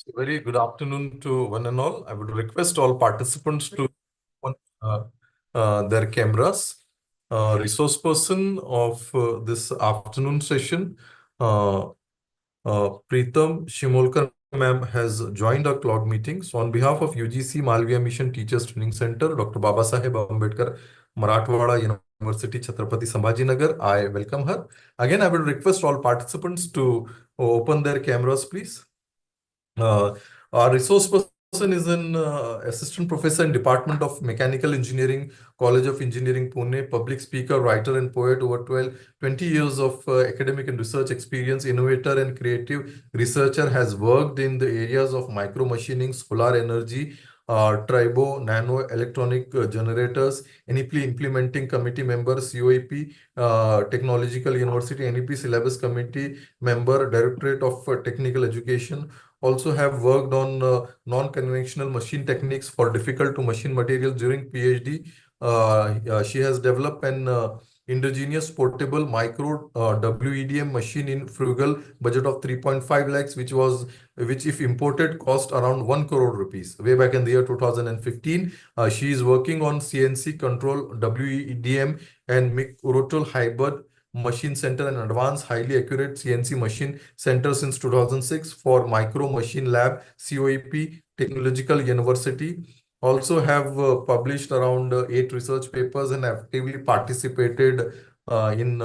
So very good afternoon to one and all. I would request all participants to on their cameras. Resource person of this afternoon session, uh, Preetam Shimolkar ma'am has joined our cloud meeting. So on behalf of UGC Malviya Mission Teachers Training Center, Dr. Babasaheb Ambedkar, Marathwada University, Chhatrapati Sambhajinagar, I welcome her. Again, I would request all participants to open their cameras, please. Uh, our resource person is an assistant professor in Department of Mechanical Engineering, College of Engineering, Pune, public speaker, writer, and poet, over 20 years of academic and research experience, innovator and creative researcher, has worked in the areas of micro machining, solar energy, tribo, nano electronic generators, NEP implementing committee member, COEP, Technological University, NEP syllabus committee member, Directorate of Technical Education. Also have worked on non-conventional machine techniques for difficult to machine materials during PhD. She has developed an indigenous portable micro WEDM machine in frugal budget of 3.5 lakhs, which if imported cost around 1 crore rupees way back in the year 2015. She is working on CNC control WEDM and microtool hybrid machine center and advanced highly accurate CNC machine center since 2006 for Micro Machine Lab, COEP, Technological University. Also have published around 8 research papers and actively participated in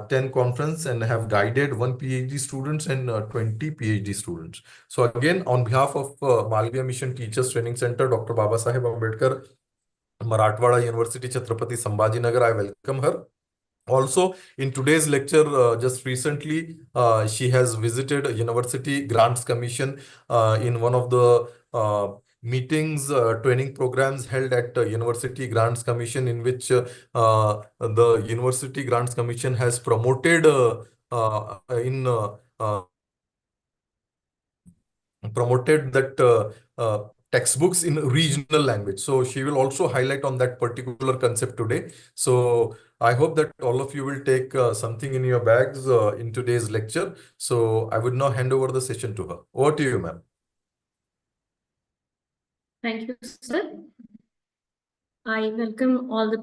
10 conference and have guided 1 PhD students and 20 PhD students. So again, on behalf of Malviya Mission Teachers Training Center, Dr. Babasaheb Ambedkar, Marathwada University, Chhatrapati Sambhajinagar, I welcome her. Also, in today's lecture, just recently, she has visited University Grants Commission in one of the meetings, training programs held at University Grants Commission, in which the University Grants Commission has promoted in promoted that textbooks in regional language. So she will also highlight on that particular concept today. So I hope that all of you will take something in your bags in today's lecture. So I would now hand over the session to her. Over to you, ma'am. Thank you, sir. I welcome all the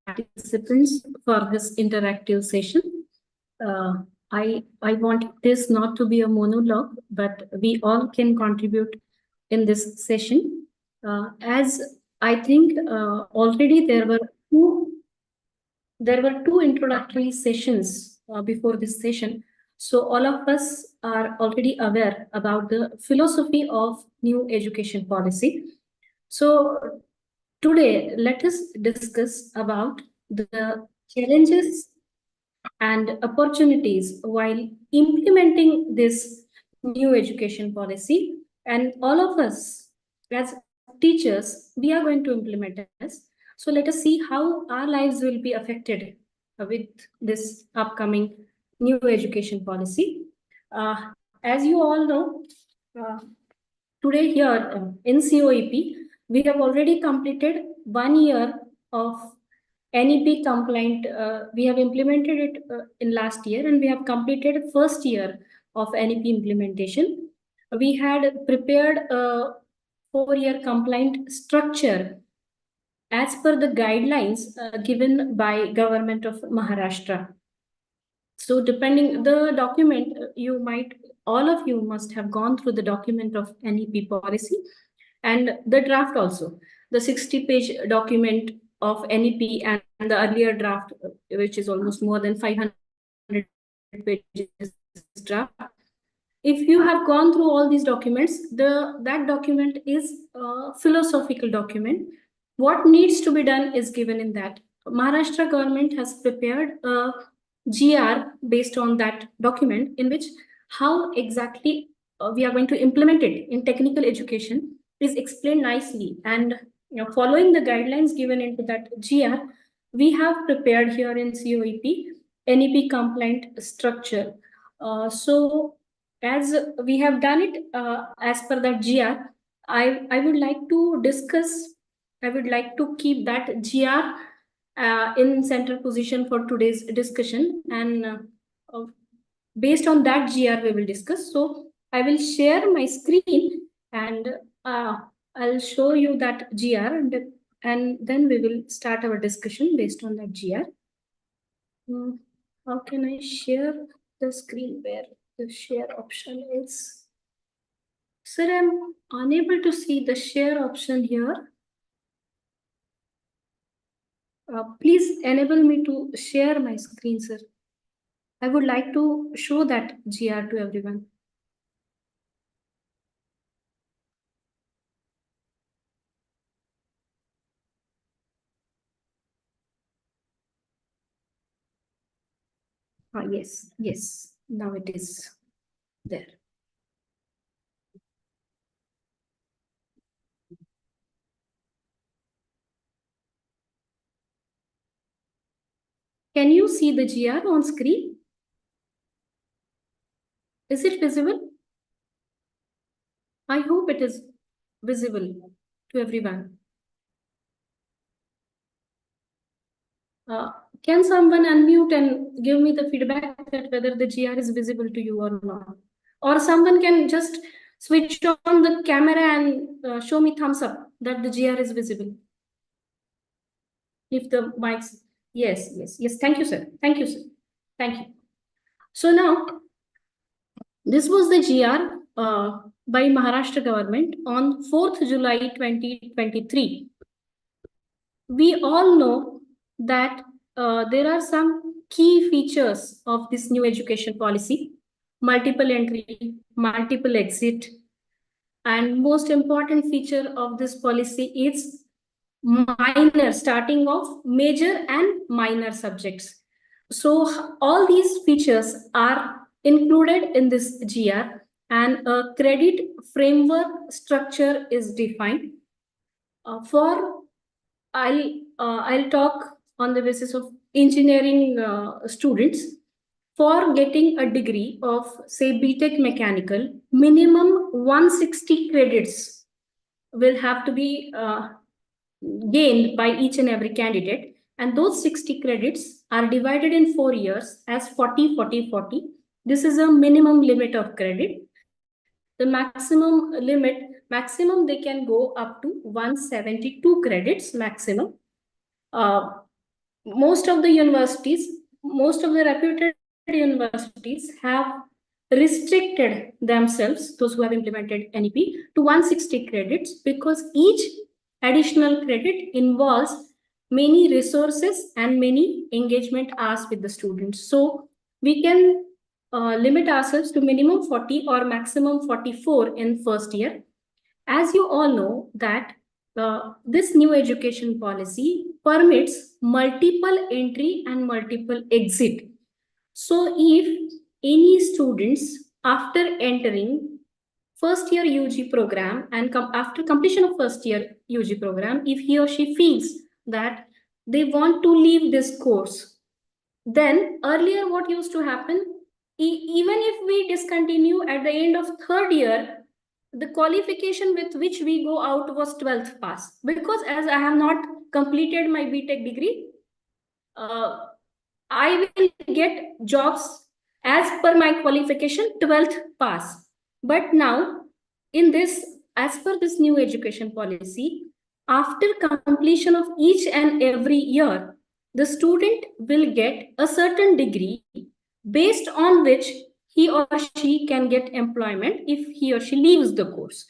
participants for this interactive session. I want this not to be a monologue, but we all can contribute in this session. As I think already there were two introductory sessions before this session. So all of us are already aware about the philosophy of new education policy. So today, let us discuss about the challenges and opportunities while implementing this new education policy. And all of us as teachers, we are going to implement this. So let us see how our lives will be affected with this upcoming new education policy. As you all know, today here in COEP, we have already completed 1 year of NEP compliant. We have implemented it in last year, and we have completed first year of NEP implementation. We had prepared a 4-year compliant structure as per the guidelines given by Government of Maharashtra. So depending the document, all of you must have gone through the document of NEP policy and the draft also, the 60-page document of NEP and the earlier draft, which is almost more than 500 pages draft. If you have gone through all these documents, that document is a philosophical document. What needs to be done is given in that. Maharashtra government has prepared a GR based on that document, in which how exactly we are going to implement it in technical education is explained nicely. And following the guidelines given into that GR, we have prepared here in COEP NEP compliant structure. So as we have done it as per that GR, I would like to discuss, I would like to keep that GR in central position for today's discussion, and based on that GR we will discuss. So I will share my screen and I'll show you that GR and then we will start our discussion based on that GR. How can I share the screen where the share option is? Sir, I'm unable to see the share option here. Please enable me to share my screen, sir. I would like to show that GR to everyone. Yes, now it is there. Can you see the GR on screen? Is it visible? I hope it is visible to everyone. Can someone unmute and give me the feedback that whether the GR is visible to you or not? Or someone can just switch on the camera and show me thumbs up that the GR is visible. If the mics, yes. Thank you, sir. Thank you. So now, this was the GR by Maharashtra government on 4th July 2023. We all know that there are some key features of this new education policy: multiple entry, multiple exit, and most important feature of this policy is minor, starting of major and minor subjects. So all these features are included in this GR, and a credit framework structure is defined. I'll talk on the basis of engineering students. For getting a degree of, say, BTech Mechanical, minimum 160 credits will have to be gained by each and every candidate. And those 60 credits are divided in 4 years as 40, 40, 40. This is a minimum limit of credit. The maximum they can go up to 172 credits maximum. Most of the reputed universities have restricted themselves, those who have implemented NEP, to 160 credits because each additional credit involves many resources and many engagement hours with the students. So we can limit ourselves to minimum 40 or maximum 44 in first year. As you all know that this new education policy permits multiple entry and multiple exit. So if any students after entering first year UG program and after completion of first year UG program, if he or she feels that they want to leave this course, then earlier what used to happen, even if we discontinue at the end of third year, the qualification with which we go out was 12th pass. Because as I have not completed my BTech degree, I will get jobs as per my qualification 12th pass. But now, as per this new education policy, after completion of each and every year, the student will get a certain degree based on which he or she can get employment if he or she leaves the course.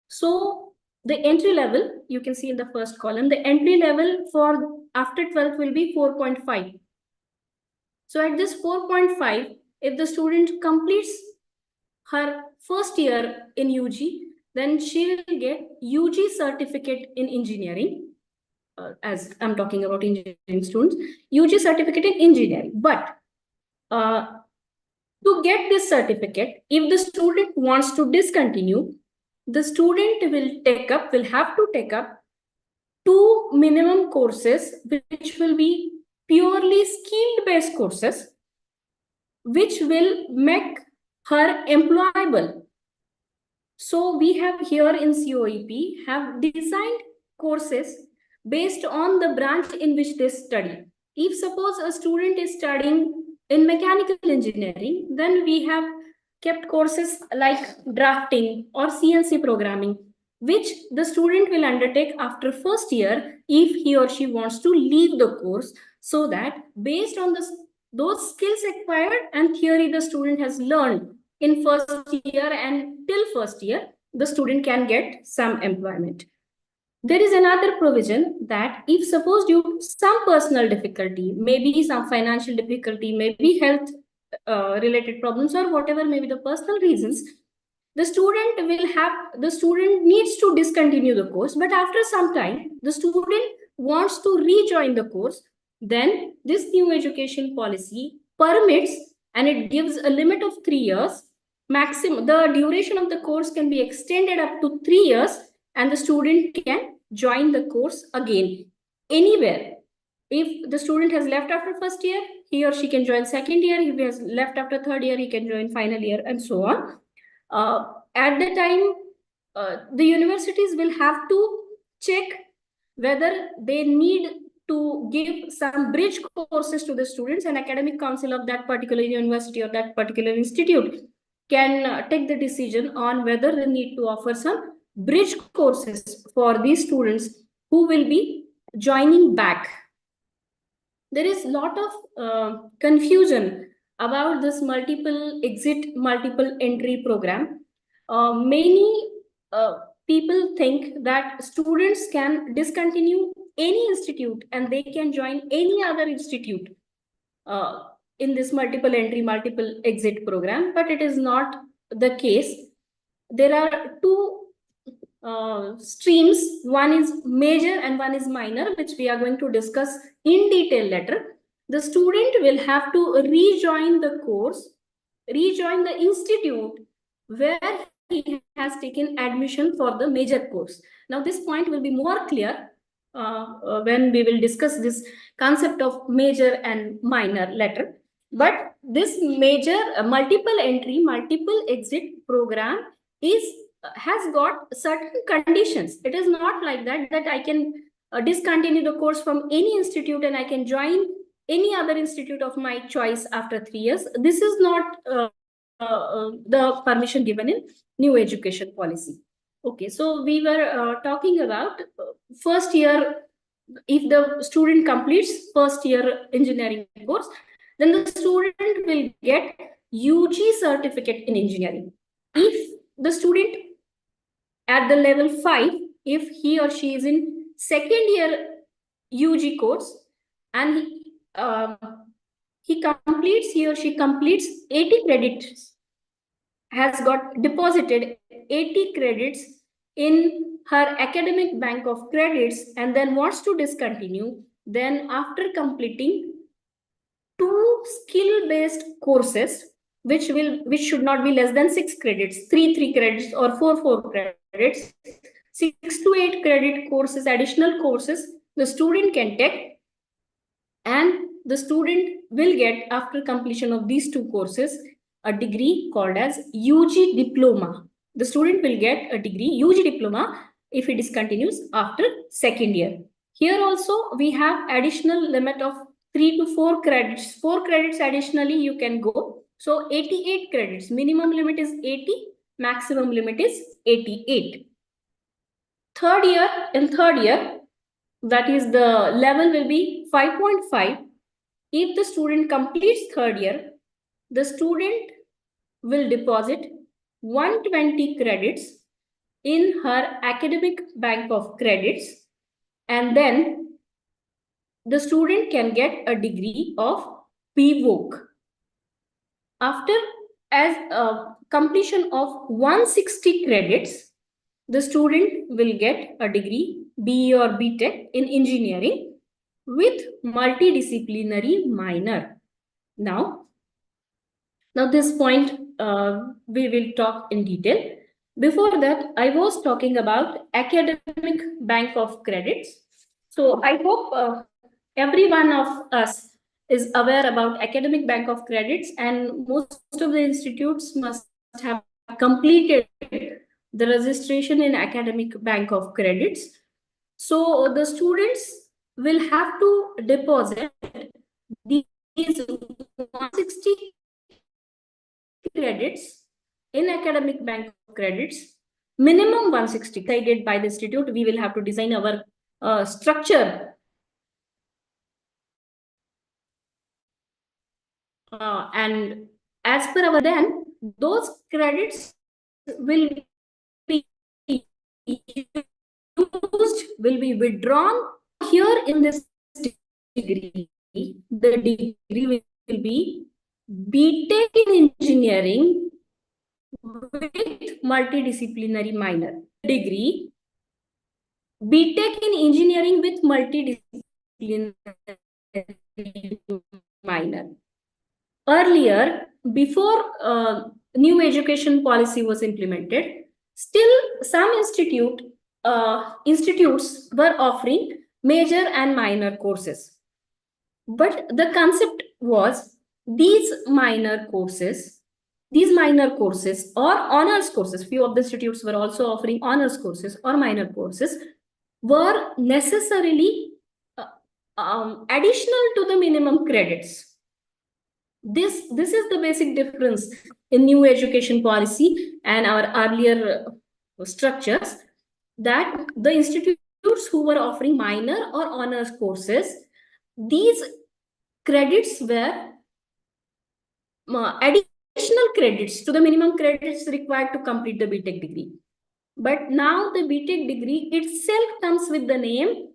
So the entry level, you can see in the first column, the entry level for after 12th will be 4.5. So at this 4.5, if the student completes her first year in UG, then she will get UG certificate in engineering. As I'm talking about engineering students, UG certificate in engineering. But to get this certificate, if the student wants to discontinue, the student will have to take up 2 minimum courses, which will be purely skill-based courses, which will make her employable. So we have here in COEP have designed courses based on the branch in which they study. If suppose a student is studying in mechanical engineering, then we have kept courses like drafting or CNC programming, which the student will undertake after first year if he or she wants to leave the course, so that based on those skills acquired and theory the student has learned in first year and till first year, the student can get some employment. There is another provision that if suppose due to some personal difficulty, maybe some financial difficulty, maybe health related problems or whatever may be the personal reasons, the student needs to discontinue the course, but after some time the student wants to rejoin the course, then this new education policy permits, and it gives a limit of 3 years maximum. The duration of the course can be extended up to 3 years, and the student can join the course again anywhere. If the student has left after first year, he or she can join second year. If he has left after third year, he can join final year, and so on. At the time, the universities will have to check whether they need to give some bridge courses to the students, and academic council of that particular university or that particular institute can take the decision on whether they need to offer some bridge courses for these students who will be joining back. There is a lot of confusion about this multiple exit, multiple entry program. Many people think that students can discontinue any institute and they can join any other institute in this multiple entry, multiple exit program, but it is not the case. There are two streams, one is major and one is minor, which we are going to discuss in detail later. The student will have to rejoin the course, rejoin the institute where he has taken admission for the major course. Now this point will be more clear when we will discuss this concept of major and minor later. But this major multiple entry, multiple exit program has got certain conditions. It is not like that I can discontinue the course from any institute and I can join any other institute of my choice after 3 years. This is not the permission given in new education policy. Okay, so we were talking about first year. If the student completes first year engineering course, then the student will get UG certificate in engineering. If the student at the level 5, if he or she is in second year UG course and he or she completes 80 credits, has got deposited 80 credits in her academic bank of credits and then wants to discontinue, then after completing 2 skill-based courses, which should not be less than 6 credits, 3 credits or 4 credits, 6 to 8 credit courses, additional courses the student can take, and the student will get, after completion of these 2 courses, a degree called as UG diploma. The student will get a degree UG diploma if it discontinues after second year. Here also we have additional limit of 3 to 4 credits. 4 credits additionally you can go. So 88 credits. Minimum limit is 80. Maximum limit is 88. In third year, that is the level will be 5.5. If the student completes third year, the student will deposit 120 credits in her academic bank of credits, and then the student can get a degree of PVOC. After completion of 160 credits, the student will get a degree BE or BTech in engineering with multidisciplinary minor. Now this point we will talk in detail. Before that, I was talking about academic bank of credits. So I hope every one of us is aware about academic bank of credits, and most of the institutes must have completed the registration in academic bank of credits. So the students will have to deposit these 160 credits in academic bank of credits, minimum 160 decided by the institute. We will have to design our structure. And as per our then, those credits will be used, will be withdrawn. Here in this degree, the degree will be BTech in engineering with multidisciplinary minor. Degree BTech in engineering with multidisciplinary minor. Earlier, before new education policy was implemented, still some institutes were offering major and minor courses. But the concept was these minor courses or honors courses, few of the institutes were also offering honors courses or minor courses, were necessarily additional to the minimum credits. This is the basic difference in new education policy and our earlier structures, that the institutes who were offering minor or honors courses, these credits were additional credits to the minimum credits required to complete the BTech degree. But now the BTech degree itself comes with the name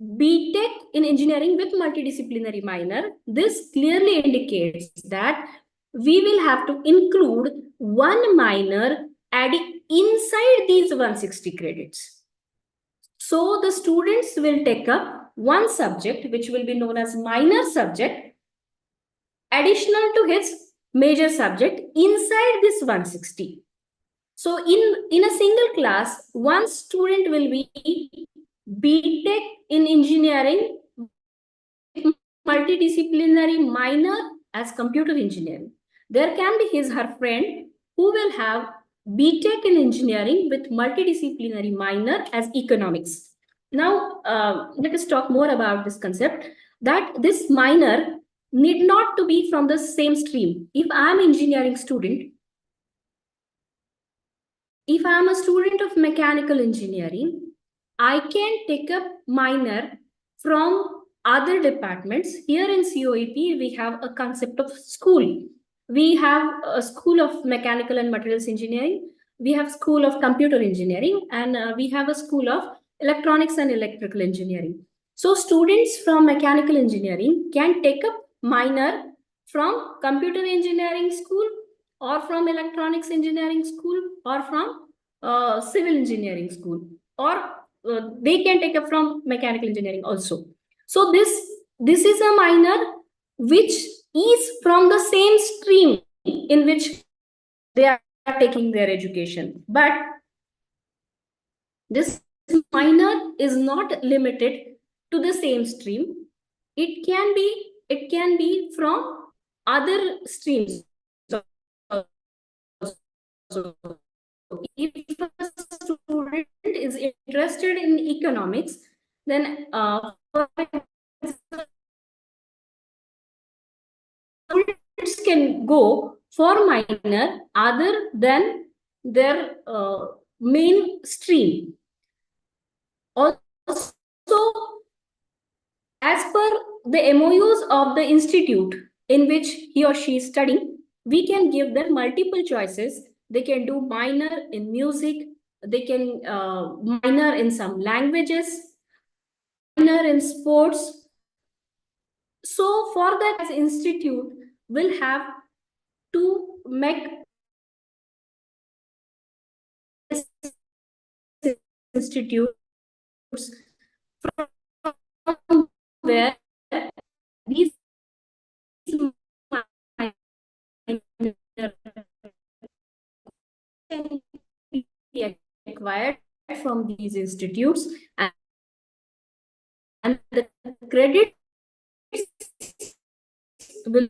BTech in engineering with multidisciplinary minor. This clearly indicates that we will have to include one minor adding inside these 160 credits. So the students will take up one subject which will be known as minor subject additional to his major subject inside this 160. So in a single class, one student will be BTech in engineering, multidisciplinary minor as computer engineering. There can be her friend who will have BTech in engineering with multidisciplinary minor as economics. Now, let us talk more about this concept, that this minor need not to be from the same stream. If I am engineering student, if I am a student of mechanical engineering, I can take up minor from other departments. Here in COEP, we have a concept of school. We have a school of mechanical and materials engineering. We have school of computer engineering, and we have a school of electronics and electrical engineering. So students from mechanical engineering can take up minor from computer engineering school, or from electronics engineering school, or from civil engineering school, or they can take up from mechanical engineering also. So this is a minor which is from the same stream in which they are taking their education. But this minor is not limited to the same stream. It can be from other streams. So if a student is interested in economics, then students can go for minor other than their main stream. Also, as per the MOUs of the institute in which he or she is studying, we can give them multiple choices. They can do minor in music, they can minor in some languages, minor in sports. So for that, institute will have to make institutes from where these can be acquired from these institutes, and the credits will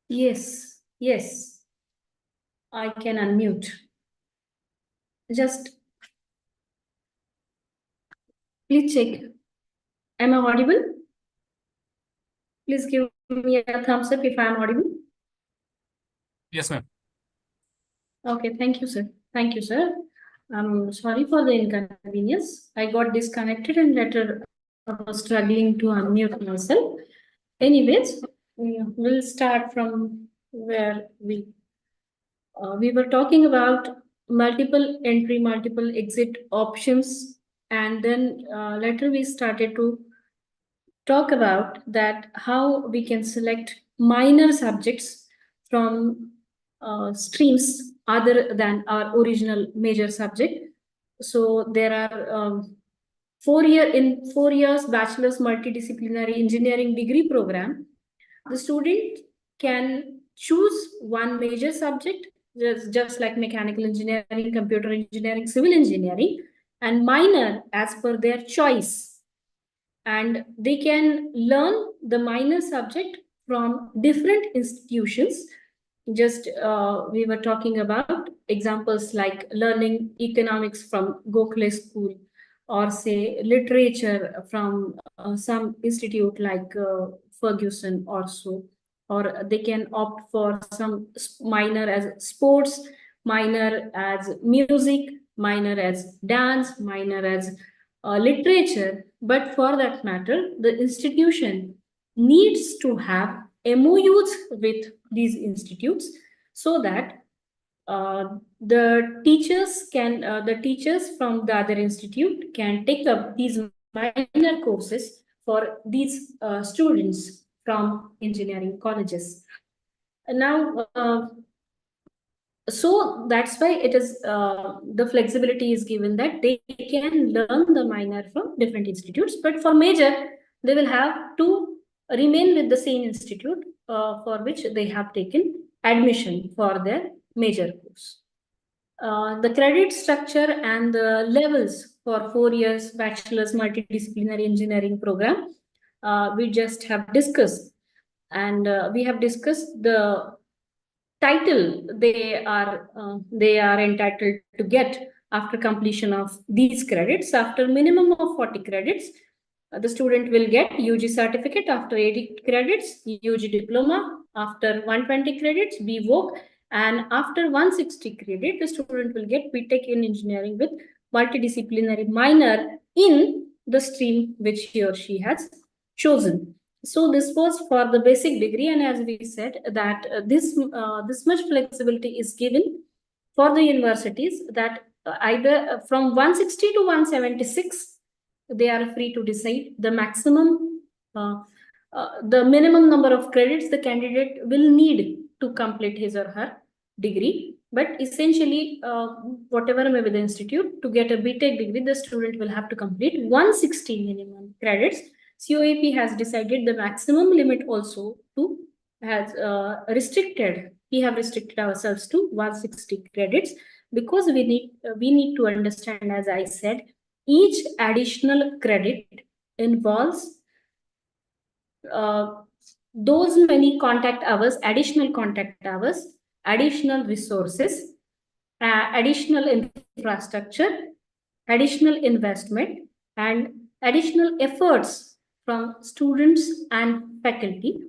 Yes, yes, I can unmute. Just please check. Am I audible? Please give me a thumbs up if I am audible. Yes, ma'am. Okay, thank you, sir. Thank you, sir. I'm sorry for the inconvenience. I got disconnected and later I was struggling to unmute myself. Anyways, we'll start from where we were talking about multiple entry, multiple exit options, and then later we started to talk about that how we can select minor subjects from streams other than our original major subject. So there are 4 years bachelor's multidisciplinary engineering degree program. The student can choose one major subject, just like mechanical engineering, computer engineering, civil engineering, and minor as per their choice. And they can learn the minor subject from different institutions. Just we were talking about examples like learning economics from Gokhale School, or say literature from some institute like Ferguson or so, or they can opt for some minor as sports, minor as music, minor as dance, minor as literature. But for that matter, the institution needs to have MOUs with these institutes so that the teachers from the other institute can take up these minor courses for these students from engineering colleges. Now, so that's why it is the flexibility is given that they can learn the minor from different institutes, but for major they will have to remain with the same institute for which they have taken admission for their major course. The credit structure and the levels for 4 years bachelor's multidisciplinary engineering program we just have discussed, and we have discussed the title they are entitled to get after completion of these credits. After minimum of 40 credits, the student will get UG certificate. After 80 credits, UG diploma. After 120 credits, BVOC. And after 160 credit, the student will get BTech in engineering with multidisciplinary minor in the stream which he or she has chosen. So this was for the basic degree, and as we said that this much flexibility is given for the universities that either from 160 to 176 they are free to decide the maximum the minimum number of credits the candidate will need to complete his or her degree. But essentially, whatever may be the institute, to get a BTech degree, the student will have to complete 160 minimum credits. COAP has decided the maximum limit also to has restricted. We have restricted ourselves to 160 credits because we need to understand, as I said, each additional credit involves those many contact hours, additional contact hours, additional resources, additional infrastructure, additional investment, and additional efforts from students and faculty.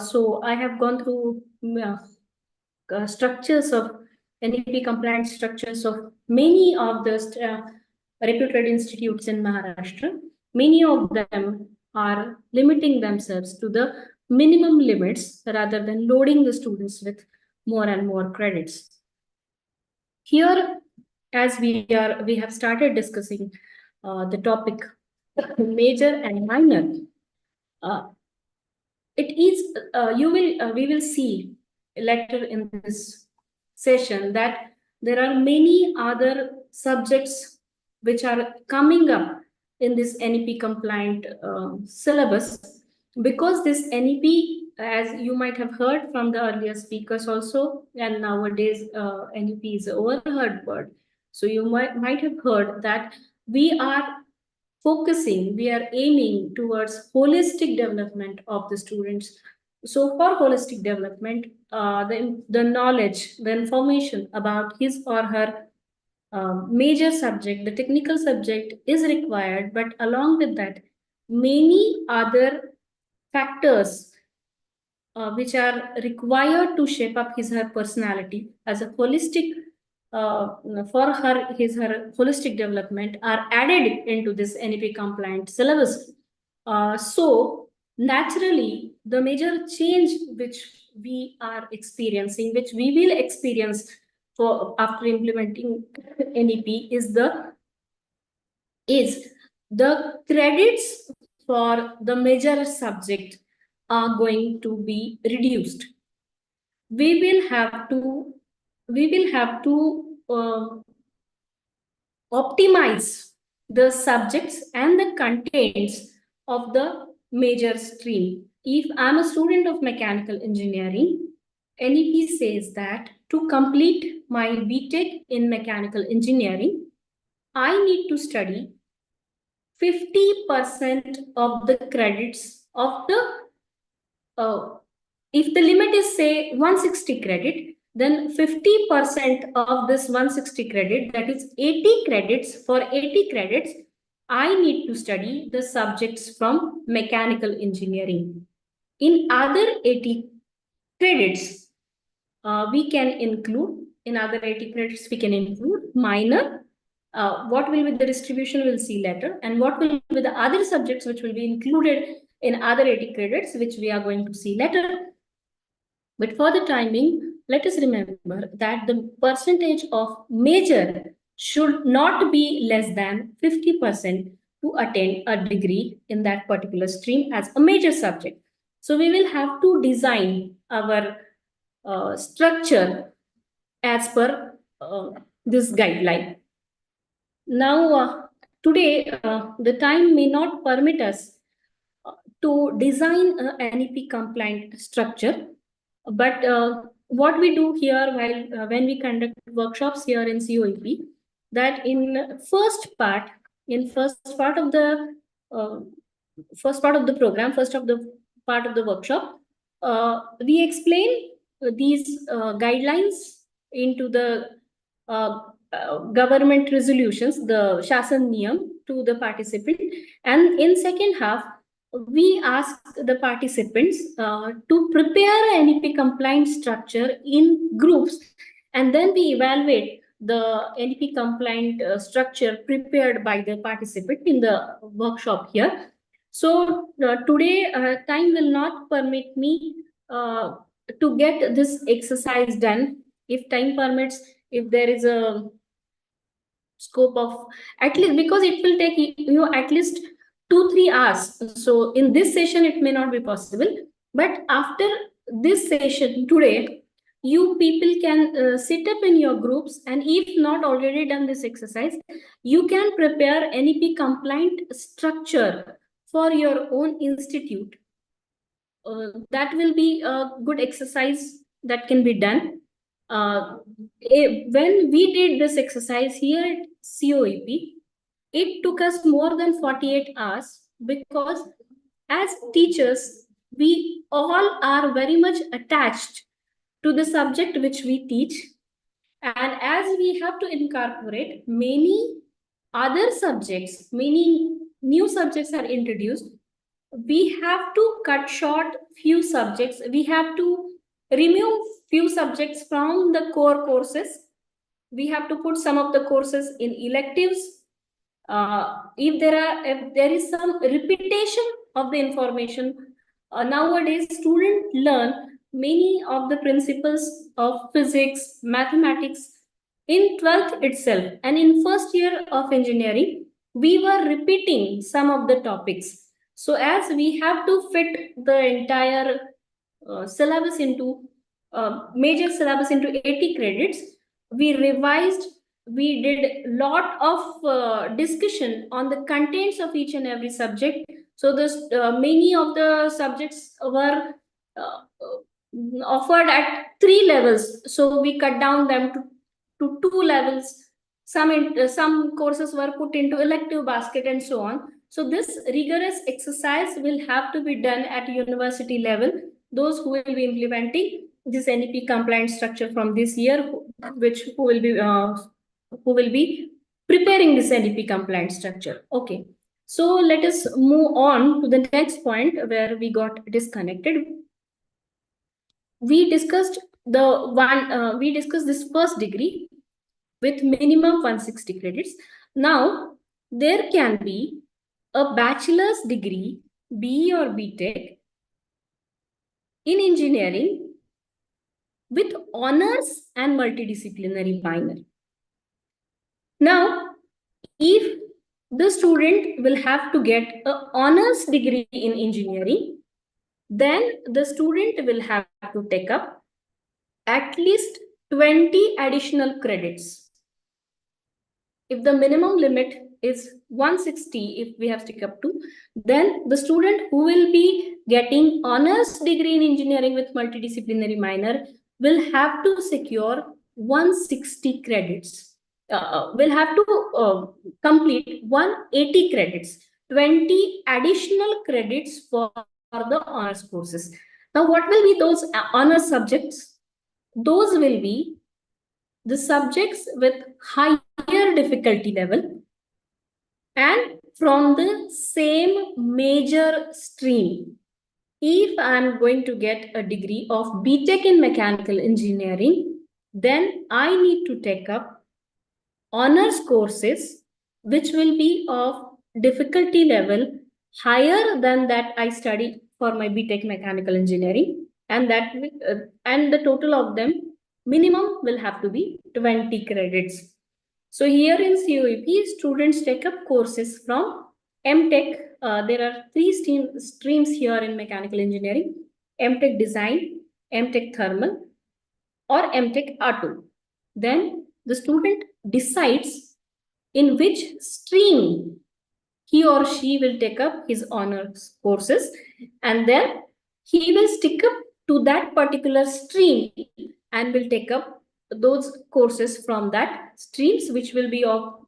So I have gone through structures of NEP compliant structures of many of the reputed institutes in Maharashtra. Many of them are limiting themselves to the minimum limits rather than loading the students with more and more credits. Here, as we have started discussing the topic major and minor, it is we will see later in this session that there are many other subjects which are coming up in this NEP compliant syllabus, because this NEP, as you might have heard from the earlier speakers also, and nowadays NEP is a overheard word. So you might have heard that we are we are aiming towards holistic development of the students So for holistic development, the knowledge, the information about his or her major subject, the technical subject is required, but along with that, many other factors which are required to shape up his her personality as a holistic for her holistic development are added into this NEP compliant syllabus. So naturally, the major change which we are experiencing, which we will experience for after implementing NEP is the credits for the major subject are going to be reduced. We will have to optimize the subjects and the contents of the major stream. If I'm a student of mechanical engineering, NEP says that to complete my BTech in mechanical engineering, I need to study 50% of the credits of if the limit is say 160 credit, then 50% of this 160 credit, that is 80 credits, for 80 credits, I need to study the subjects from mechanical engineering. In other 80 credits, we can include minor. What will be the distribution we'll see later, and what will be the other subjects which will be included in other 80 credits, which we are going to see later. But for the timing, let us remember that the percentage of major should not be less than 50% to attain a degree in that particular stream as a major subject. So we will have to design our structure as per this guideline. Now, today, the time may not permit us to design a NEP compliant structure. But what we do here when we conduct workshops here in COEP, that in first part of the program, part of the workshop, we explain these guidelines into the government resolutions, the Shasan Niyam, to the participant, and in second half, we ask the participants to prepare an NEP compliant structure in groups, and then we evaluate the NEP compliant structure prepared by the participant in the workshop here. So today time will not permit me to get this exercise done. If time permits, if there is a scope of at least, because it will take at least 2-3 hours. So in this session, it may not be possible. But after this session today, you people can sit up in your groups, and if not already done this exercise, you can prepare NEP compliant structure for your own institute. That will be a good exercise that can be done. When we did this exercise here at COEP, it took us more than 48 hours, because as teachers, we all are very much attached to the subject which we teach. And as we have to incorporate many other subjects, many new subjects are introduced, we have to cut short few subjects. We have to remove few subjects from the core courses. We have to put some of the courses in electives. If there is some repetition of the information, nowadays students learn many of the principles of physics, mathematics in 12th itself, and in first year of engineering, we were repeating some of the topics. So as we have to fit the entire syllabus into major syllabus into 80 credits, we revised. We did a lot of discussion on the contents of each and every subject. So this many of the subjects were offered at 3 levels. So we cut down them to 2 levels. Some courses were put into elective basket and so on. So this rigorous exercise will have to be done at university level, those who will be implementing this NEP compliant structure from this year, who will be preparing this NEP compliant structure. Okay. So let us move on to the next point where we got disconnected. We discussed this first degree with minimum 160 credits. Now there can be a bachelor's degree, BE or BTech in engineering with honors and multidisciplinary minor. Now, if the student will have to get an honors degree in engineering, then the student will have to take up at least 20 additional credits. If the minimum limit is 160, if we have stick up to, then the student who will be getting honors degree in engineering with multidisciplinary minor will have to secure 160 credits. Will have to complete 180 credits, 20 additional credits for the honors courses. Now, what will be those honors subjects? Those will be the subjects with higher difficulty level and from the same major stream. If I am going to get a degree of BTech in mechanical engineering, then I need to take up honors courses which will be of difficulty level higher than that I studied for my BTech mechanical engineering, and that and the total of them minimum will have to be 20 credits. So here in COEP, students take up courses from MTech. There are three streams here in mechanical engineering: MTech Design, MTech Thermal, or MTech Auto. Then the student decides in which stream he or she will take up his honors courses, and then he will stick up to that particular stream and will take up those courses from that streams which will be of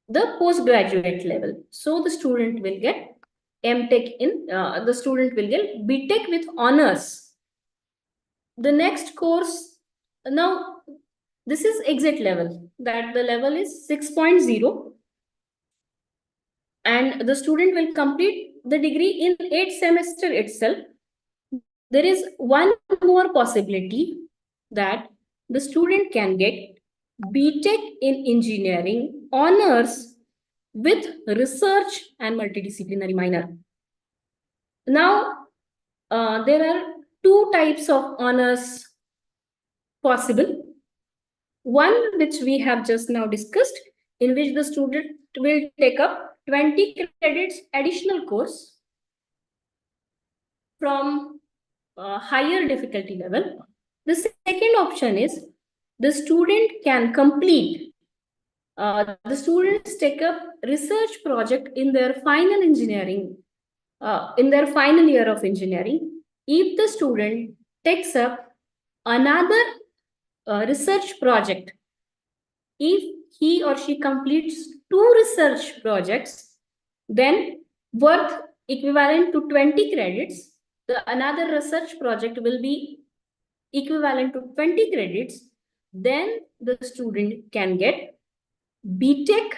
the postgraduate level. So the student will get MTech in, the student will get BTech with honors. The next course, now this is exit level, that the level is 6.0, and the student will complete the degree in 8 semesters itself. There is one more possibility that the student can get BTech in engineering honors with research and multidisciplinary minor. Now, there are two types of honors possible. One which we have just now discussed, in which the student will take up 20 credits additional course from higher difficulty level. The second option is the student can complete, the students take up research project in their final engineering, in their final year of engineering. If the student takes up another research project, if he or she completes 2 research projects, then worth equivalent to 20 credits, another research project will be equivalent to 20 credits, then the student can get BTech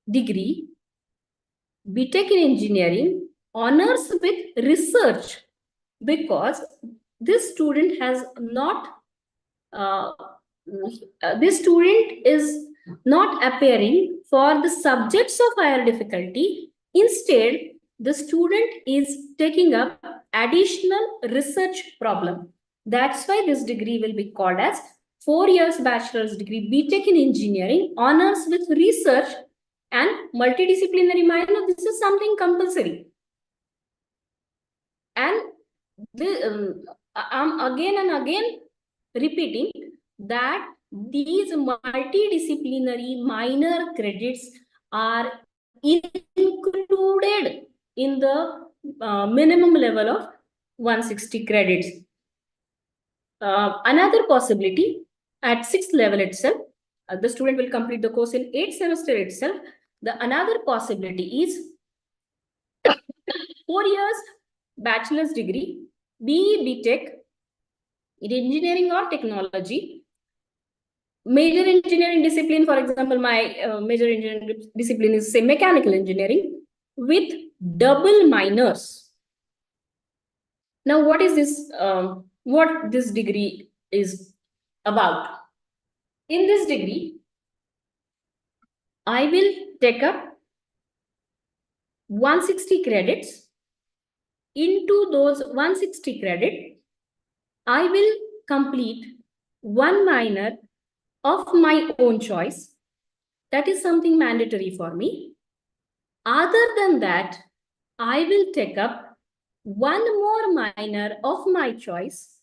degree, BTech in engineering, honors with research, because this student has not, this student is not appearing for the subjects of higher difficulty. Instead, the student is taking up additional research problem. That's why this degree will be called as 4 years bachelor's degree, BTech in engineering, honors with research and multidisciplinary minor. This is something compulsory. And I'm again and again repeating that these multidisciplinary minor credits are included in the minimum level of 160 credits. Another possibility, at 6th level itself, the student will complete the course in 8th semester itself. The another possibility is 4 years bachelor's degree, BE, BTech in engineering or technology, major engineering discipline, for example, my major engineering discipline is say mechanical engineering with double minors. Now, what is this? What this degree is about? In this degree, I will take up 160 credits. Into those 160 credits, I will complete one minor of my own choice. That is something mandatory for me. Other than that, I will take up one more minor of my choice.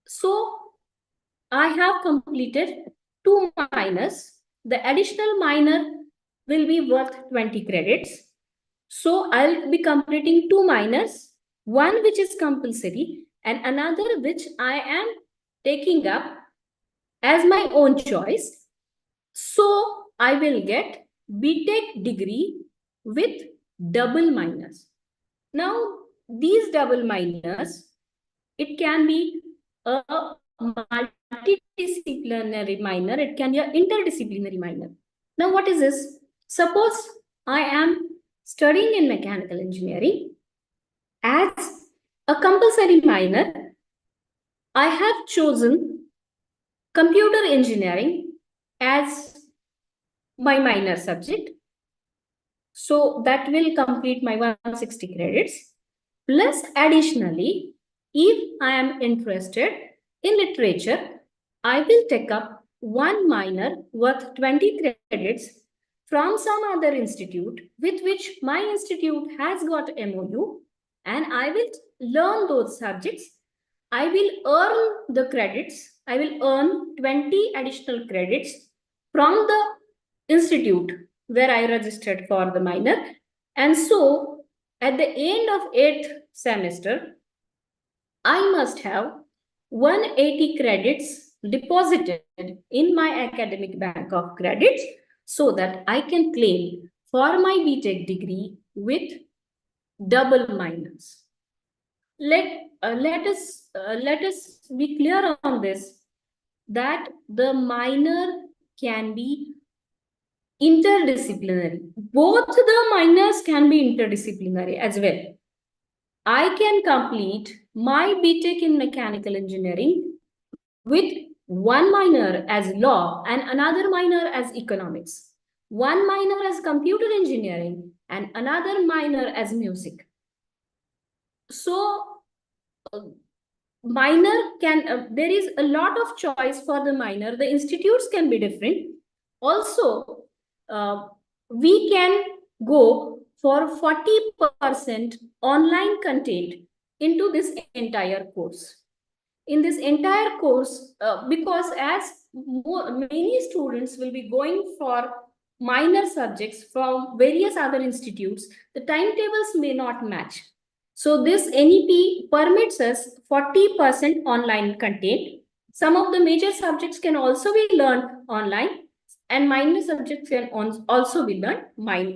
So I have completed 2 minors. The additional minor will be worth 20 credits. So I'll be completing 2 minors, one which is compulsory and another which I am taking up as my own choice. So I will get BTech degree with double minors. Now, these double minors, it can be a multidisciplinary minor, it can be an interdisciplinary minor. Now, what is this? Suppose I am studying in mechanical engineering. As a compulsory minor, I have chosen computer engineering as my minor subject. So that will complete my 160 credits. Plus, additionally, if I am interested in literature, I will take up one minor worth 20 credits from some other institute with which my institute has got MOU, and I will learn those subjects. I will earn the credits. I will earn 20 additional credits from the institute where I registered for the minor. And so at the end of 8th semester, I must have 180 credits deposited in my academic bank of credits so that I can claim for my BTech degree with double minors. Let us be clear on this, that the minor can be interdisciplinary. Both the minors can be interdisciplinary as well. I can complete my BTech in mechanical engineering with one minor as law and another minor as economics, one minor as computer engineering and another minor as music. So minor can, there is a lot of choice for the minor. The institutes can be different. Also, we can go for 40% online content into this entire course. In this entire course, because as many students will be going for minor subjects from various other institutes, the timetables may not match. So this NEP permits us 40% online content. Some of the major subjects can also be learned online, and minor subjects can also be learned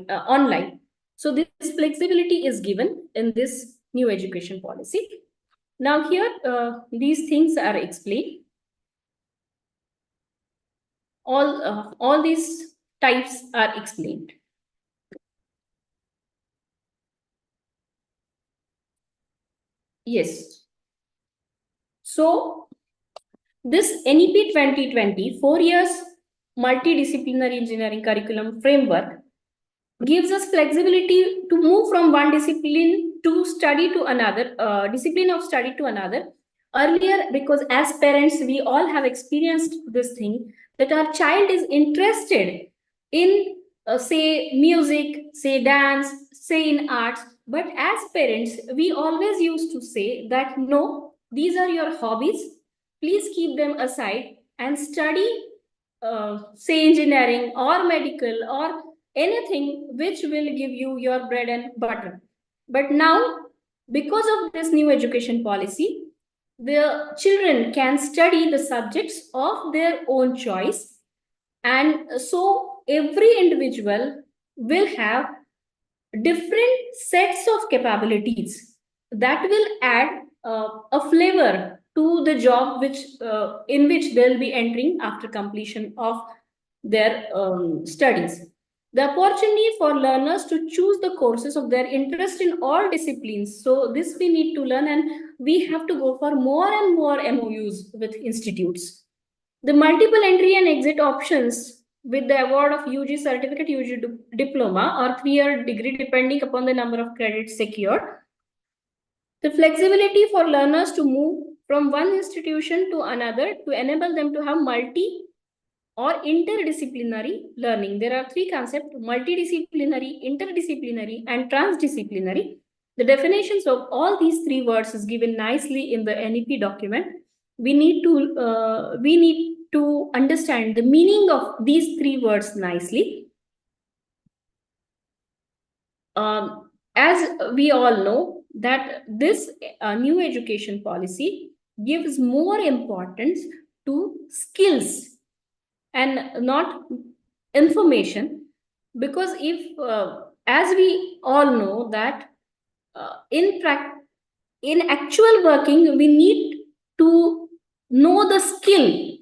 online. So this flexibility is given in this new education policy. Now here, these things are explained. All these types are explained. Yes. So this NEP 2020 4 years multidisciplinary engineering curriculum framework gives us flexibility to move from one discipline to study to another, discipline of study to another. Earlier, because as parents, we all have experienced this thing, that our child is interested in, say, music, say, dance, say, in arts. But as parents, we always used to say that, no, these are your hobbies. Please keep them aside and study, say, engineering or medical or anything which will give you your bread and butter. But now, because of this new education policy, the children can study the subjects of their own choice. And so every individual will have different sets of capabilities. that will add a flavor to the job in which they'll be entering after completion of their studies. The opportunity for learners to choose the courses of their interest in all disciplines. So this we need to learn, and we have to go for more and more MOUs with institutes. The multiple entry and exit options with the award of UG certificate, UG diploma or 3-year degree depending upon the number of credits secured. The flexibility for learners to move from one institution to another to enable them to have multi or interdisciplinary learning. There are three concepts: multidisciplinary, interdisciplinary, and transdisciplinary. The definitions of all these three words is given nicely in the NEP document. We need to understand the meaning of these three words nicely. As we all know that this new education policy gives more importance to skills and not information, because if as we all know that in actual working we need to know the skill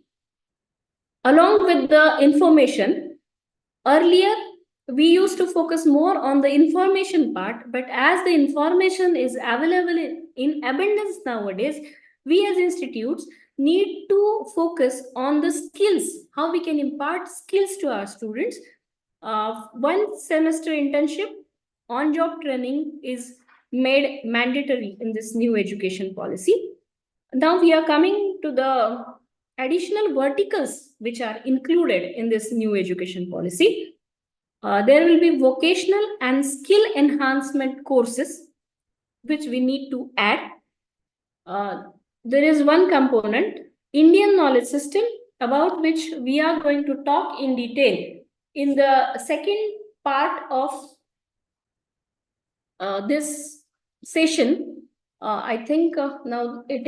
along with the information. Earlier we used to focus more on the information part, but as the information is available in abundance nowadays, we as institutes need to focus on the skills, how we can impart skills to our students. One semester internship, on-job training is made mandatory in this new education policy. Now we are coming to the additional verticals which are included in this new education policy. There will be vocational and skill enhancement courses which we need to add. There is one component, Indian knowledge system, about which we are going to talk in detail in the second part of this session. I think now it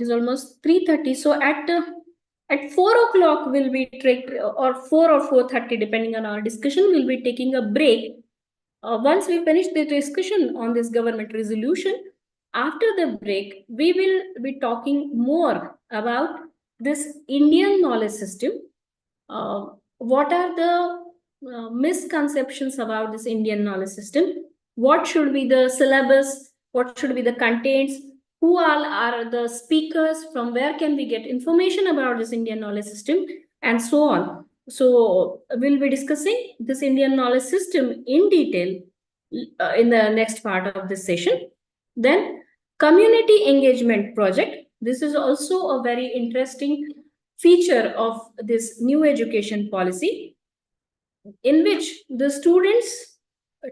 is almost 3:30. So at 4 o'clock we'll be or 4 or 4:30, depending on our discussion, we'll be taking a break. Once we finish the discussion on this government resolution, after the break, we will be talking more about this Indian knowledge system. What are the misconceptions about this Indian knowledge system? What should be the syllabus? What should be the contents? Who all are the speakers? From where can we get information about this Indian knowledge system? And so on. So we'll be discussing this Indian knowledge system in detail in the next part of this session. Then community engagement project. This is also a very interesting feature of this new education policy, in which the students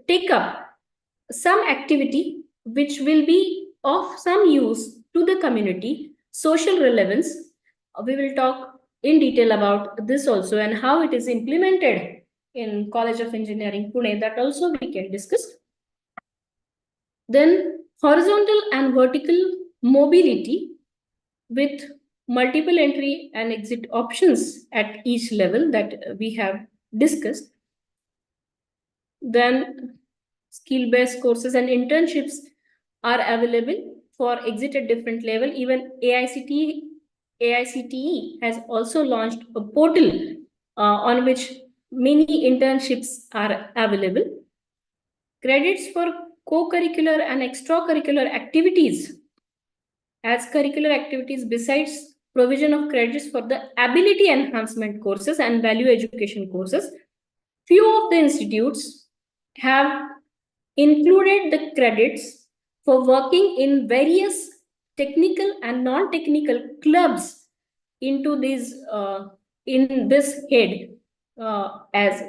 take up some activity which will be of some use to the community, social relevance. We will talk in detail about this also, and how it is implemented in College of Engineering, Pune. That also we can discuss. Then horizontal and vertical mobility with multiple entry and exit options at each level that we have discussed. Then skill-based courses and internships are available for exit at different level. Even AICTE has also launched a portal on which many internships are available. Credits for co-curricular and extracurricular activities as curricular activities, besides provision of credits for the ability enhancement courses and value education courses. Few of the institutes have included the credits for working in various technical and non-technical clubs into these in this head, as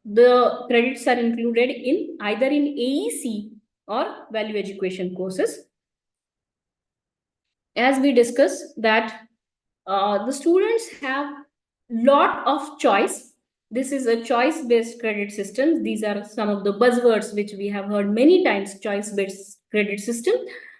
the credits are included in either in AEC or value education courses. As we discussed that the students have lot of choice. This is a choice-based credit system. These are some of the buzzwords which we have heard many times, choice-based credit system.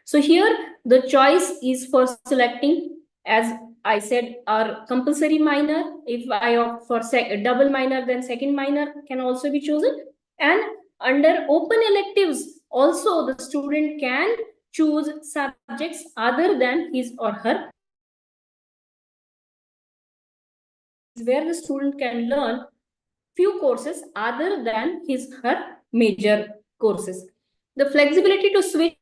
So here the choice is for selecting, as I said, our compulsory minor. If I opt for double minor, then second minor can also be chosen. And under open electives, also the student can choose subjects other than his or her, where the student can learn few courses other than his her major courses. The flexibility to switch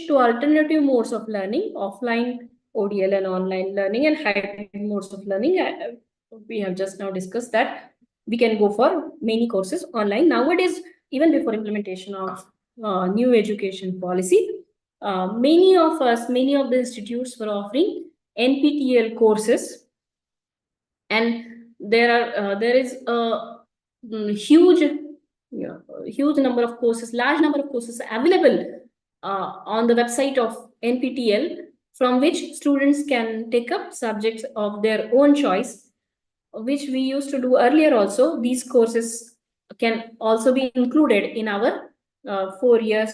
to alternative modes of learning, offline, ODL and online learning, and hybrid modes of learning. We have just now discussed that we can go for many courses online. Nowadays, even before implementation of new education policy, many of the institutes were offering NPTEL courses, and there is a huge number of courses, large number of courses available on the website of NPTEL, from which students can take up subjects of their own choice, which we used to do earlier also. These courses can also be included in our 4 years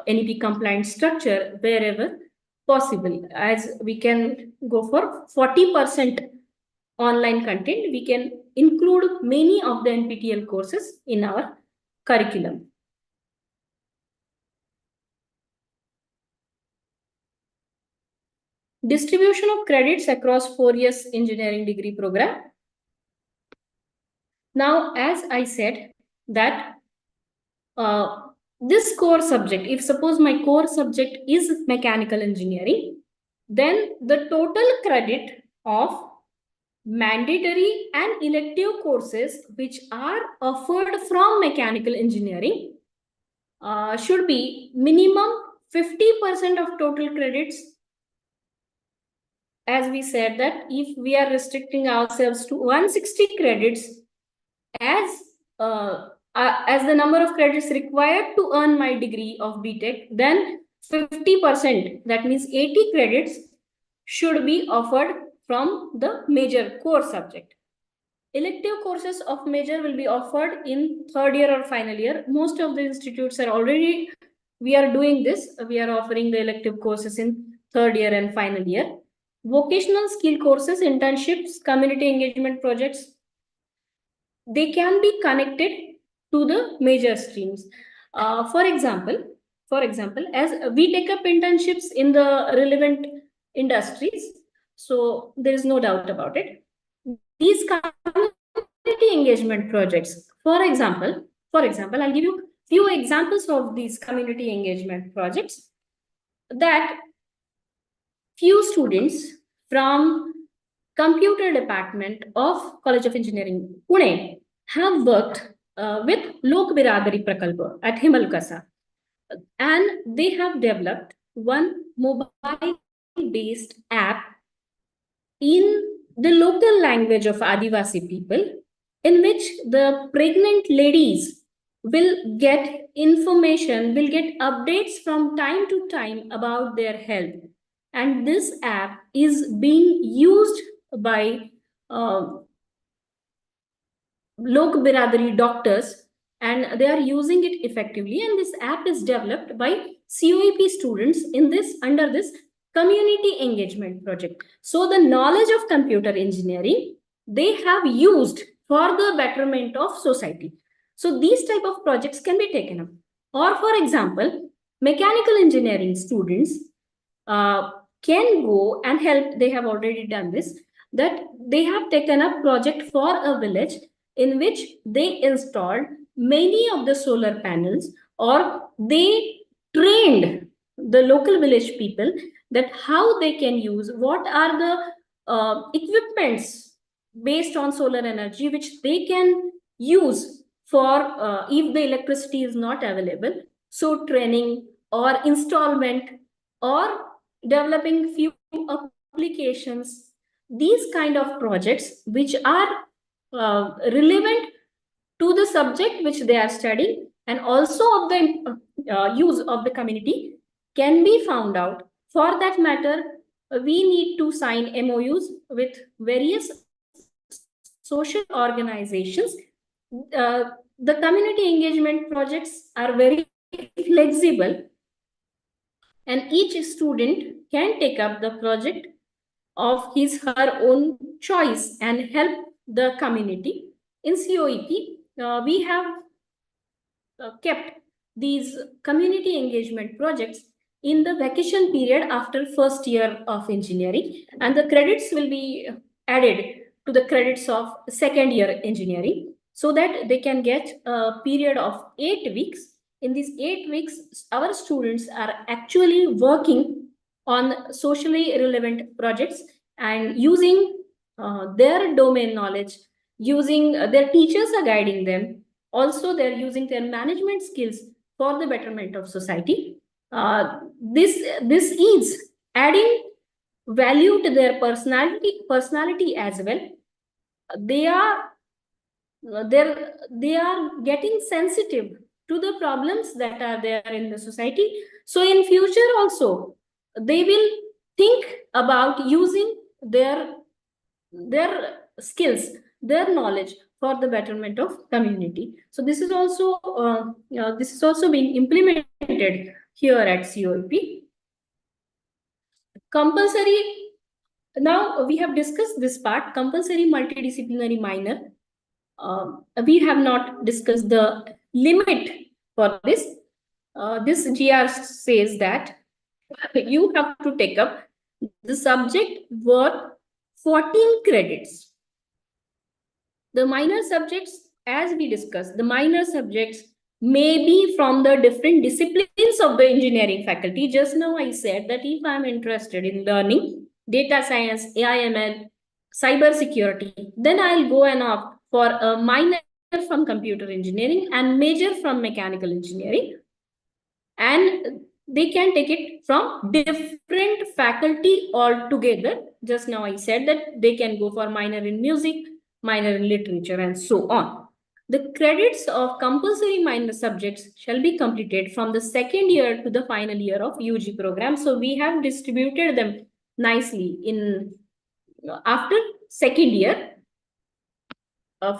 NEP compliant structure wherever possible, as we can go for 40% online content. We can include many of the NPTEL courses in our curriculum. Distribution of credits across 4 years engineering degree program. Now, as I said that this core subject, if suppose my core subject is mechanical engineering, then the total credit of mandatory and elective courses which are offered from mechanical engineering should be minimum 50% of total credits. As we said that if we are restricting ourselves to 160 credits as the number of credits required to earn my degree of BTech, then 50%, that means 80 credits, should be offered from the major core subject. Elective courses of major will be offered in third year or final year. Most of the institutes are already, we are doing this. We are offering the elective courses in third year and final year. Vocational skill courses, internships, community engagement projects, they can be connected to the major streams. For example, as we take up internships in the relevant industries, so there is no doubt about it. These community engagement projects, for example, I'll give you few examples of these community engagement projects that few students from computer department of College of Engineering, Pune, have worked with Lok Biradari Prakalpa at Himalkasa, and they have developed one mobile-based app in the local language of Adivasi people, in which the pregnant ladies will get information, will get updates from time to time about their health. And this app is being used by Lok Biradari doctors, and they are using it effectively. And this app is developed by COEP students in this, under this community engagement project. So the knowledge of computer engineering they have used for the betterment of society. So these type of projects can be taken up. Or for example, mechanical engineering students can go and help. They have already done this, that they have taken up project for a village in which they installed many of the solar panels, or they trained the local village people that how they can use, what are the equipments based on solar energy which they can use for if the electricity is not available. So training or installment or developing few applications, these kind of projects which are relevant to the subject which they are studying, and also of the use of the community, can be found out. For that matter, we need to sign MOUs with various social organizations. The community engagement projects are very flexible, and each student can take up the project of his her own choice and help the community. In COEP, we have kept these community engagement projects in the vacation period after first year of engineering, and the credits will be added to the credits of second year engineering, so that they can get a period of 8 weeks. In these 8 weeks, our students are actually working on socially relevant projects and using their domain knowledge, using their teachers are guiding them. Also, they're using their management skills for the betterment of society. This is adding value to their personality as well. They are getting sensitive to the problems that are there in the society. So in future also, they will think about using their skills, their knowledge for the betterment of community. So this is also being implemented here at COEP. Compulsory. Now we have discussed this part, compulsory multidisciplinary minor. We have not discussed the limit for this. This GR says that you have to take up the subject worth 14 credits. The minor subjects, as we discussed, the minor subjects may be from the different disciplines of the engineering faculty. Just now I said that if I'm interested in learning data science, AI/ML, cyber security, then I'll go and opt for a minor from computer engineering and major from mechanical engineering. And they can take it from different faculty altogether. Just now I said that they can go for minor in music, minor in literature, and so on. The credits of compulsory minor subjects shall be completed from the second year to the final year of UG program. So we have distributed them nicely in after second year.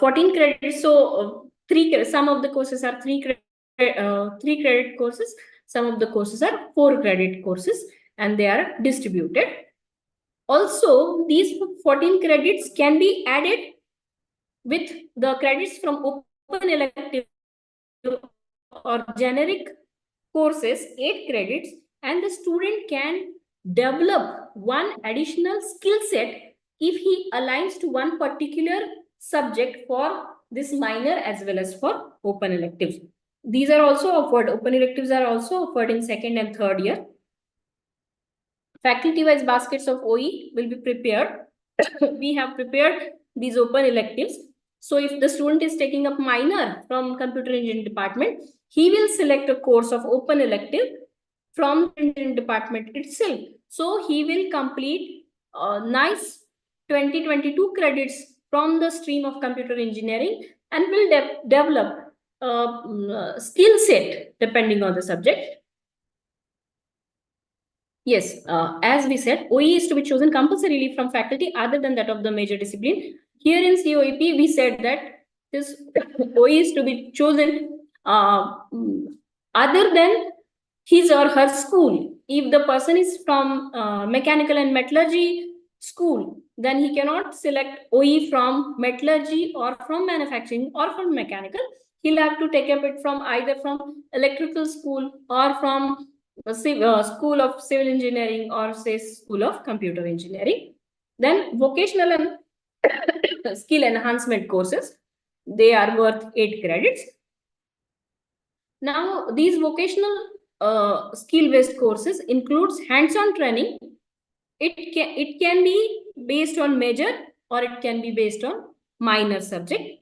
14 credits. So some of the courses are 3 credit courses. Some of the courses are 4 credit courses, and they are distributed. Also, these 14 credits can be added with the credits from open elective or generic courses, 8 credits, and the student can develop one additional skill set if he aligns to one particular subject for this minor as well as for open electives. These are also offered, open electives are also offered in second and third year. Faculty-wise baskets of OE will be prepared. We have prepared these open electives. So if the student is taking up minor from computer engineering department, he will select a course of open elective from the engineering department itself. So he will complete nice 20-22 credits from the stream of computer engineering and will develop skill set depending on the subject. Yes, as we said, OE is to be chosen compulsorily from faculty other than that of the major discipline. Here in COEP, we said that this OE is to be chosen other than his or her school. If the person is from mechanical and metallurgy school, then he cannot select OE from metallurgy or from manufacturing or from mechanical. He'll have to take up it from either from electrical school or from School of Civil Engineering or say School of Computer Engineering. Then vocational and skill enhancement courses, they are worth 8 credits. Now, these vocational skill-based courses includes hands-on training. It can be based on major or it can be based on minor subject.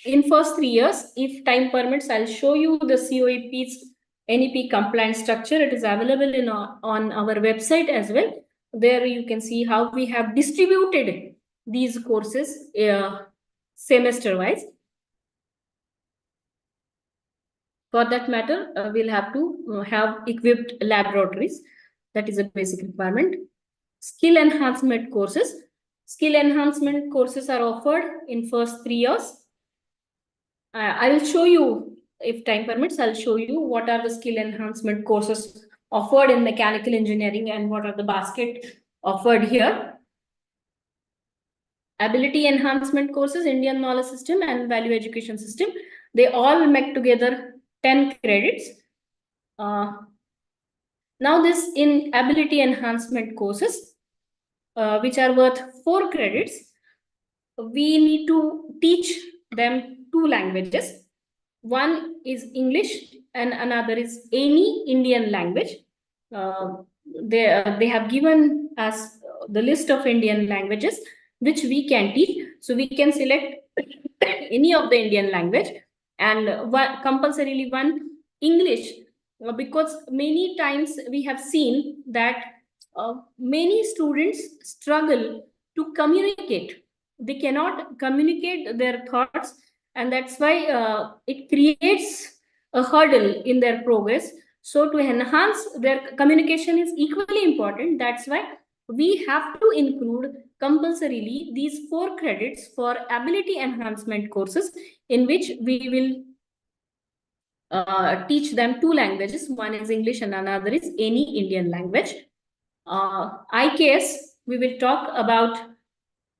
In first 3 years, if time permits, I'll show you the COEP's NEP compliance structure. It is available on our website as well. There you can see how we have distributed these courses semester-wise. For that matter, we'll have to have equipped laboratories. That is a basic requirement. Skill enhancement courses. Skill enhancement courses are offered in first 3 years. I will show you, if time permits, I'll show you what are the skill enhancement courses offered in mechanical engineering and what are the basket offered here. Ability enhancement courses, Indian knowledge system and value education system. They all make together 10 credits. Now this in ability enhancement courses, which are worth 4 credits, we need to teach them 2 languages. One is English and another is any Indian language. They have given us the list of Indian languages which we can teach. So we can select any of the Indian language and compulsorily one English, because many times we have seen that many students struggle to communicate. They cannot communicate their thoughts, and that's why it creates a hurdle in their progress. So to enhance their communication is equally important. That's why we have to include compulsorily these 4 credits for ability enhancement courses, in which we will teach them 2 languages. One is English and another is any Indian language. IKS, we will talk about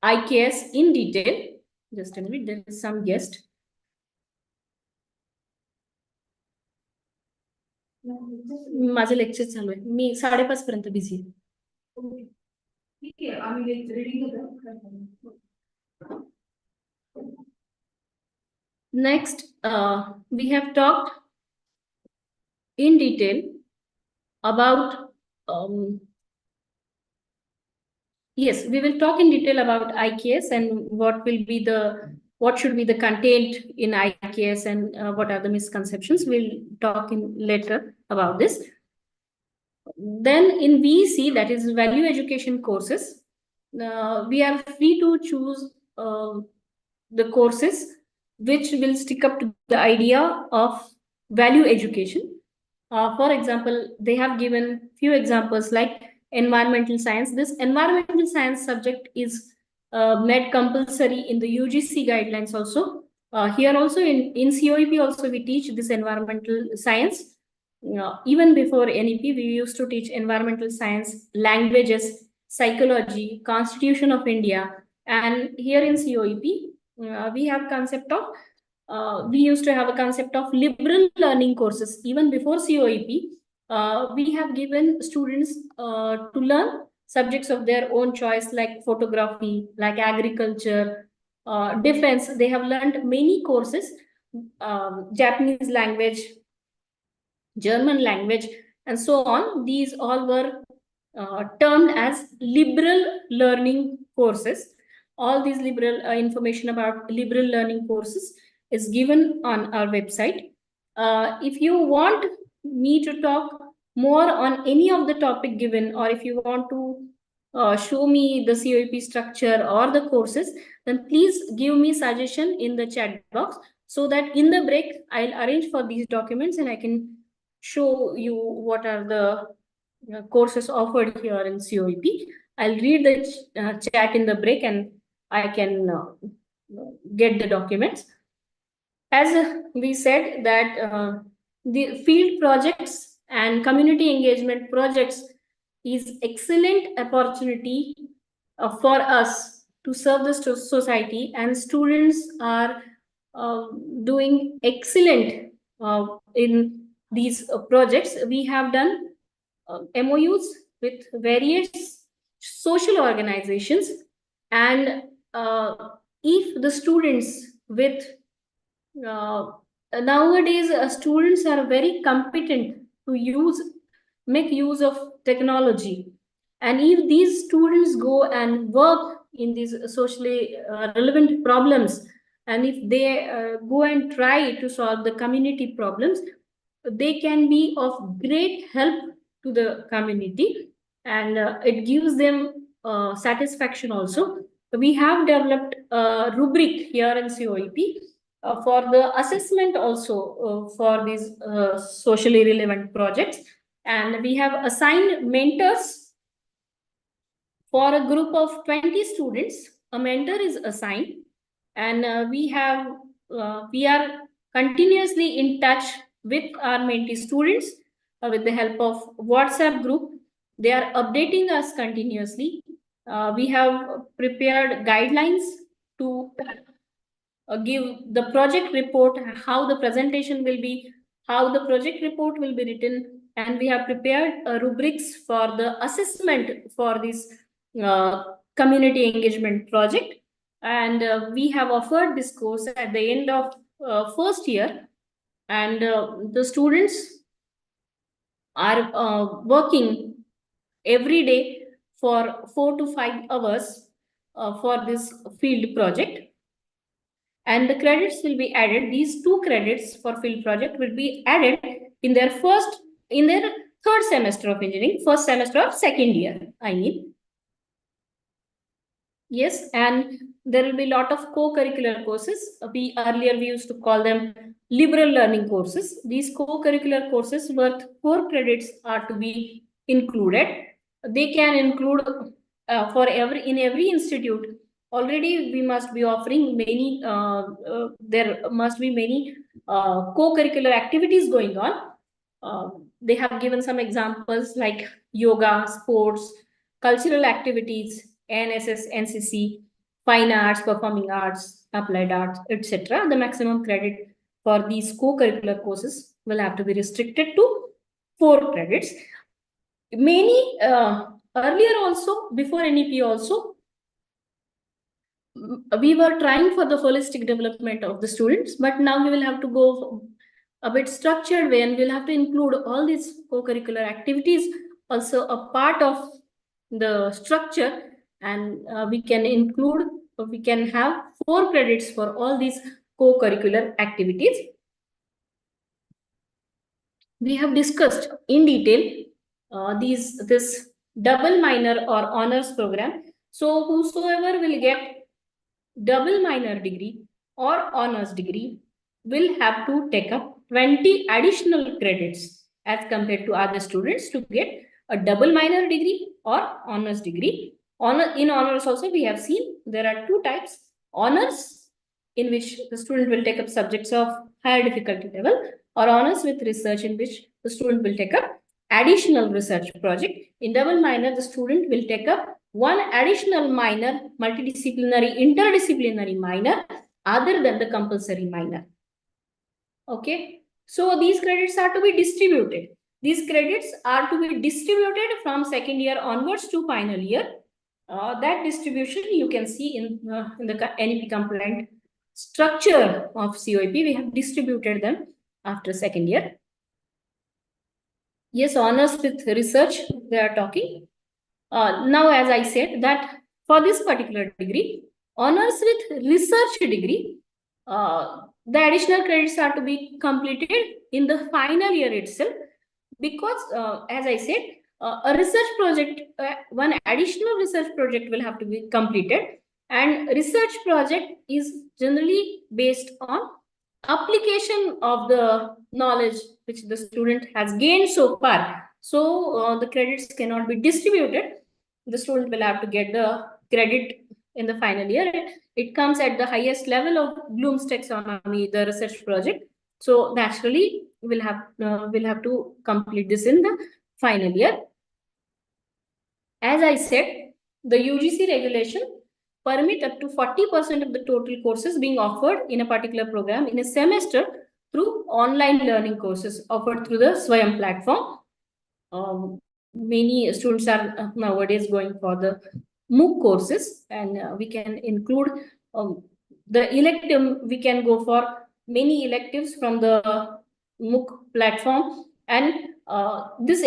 IKS in detail. Just a minute, there is some guest. माझं lecture चालू आहे. मी 5:30 पर्यंत busy आहे. ठीक आहे, आम्ही reading. Next, we have talked in detail about yes, we will talk in detail about IKS and what should be the content in IKS and what are the misconceptions. We'll talk in later about this. Then in VEC, that is value education courses, we are free to choose the courses which will stick up to the idea of value education. For example, they have given few examples like environmental science. This environmental science subject is made compulsory in the UGC guidelines also. Here also in COEP also we teach this environmental science. Even before NEP, we used to teach environmental science, languages, psychology, Constitution of India. And here in COEP, we have concept of we used to have a concept of liberal learning courses. Even before COEP, we have given students to learn subjects of their own choice, like photography, like agriculture, defense. They have learned many courses, Japanese language, German language, and so on. These all were termed as liberal learning courses. All these liberal information about liberal learning courses is given on our website. If you want me to talk more on any of the topic given, or if you want to show me the COEP structure or the courses, then please give me suggestion in the chat box, so that in the break I'll arrange for these documents and I can show you what are the courses offered here in COEP. I'll read the chat in the break and I can get the documents. As we said that the field projects and community engagement projects is excellent opportunity for us to serve the society, and students are doing excellent in these projects. We have done MOUs with various social organizations, and if the students with nowadays students are very competent to make use of technology, and if these students go and work in these socially relevant problems, and if they go and try to solve the community problems, they can be of great help to the community, and it gives them satisfaction also. We have developed a rubric here in COEP for the assessment also for these socially relevant projects, and we have assigned mentors for a group of 20 students. A mentor is assigned, and we are continuously in touch with our mentee students with the help of WhatsApp group. They are updating us continuously. We have prepared guidelines to give the project report, how the presentation will be, how the project report will be written, and we have prepared rubrics for the assessment for this community engagement project. And we have offered this course at the end of first year, and the students are working every day for 4 to 5 hours for this field project. And the credits will be added. These 2 credits for field project will be added in their third semester of engineering, first semester of second year, I mean. Yes, and there will be a lot of co-curricular courses. Earlier we used to call them liberal learning courses. These co-curricular courses worth 4 credits are to be included. They can include in every institute. Already we must be offering many, there must be many co-curricular activities going on. They have given some examples like yoga, sports, cultural activities, NSS, NCC, fine arts, performing arts, applied arts, etc. The maximum credit for these co-curricular courses will have to be restricted to 4 credits. Many earlier also, before NEP also, we were trying for the holistic development of the students, but now we will have to go a bit structured way, and we'll have to include all these co-curricular activities also a part of the structure, and we can have 4 credits for all these co-curricular activities. We have discussed in detail this double minor or honors program. So whosoever will get double minor degree or honors degree will have to take up 20 additional credits as compared to other students to get a double minor degree or honors degree. In honors also we have seen there are 2 types: honors, in which the student will take up subjects of higher difficulty level, or honors with research, in which the student will take up additional research project. In double minor, the student will take up 1 additional minor, multidisciplinary, interdisciplinary minor other than the compulsory minor. Okay, so these credits are to be distributed. These credits are to be distributed from second year onwards to final year. That distribution you can see in the NEP compliant structure of COEP. We have distributed them after second year. Yes, honors with research they are talking. Now, as I said, that for this particular degree, honors with research degree, the additional credits are to be completed in the final year itself, because as I said, a research project, 1 additional research project will have to be completed, and research project is generally based on application of the knowledge which the student has gained so far. So the credits cannot be distributed. The student will have to get the credit in the final year. It comes at the highest level of Bloom's taxonomy, the research project. So naturally, we'll have to complete this in the final year. As I said, the UGC regulation permit up to 40% of the total courses being offered in a particular program in a semester through online learning courses offered through the Swayam platform. Many students are nowadays going for the MOOC courses, and we can include the elective. We can go for many electives from the MOOC platform, and this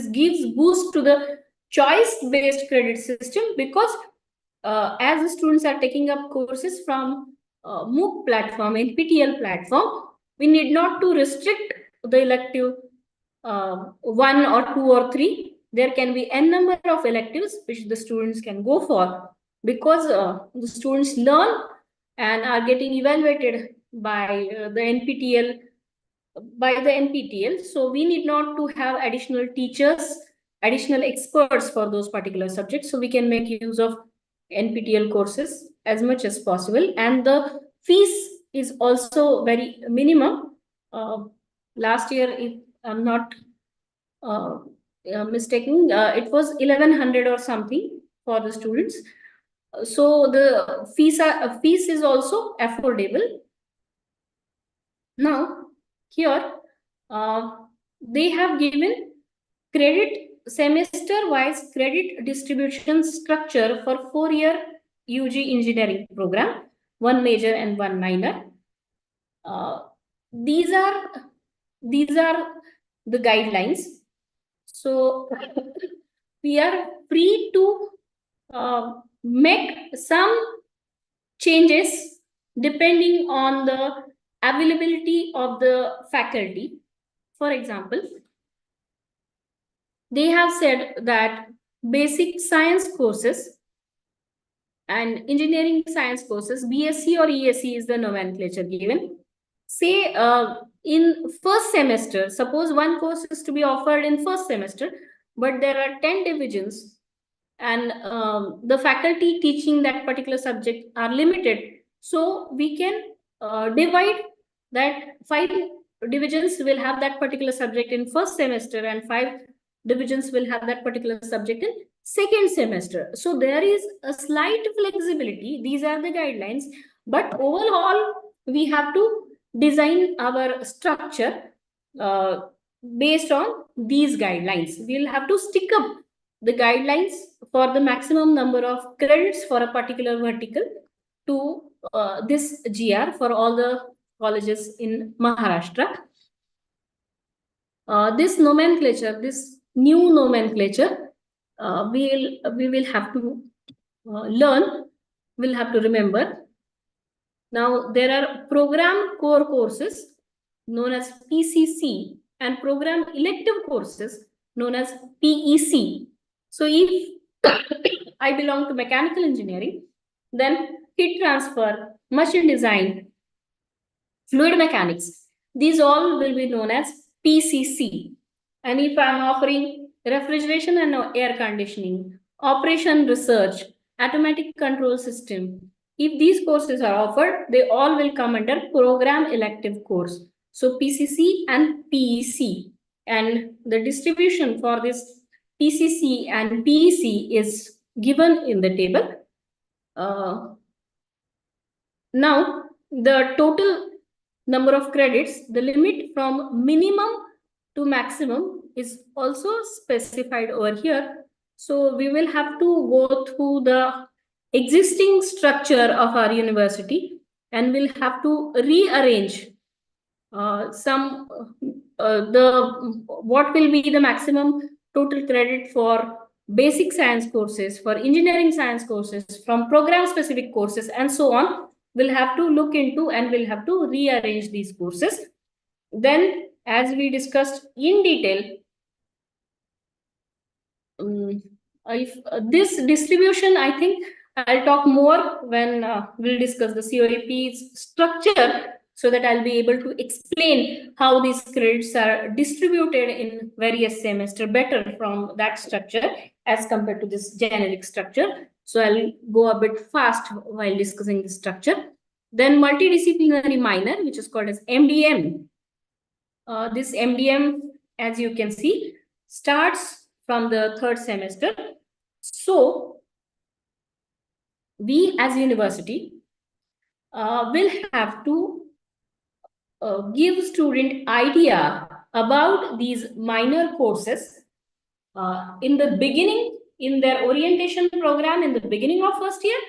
gives boost to the choice-based credit system, because as the students are taking up courses from MOOC platform, NPTEL platform, we need not to restrict the elective 1 or 2 or 3. There can be n number of electives which the students can go for, because the students learn and are getting evaluated by the NPTEL. So we need not to have additional teachers, additional experts for those particular subjects. So we can make use of NPTEL courses as much as possible, and the fees is also very minimum. Last year, if I'm not mistaken, it was 1100 or something for the students. So the fees is also affordable. Now here they have given credit semester-wise credit distribution structure for 4-year UG engineering program, 1 major and 1 minor. These are the guidelines. So we are free to make some changes depending on the availability of the faculty. For example, they have said that basic science courses and engineering science courses, BSc or ESC is the nomenclature given. Say in first semester, suppose one course is to be offered in first semester, but there are 10 divisions and the faculty teaching that particular subject are limited. So we can divide that 5 divisions will have that particular subject in first semester and 5 divisions will have that particular subject in second semester. So there is a slight flexibility. These are the guidelines, but overall we have to design our structure based on these guidelines. We'll have to stick up the guidelines for the maximum number of credits for a particular vertical to this GR for all the colleges in Maharashtra. This nomenclature, this new nomenclature, we will have to learn, we'll have to remember. Now, there are program core courses known as PCC and program elective courses known as PEC. So if I belong to mechanical engineering, then heat transfer, machine design, fluid mechanics, these all will be known as PCC. And if I'm offering refrigeration and air conditioning, operation research, automatic control system, if these courses are offered, they all will come under program elective course. So PCC and PEC. And the distribution for this PCC and PEC is given in the table. Now, the total number of credits, the limit from minimum to maximum is also specified over here. So we will have to go through the existing structure of our university and we'll have to rearrange what will be the maximum total credit for basic science courses, for engineering science courses, from program specific courses and so on. We'll have to look into and we'll have to rearrange these courses. Then, as we discussed in detail, if this distribution, I think I'll talk more when we'll discuss the COAP's structure, so that I'll be able to explain how these credits are distributed in various semesters better from that structure as compared to this generic structure. So I'll go a bit fast while discussing the structure. Then multidisciplinary minor, which is called as MDM. This MDM, as you can see, starts from the 3rd semester. So we as university will have to give student idea about these minor courses in the beginning, in their orientation program in the beginning of first year,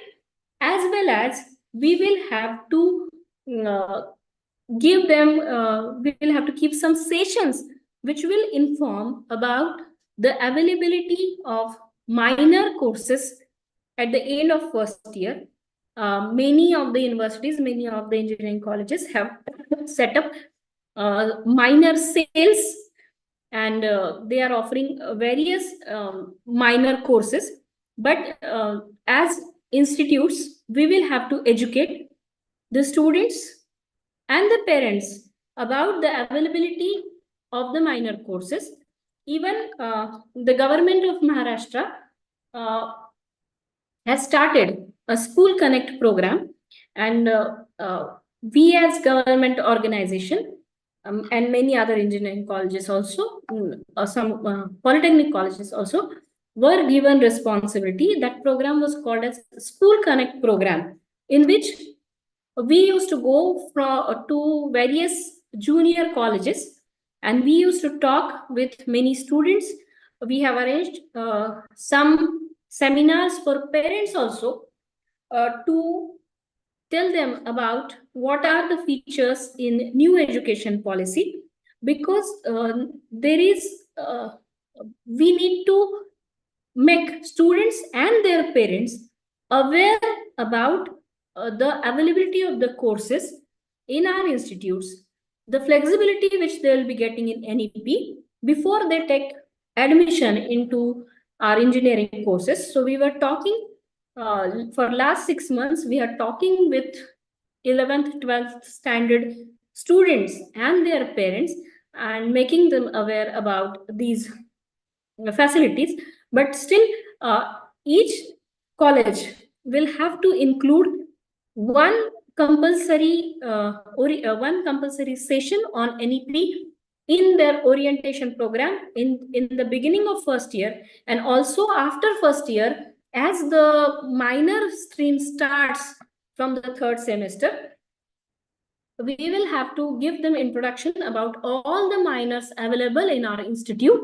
as well as we will have to give them, we will have to keep some sessions which will inform about the availability of minor courses at the end of first year. Many of the universities, many of the engineering colleges have set up minor sales, and they are offering various minor courses. But as institutes, we will have to educate the students and the parents about the availability of the minor courses. Even the government of Maharashtra has started a School Connect program, and we as government organization and many other engineering colleges also, some polytechnic colleges also, were given responsibility. That program was called as School Connect program, in which we used to go to various junior colleges And we used to talk with many students. We have arranged some seminars for parents also to tell them about what are the features in new education policy, because we need to make students and their parents aware about the availability of the courses in our institutes, the flexibility which they will be getting in NEP before they take admission into our engineering courses. So we were talking for last 6 months, we are talking with 11th, 12th standard students and their parents and making them aware about these facilities. But still, each college will have to include one compulsory session on NEP in their orientation program in the beginning of first year, and also after first year, as the minor stream starts from the third semester, we will have to give them introduction about all the minors available in our institute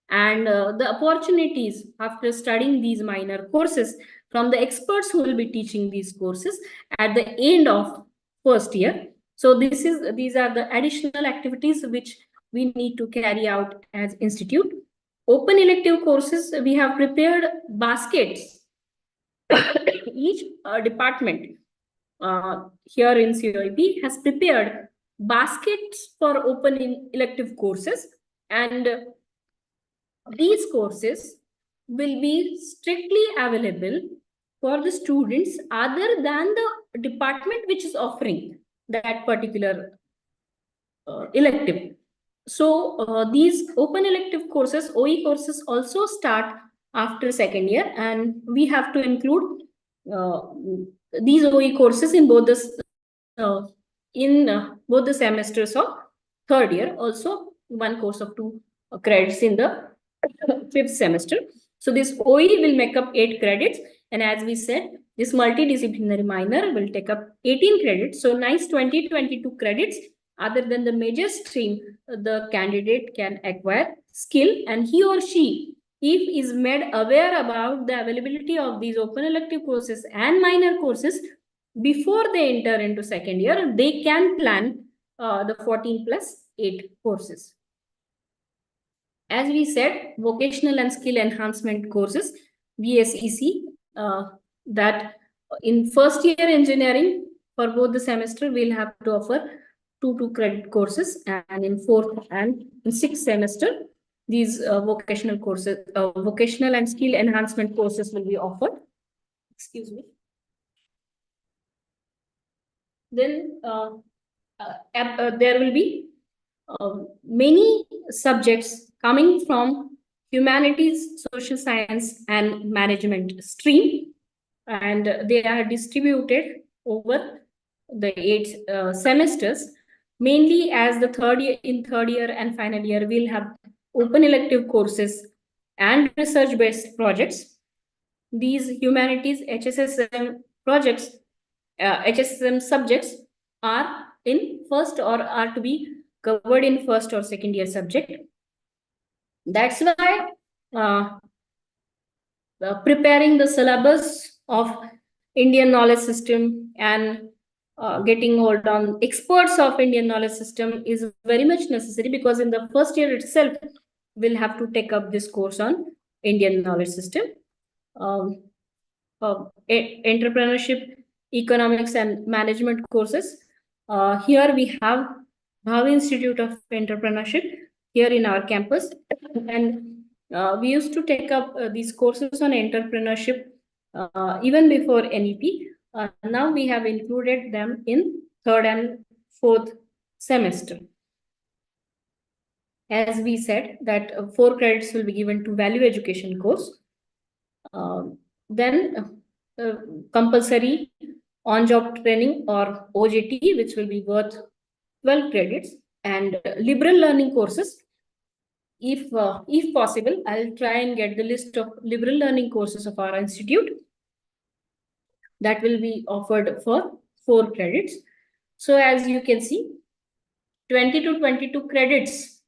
and the opportunities after studying these minor courses from the experts who will be teaching these courses at the end of first year. So these are the additional activities which we need to carry out as institute. Open elective courses, we have prepared baskets. Each department here in COIP has prepared baskets for open elective courses, and these courses will be strictly available for the students other than the department which is offering that particular elective. So these open elective courses, OE courses, also start after second year, and we have to include these OE courses in both the semesters of third year. Also, one course of 2 credits in the fifth semester. So this OE will make up 8 credits, and as we said, this multidisciplinary minor will take up 18 credits. So nice 22 credits. Other than the major stream, the candidate can acquire skill, and he or she, if is made aware about the availability of these open elective courses and minor courses before they enter into second year, they can plan the 14+8 courses. As we said, vocational and skill enhancement courses, VSEC, that in first year engineering for both the semester, we'll have to offer 2 credit courses, and in fourth and in sixth semester, these vocational courses, vocational and skill enhancement courses will be offered. Excuse me. Then there will be many subjects coming from humanities, social science, and management stream, and they are distributed over the 8 semesters. Mainly as the third year and final year, we'll have open elective courses and research-based projects. These humanities HSSM projects, HSSM subjects are in first or are to be covered in first or second year subject. That's why preparing the syllabus of Indian knowledge system and getting hold on experts of Indian knowledge system is very much necessary, because in the first year itself, we'll have to take up this course on Indian knowledge system. Entrepreneurship, economics, and management courses. Here we have Bhavi Institute of Entrepreneurship here in our campus, and we used to take up these courses on entrepreneurship even before NEP. Now we have included them in third and fourth semester. As we said that 4 credits will be given to value education course. Then compulsory on-job training or OJT, which will be worth 12 credits, and liberal learning courses. If possible, I'll try and get the list of liberal learning courses of our institute that will be offered for 4 credits. So as you can see, 20 to 22 credits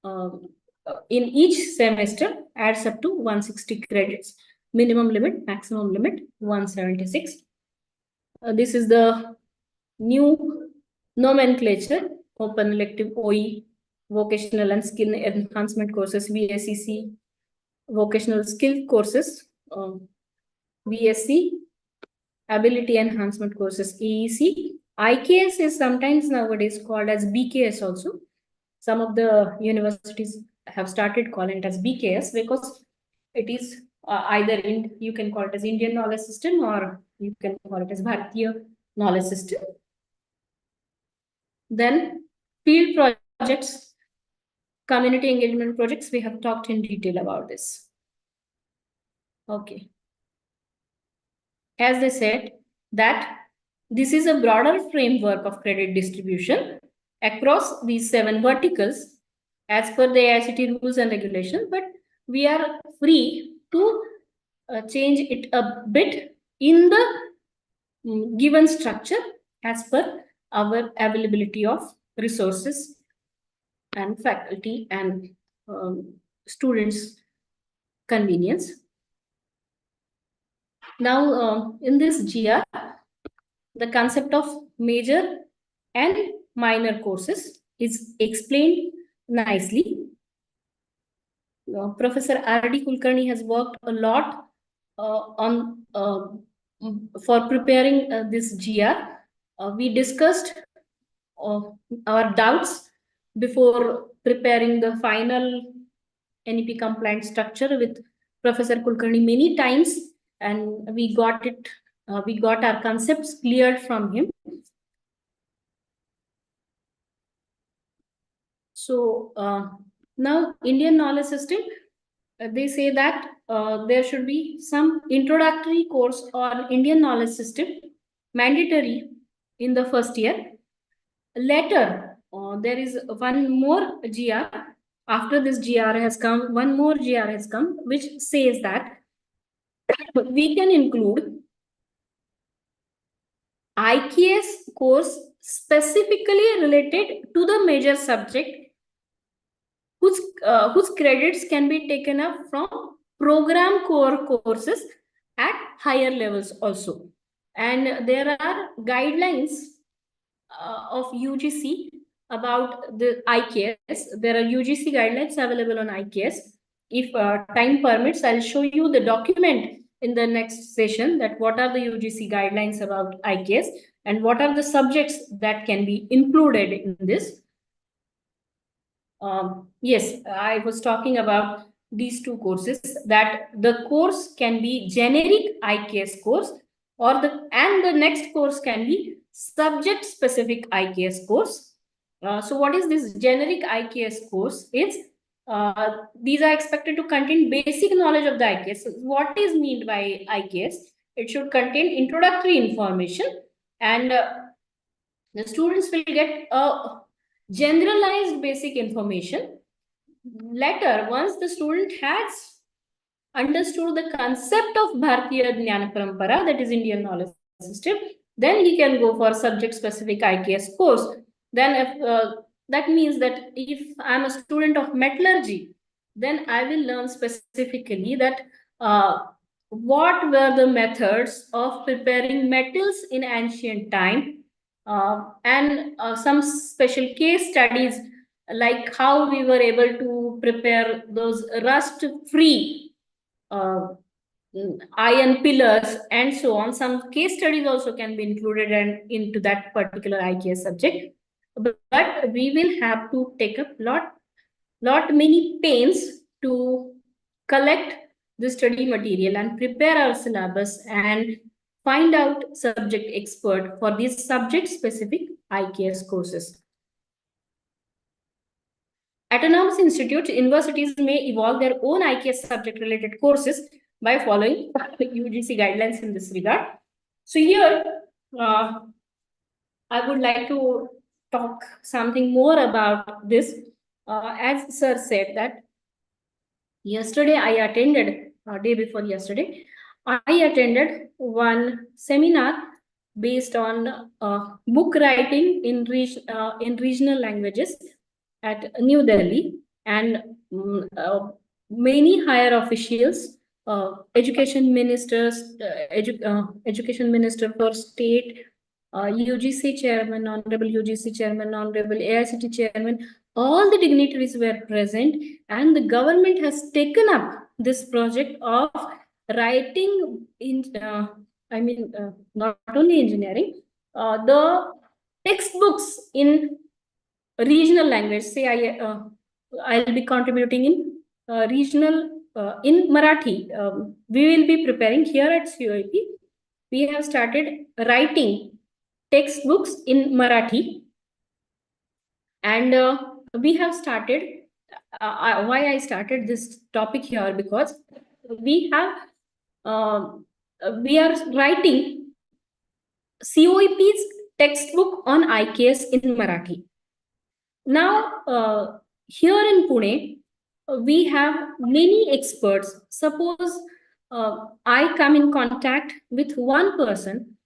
in each semester adds up to 160 credits. Minimum limit, maximum limit 176. This is the new nomenclature: open elective OE, vocational and skill enhancement courses, VSCC, vocational skill courses, VSC, ability enhancement courses, AEC. IKS is sometimes nowadays called as BKS also. Some of the universities have started calling it as BKS because it is either you can call it as Indian knowledge system or you can call it as Bharatiya knowledge system. Then field projects, community engagement projects, we have talked in detail about this. Okay. As they said that this is a broader framework of credit distribution across these 7 verticals as per the AICTE rules and regulations, but we are free to change it a bit in the given structure as per our availability of resources and faculty and students' convenience. Now, in this GR, the concept of major and minor courses is explained nicely. Professor R.D. Kulkarni has worked a lot for preparing this GR. We discussed our doubts before preparing the final NEP compliant structure with Professor Kulkarni many times, and we got it. We got our concepts cleared from him. So now Indian knowledge system, they say that there should be some introductory course on Indian knowledge system mandatory in the first year. Later, there is one more GR. After this GR has come, one more GR has come, which says that we can include IKS course specifically related to the major subject whose credits can be taken up from program core courses at higher levels also. And there are guidelines of UGC about the IKS. There are UGC guidelines available on IKS. If time permits, I'll show you the document in the next session that what are the UGC guidelines about IKS and what are the subjects that can be included in this. Yes, I was talking about these 2 courses, that the course can be generic IKS course and the next course can be subject specific IKS course. So what is this generic IKS course? These are expected to contain basic knowledge of the IKS. So what is meant by IKS? It should contain introductory information, and the students will get a generalized basic information. Later, once the student has understood the concept of Bharatiya Jnana Parampara, that is Indian knowledge system, then he can go for subject specific IKS course. Then if that means that if I'm a student of metallurgy, then I will learn specifically that what were the methods of preparing metals in ancient time, and some special case studies like how we were able to prepare those rust-free iron pillars and so on. Some case studies also can be included into that particular IKS subject. But we will have to take up lot many pains to collect the study material and prepare our syllabus and find out subject expert for these subject specific IKS courses. Autonomous institutes, universities may evolve their own IKS subject related courses by following UGC guidelines in this regard. So here, I would like to talk something more about this. As sir said that yesterday I attended, day before yesterday, I attended one seminar based on book writing in regional languages at New Delhi. and many higher officials, education ministers, education minister for state, UGC chairman, honorable UGC chairman, honorable AICT chairman, all the dignitaries were present, and the government has taken up this project of writing in, not only engineering, the textbooks in regional language. Say I'll be contributing in regional in Marathi. We will be preparing here at COEP. We have started writing textbooks in Marathi, and we have started. Why I started this topic here, because we have we are writing COEP's textbook on IKS in Marathi. Now, here in Pune, we have many experts. Suppose I come in contact with one person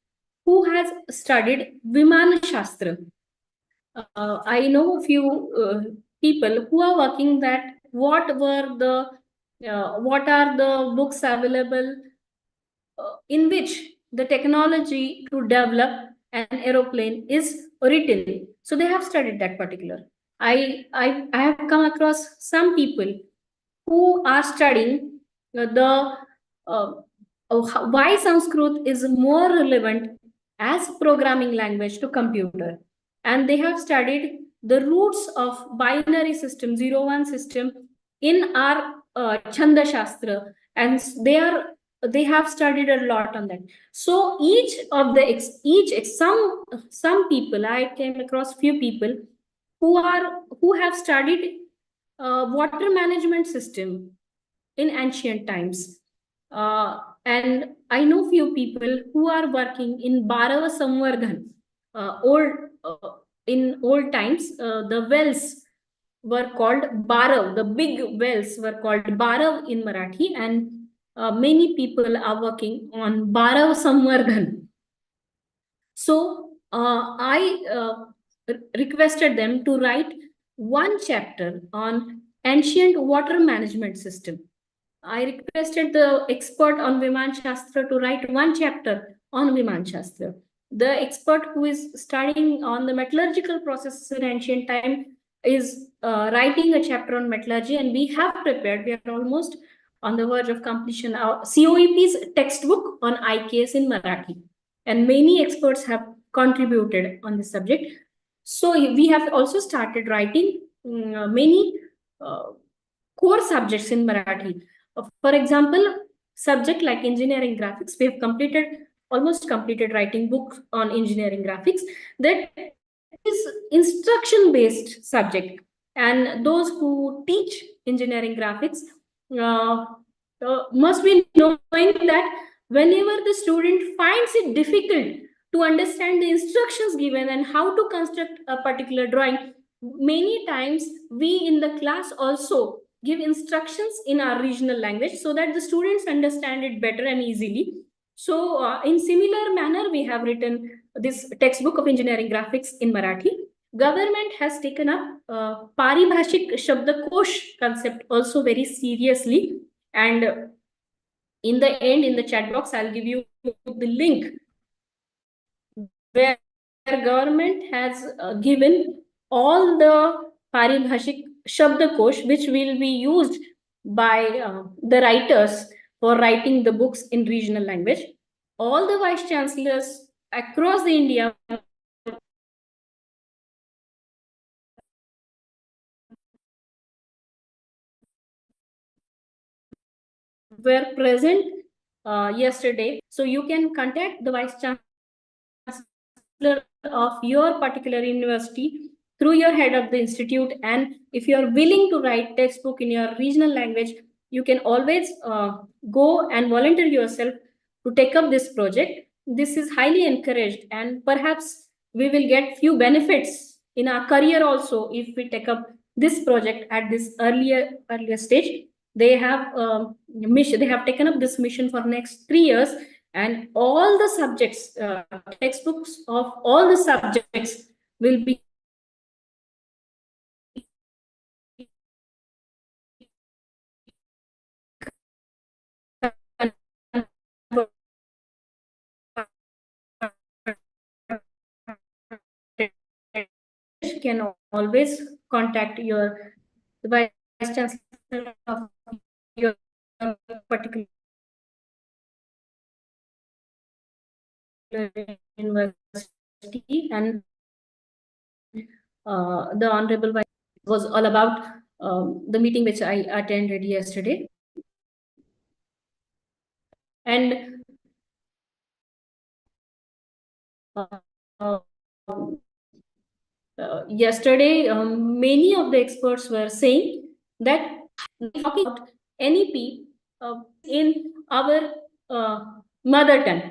who has studied Vimana Shastra. I know a few people who are working that what are the books available in which the technology to develop an aeroplane is written. So they have studied that particular. I have come across some people who are studying why Sanskrit is more relevant as programming language to computer, and they have studied the roots of binary system, 0-1 system in our Chanda Shastra, and they have studied a lot on that. So some people, I came across few people who have studied water management system in ancient times. And I know few people who are working in Bharava Samvardhan. In old times, the wells were called Bharav. The big wells were called Bharav in Marathi, and many people are working on Bharav Samvardhan. So I requested them to write one chapter on ancient water management system. I requested the expert on Viman Shastra to write one chapter on Viman Shastra. The expert who is studying on the metallurgical processes in ancient time is writing a chapter on metallurgy, and we have prepared, we are almost on the verge of completion, our COEP's textbook on IKS in Marathi. And many experts have contributed on this subject. So we have also started writing many core subjects in Marathi. For example, subject like engineering graphics, we have almost completed writing book on engineering graphics. That is instruction-based subject, and those who teach engineering graphics must be knowing that whenever the student finds it difficult to understand the instructions given and how to construct a particular drawing, many times we in the class also give instructions in our regional language so that the students understand it better and easily. So in similar manner, we have written this textbook of engineering graphics in Marathi. Government has taken up Paribhashik Shabdakosh concept also very seriously. And in the end, in the chat box, I'll give you the link where government has given all the Paribhashik Shabdakosh, which will be used by the writers for writing the books in regional language. All the vice chancellors across the India were present yesterday. So you can contact the vice chancellor of your particular university through your head of the institute, and if you are willing to write textbook in your regional language, you can always go and volunteer yourself to take up this project. This is highly encouraged, and perhaps we will get few benefits in our career also if we take up this project at this earlier stage. They have mission. They have taken up this mission for next 3 years, and all the subjects, textbooks of all the subjects will be can always contact the vice chancellor of your particular university, and the honorable vice was all about the meeting which I attended yesterday. And yesterday, many of the experts were saying that talking about NEP in our mother tongue.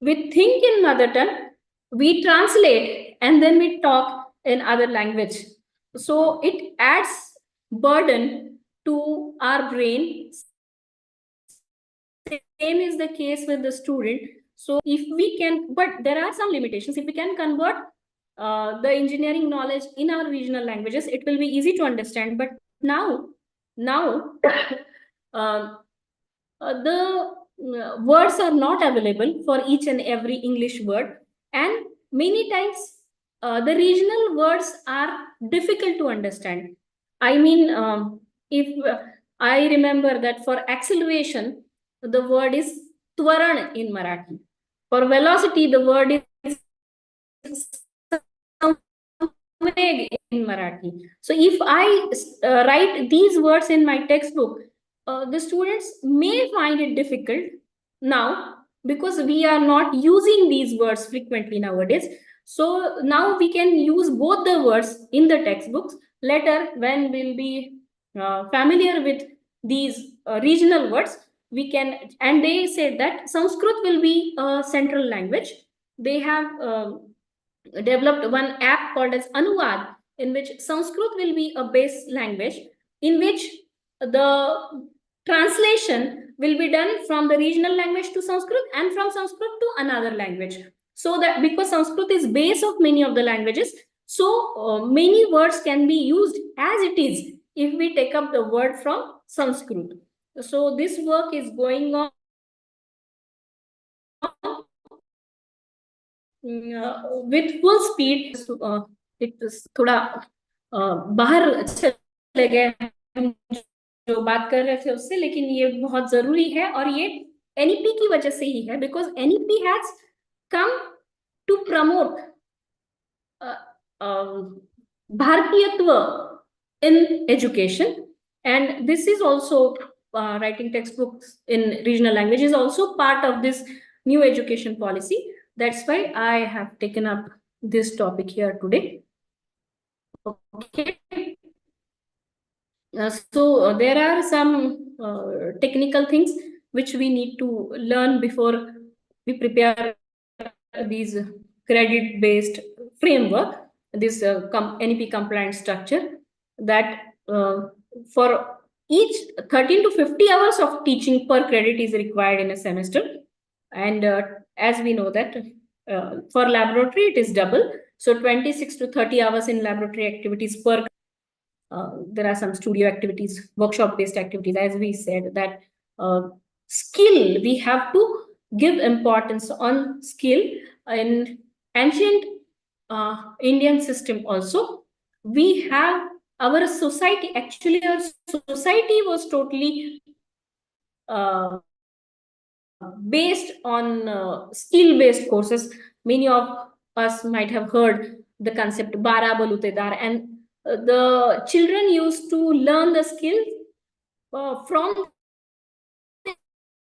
We think in mother tongue, we translate, and then we talk in other language. So it adds burden to our brain. Same is the case with the student. So if we can, but there are some limitations. If we can convert the engineering knowledge in our regional languages, it will be easy to understand. But now the words are not available for each and every English word, and many times the regional words are difficult to understand. I mean, if I remember that for acceleration, the word is twaran in Marathi. For velocity, the word is in Marathi. So if I write these words in my textbook, the students may find it difficult now, because we are not using these words frequently nowadays. So now we can use both the words in the textbooks. Later, when we'll be familiar with these regional words, we can, and they said that Sanskrit will be a central language. They have developed one app called as Anuvad, in which Sanskrit will be a base language, in which the translation will be done from the regional language to Sanskrit and from Sanskrit to another language. So that because Sanskrit is base of many of the languages, so many words can be used as it is if we take up the word from Sanskrit. So this work is going on with full speed. It is थोड़ा बाहर चले गए जो बात कर रहे थे उससे, लेकिन ये बहुत जरूरी है और ये NEP की वजह से ही है, because NEP has come to promote Bharatiyatva in education, and this is also writing textbooks in regional language is also part of this new education policy. That's why I have taken up this topic here today. Okay. So there are some technical things which we need to learn before we prepare these credit-based framework, this NEP compliant structure, that for each 13 to 50 hours of teaching per credit is required in a semester. And as we know that for laboratory, it is double. So 26 to 30 hours in laboratory activities per. There are some studio activities, workshop-based activities, as we said, that skill, we have to give importance on skill. In ancient Indian system also, we have our society, actually our society was totally based on skill-based courses. Many of us might have heard the concept Bara Balutedar, and the children used to learn the skills from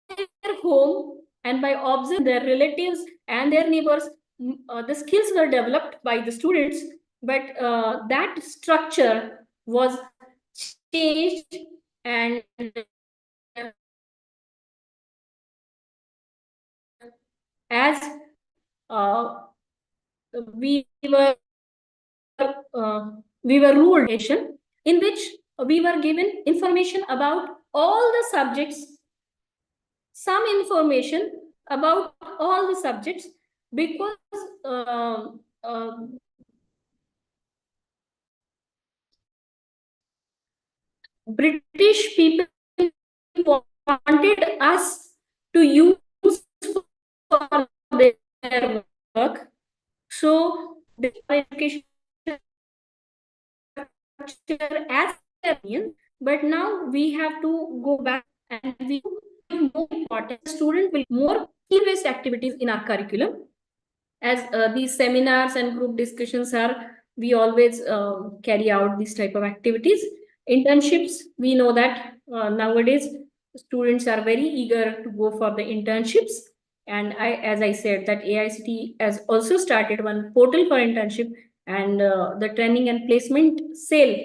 their home, and by observing their relatives and their neighbors, the skills were developed by the students, but that structure was changed, and as we were ruled nation, in which we were given information about all the subjects, some information about all the subjects, because British people wanted us to use for their work. So the education as opinion, but now we have to go back and we give more importance. Student will more skill-based activities in our curriculum. As these seminars and group discussions are, we always carry out these type of activities. Internships, we know that nowadays students are very eager to go for the internships. And as I said, that AICT has also started one portal for internship, and the training and placement cell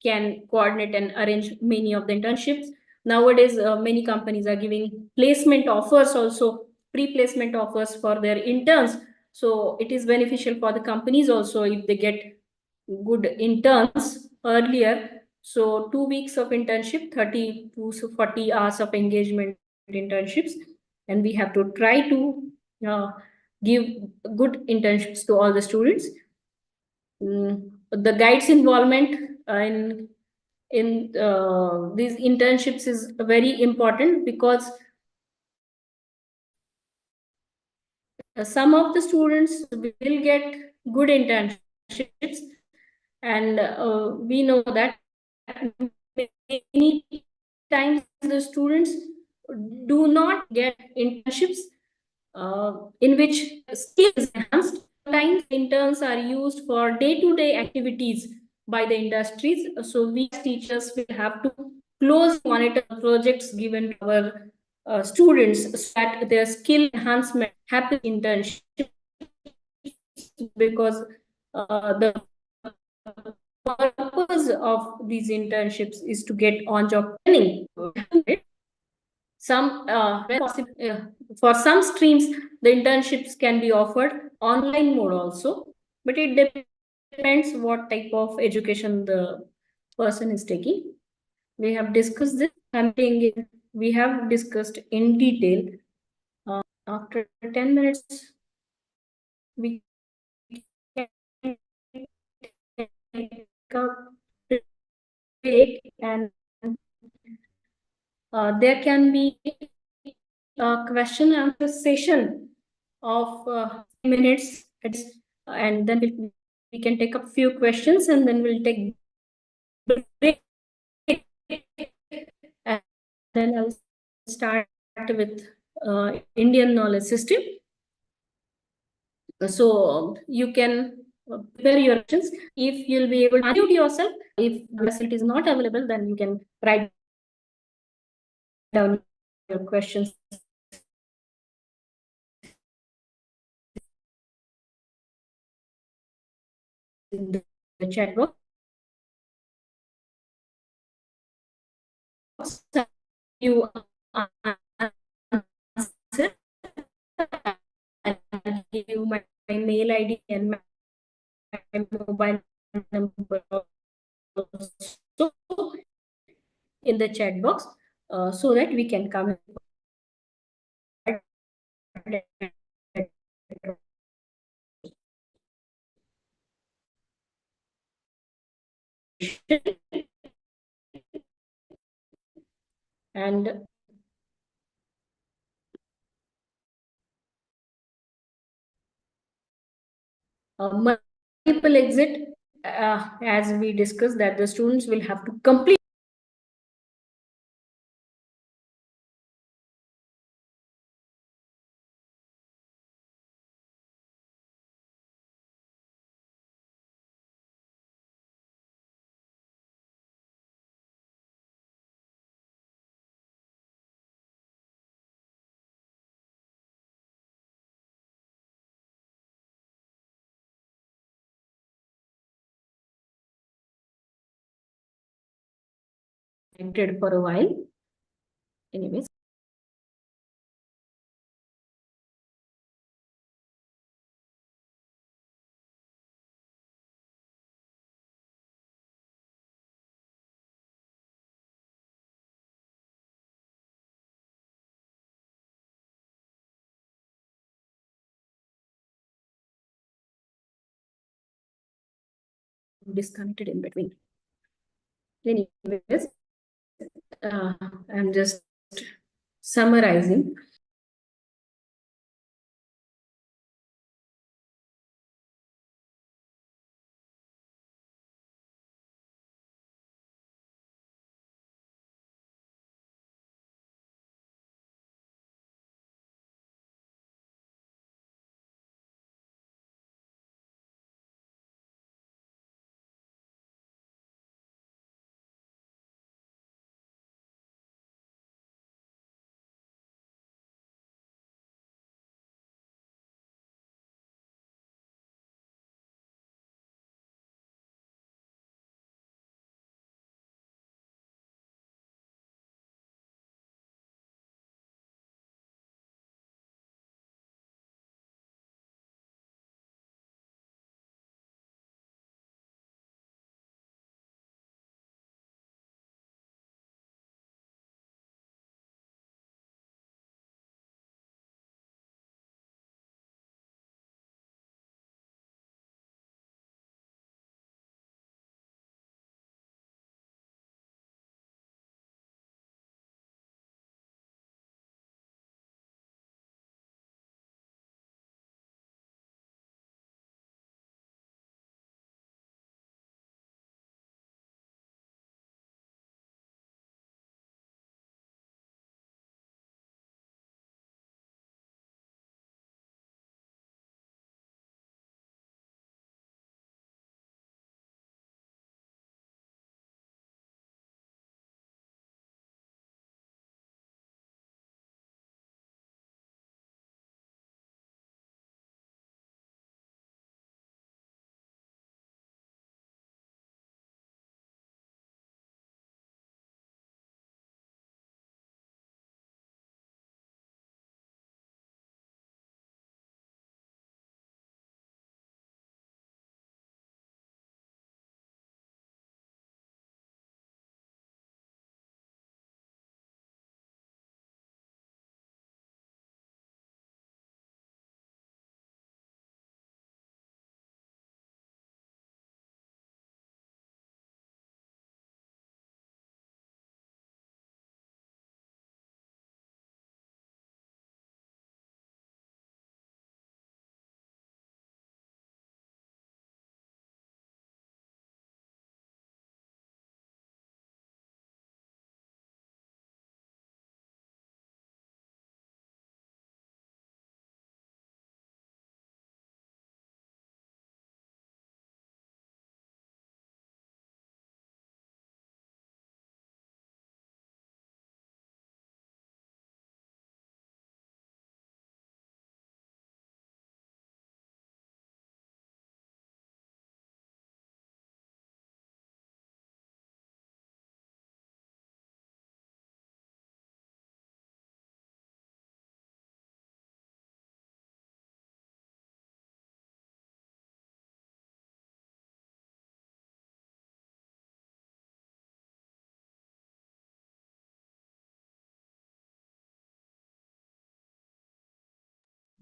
can coordinate and arrange many of the internships. Nowadays, many companies are giving placement offers also, pre-placement offers for their interns. So it is beneficial for the companies also if they get good interns earlier. So 2 weeks of internship, 30 to 40 hours of engagement internships, and we have to try to give good internships to all the students. The guides involvement in these internships is very important, because some of the students will get good internships, and we know that many times the students do not get internships in which skills enhanced. Sometimes interns are used for day-to-day activities by the industries. So we as teachers will have to close monitor projects given to our students, so that their skill enhancement happens in internship, because the purpose of these internships is to get on-job training. Some for some streams, the internships can be offered online mode also, but it depends what type of education the person is taking. We have discussed this. We have discussed in detail. After 10 minutes, we can take a break, and there can be a question and answer session of minutes, and then we can take a few questions, and then we'll take break. And then I'll start with Indian knowledge system. So you can prepare your questions. If you'll be able to unmute yourself, if the facility is not available, then you can write down your questions in the chat box. You answer, and give you my mail ID and my mobile number also in the chat box, so that we can come and multiple exit, as we discussed, that the students will have to complete for a while. Anyways. Disconnected in between. Anyways, I'm just summarizing.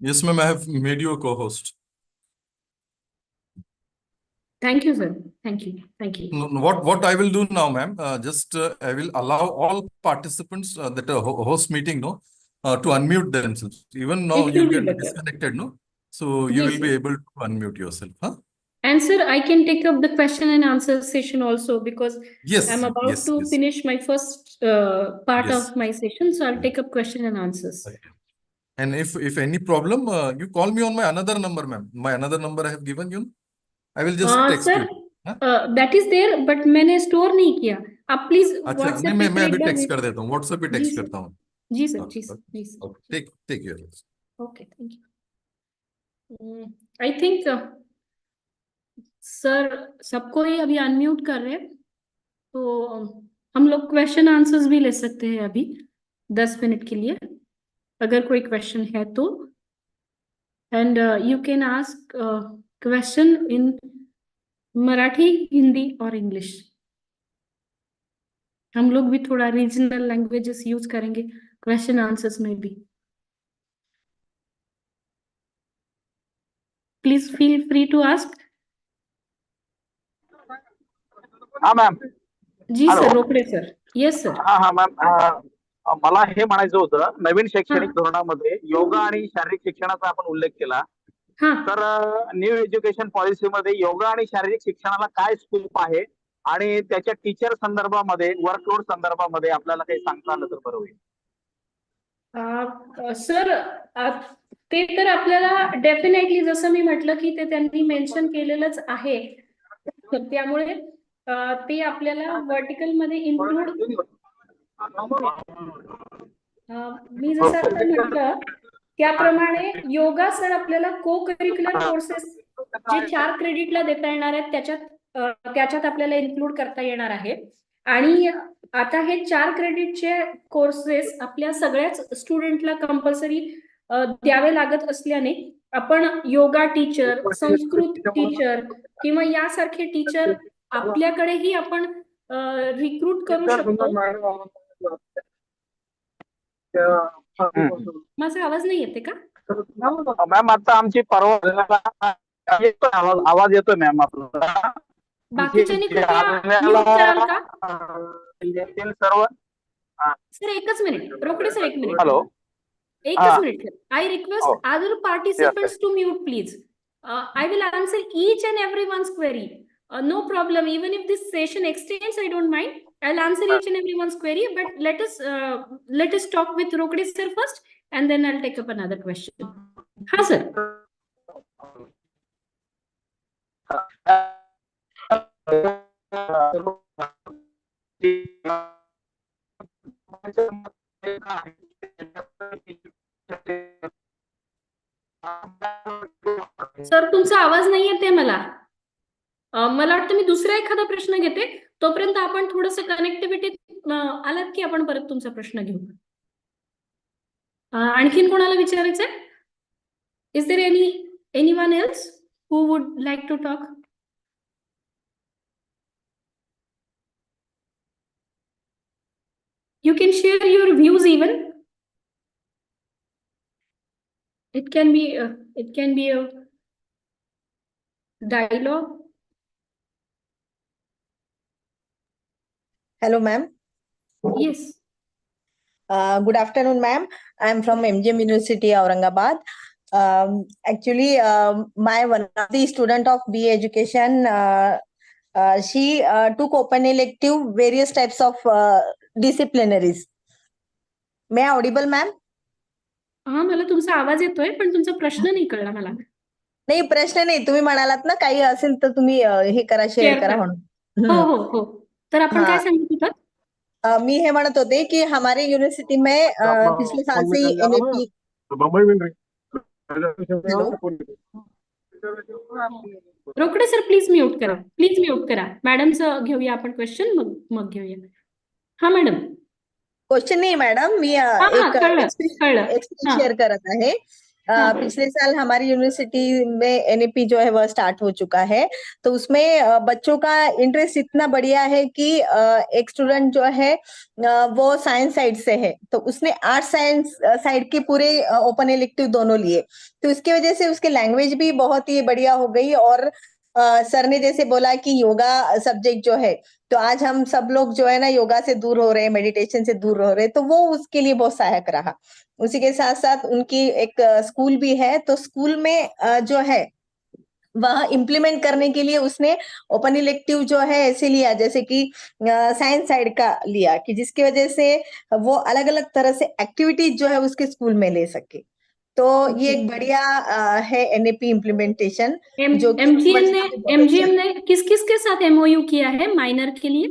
Yes, ma'am, I have made you a co-host. Thank you, sir. Thank you. Thank you. What I will do now, ma'am, I will allow all participants that are host meeting, no, to unmute themselves. Even now It you'll will be get better. disconnected, no? So you Yes, will be sir. able to unmute yourself, huh? And sir, I can take up the question and answer session also because Yes, I'm about yes, to yes, finish my first part yes. of my session. So I'll take up question and answers. Okay. And if any problem, you call me on my another number, ma'am. My another number I have given you. I will just text sir you. हाँ? That is there but मैंने store नहीं किया. आप please अच्छा नहीं, WhatsApp मैं पे अभी एक बार टेक्स्ट कर देता हूँ, व्हाट्सएप पे जी टेक्स्ट सर. करता हूँ. जी सर. हाँ, जी सर. जी sir. Take care. Okay. Thank you. I think sir सबको ही अभी अनम्यूट कर रहे हैं तो हम लोग क्वेश्चन आंसर्स भी ले सकते हैं अभी 10 मिनट के लिए अगर कोई क्वेश्चन है तो. And you can ask question in Marathi, Hindi और इंग्लिश. हम लोग भी थोड़ा रीजनल लैंग्वेजेस यूज करेंगे क्वेश्चन आंसर्स में भी. Please feel free to ask. हा मॅम. जी Hello. Sir. Rokade sir. Yes sir. हा मॅम, मला हे म्हणायचं होतं, नवीन शैक्षणिक धोरणामध्ये योगा आणि शारीरिक शिक्षणाचा आपण उल्लेख केला. हा तर न्यू एज्युकेशन पॉलिसीमध्ये योगा आणि शारीरिक शिक्षणाला काय स्कोप आहे आणि त्याच्या टीचर संदर्भामध्ये, वर्कलोड संदर्भामध्ये आपल्याला काही सांगता आलं तर बरं होईल. सर ते तर आपल्याला डेफिनेटली जसं मी म्हटलं की ते त्यांनी मेन्शन केलेलंच आहे. तर त्यामुळे ते आपल्याला वर्टिकल मध्ये इन्क्लूड मी जसं आता म्हटलं त्याप्रमाणे योगा सर आपल्याला को करिक्युलर कोर्सेस जे 4 क्रेडिटला देता येणार आहेत त्याच्यात आपल्याला इन्क्लूड करता येणार आहे. आणि आता हे 4 क्रेडिटचे कोर्सेस आपल्या सगळ्याच स्टुडंटला कंपल्सरी द्यावे लागत असल्याने आपण योगा टीचर, संस्कृत टीचर किंवा यासारखे टीचर आपल्याकडेही आपण रिक्रूट करू शकतो. माझा आवाज नाही येते का मॅम? आता आमची परवा आवाज येतोय मॅम आपल्याला. बाकीच्यांनी कृपया म्यूट कराल का सर्व. सर एकच मिनिट. रोकडे सर एक मिनिट. हॅलो. एकच minute. I request other participants to mute, please. I will answer each and everyone's query. No problem. Even if this session extends, I don't mind. I'll answer each and everyone's query. But let us talk with Rokde sir first, and then I'll take up another question. हाँ sir. Sir तुमचा आवाज नाही येते मला. मला वाटतं मी दुसरा एखादा प्रश्न घेते तोपर्यंत आपण थोडंसं कनेक्टिव्हिटी आलात की आपण परत तुमचा प्रश्न घेऊ. आणखीन कोणाला विचारायचंय? Is there anyone else who would like to talk? You can share your views even. It can be a dialogue. Hello, ma'am. Yes. Good afternoon, ma'am. I'm from MGM University, Aurangabad. Actually, my one of the student of BA education, she took open elective various types of disciplinaries. May I audible, ma'am? हा मला तुमचा आवाज येतोय पण तुमचा प्रश्न नाही कळला मला. नाही प्रश्न नाही, तुम्ही म्हणालात ना काही असेल तर तुम्ही हे करा, शेअर करा म्हणून. हो हो हो. तर आपण काय सांगत होतात? मी हे म्हणत होते की हमारे यूनिवर्सिटी में पिछले साल से NEP. Rokade sir please mute करा. प्लीज म्यूट करा. मॅडमचं घेऊया आपण क्वेश्चन मग घेऊया. हा मॅडम. क्वेश्चन नाही मॅडम, मी एक एक्सपिरियन्स शेअर करत आहे पिछले साल हमारी यूनिवर्सिटी में एनईपी जो है वह स्टार्ट हो चुका है, तो उसमें बच्चों का इंटरेस्ट इतना बढ़िया है कि एक स्टूडेंट जो है वो साइंस साइड से है, तो उसने आर्ट साइंस साइड के पूरे ओपन इलेक्टिव दोनों लिए, तो इसकी वजह से उसके लैंग्वेज भी बहुत ही बढ़िया हो गई। और सर ने जैसे बोला कि योगा सब्जेक्ट जो है, तो आज हम सब लोग जो है ना योगा से दूर हो रहे हैं, मेडिटेशन से दूर हो रहे हैं, तो वो उसके लिए बहुत सहायक रहा। उसी के साथ साथ उनकी एक स्कूल भी है, तो स्कूल में जो है वह इम्प्लीमेंट करने के लिए उसने ओपन इलेक्टिव जो है ऐसे लिया, जैसे कि साइंस साइड का लिया, कि जिसकी वजह से वो अलग अलग तरह से एक्टिविटीज जो है उसके स्कूल में ले सके। तो ये एक बढ़िया है एनएपी इम्प्लीमेंटेशन, जो कि एमजीएम समझना ने भी बहुत अच्छा है। किस किस के साथ एमओयू किया है माइनर के लिए?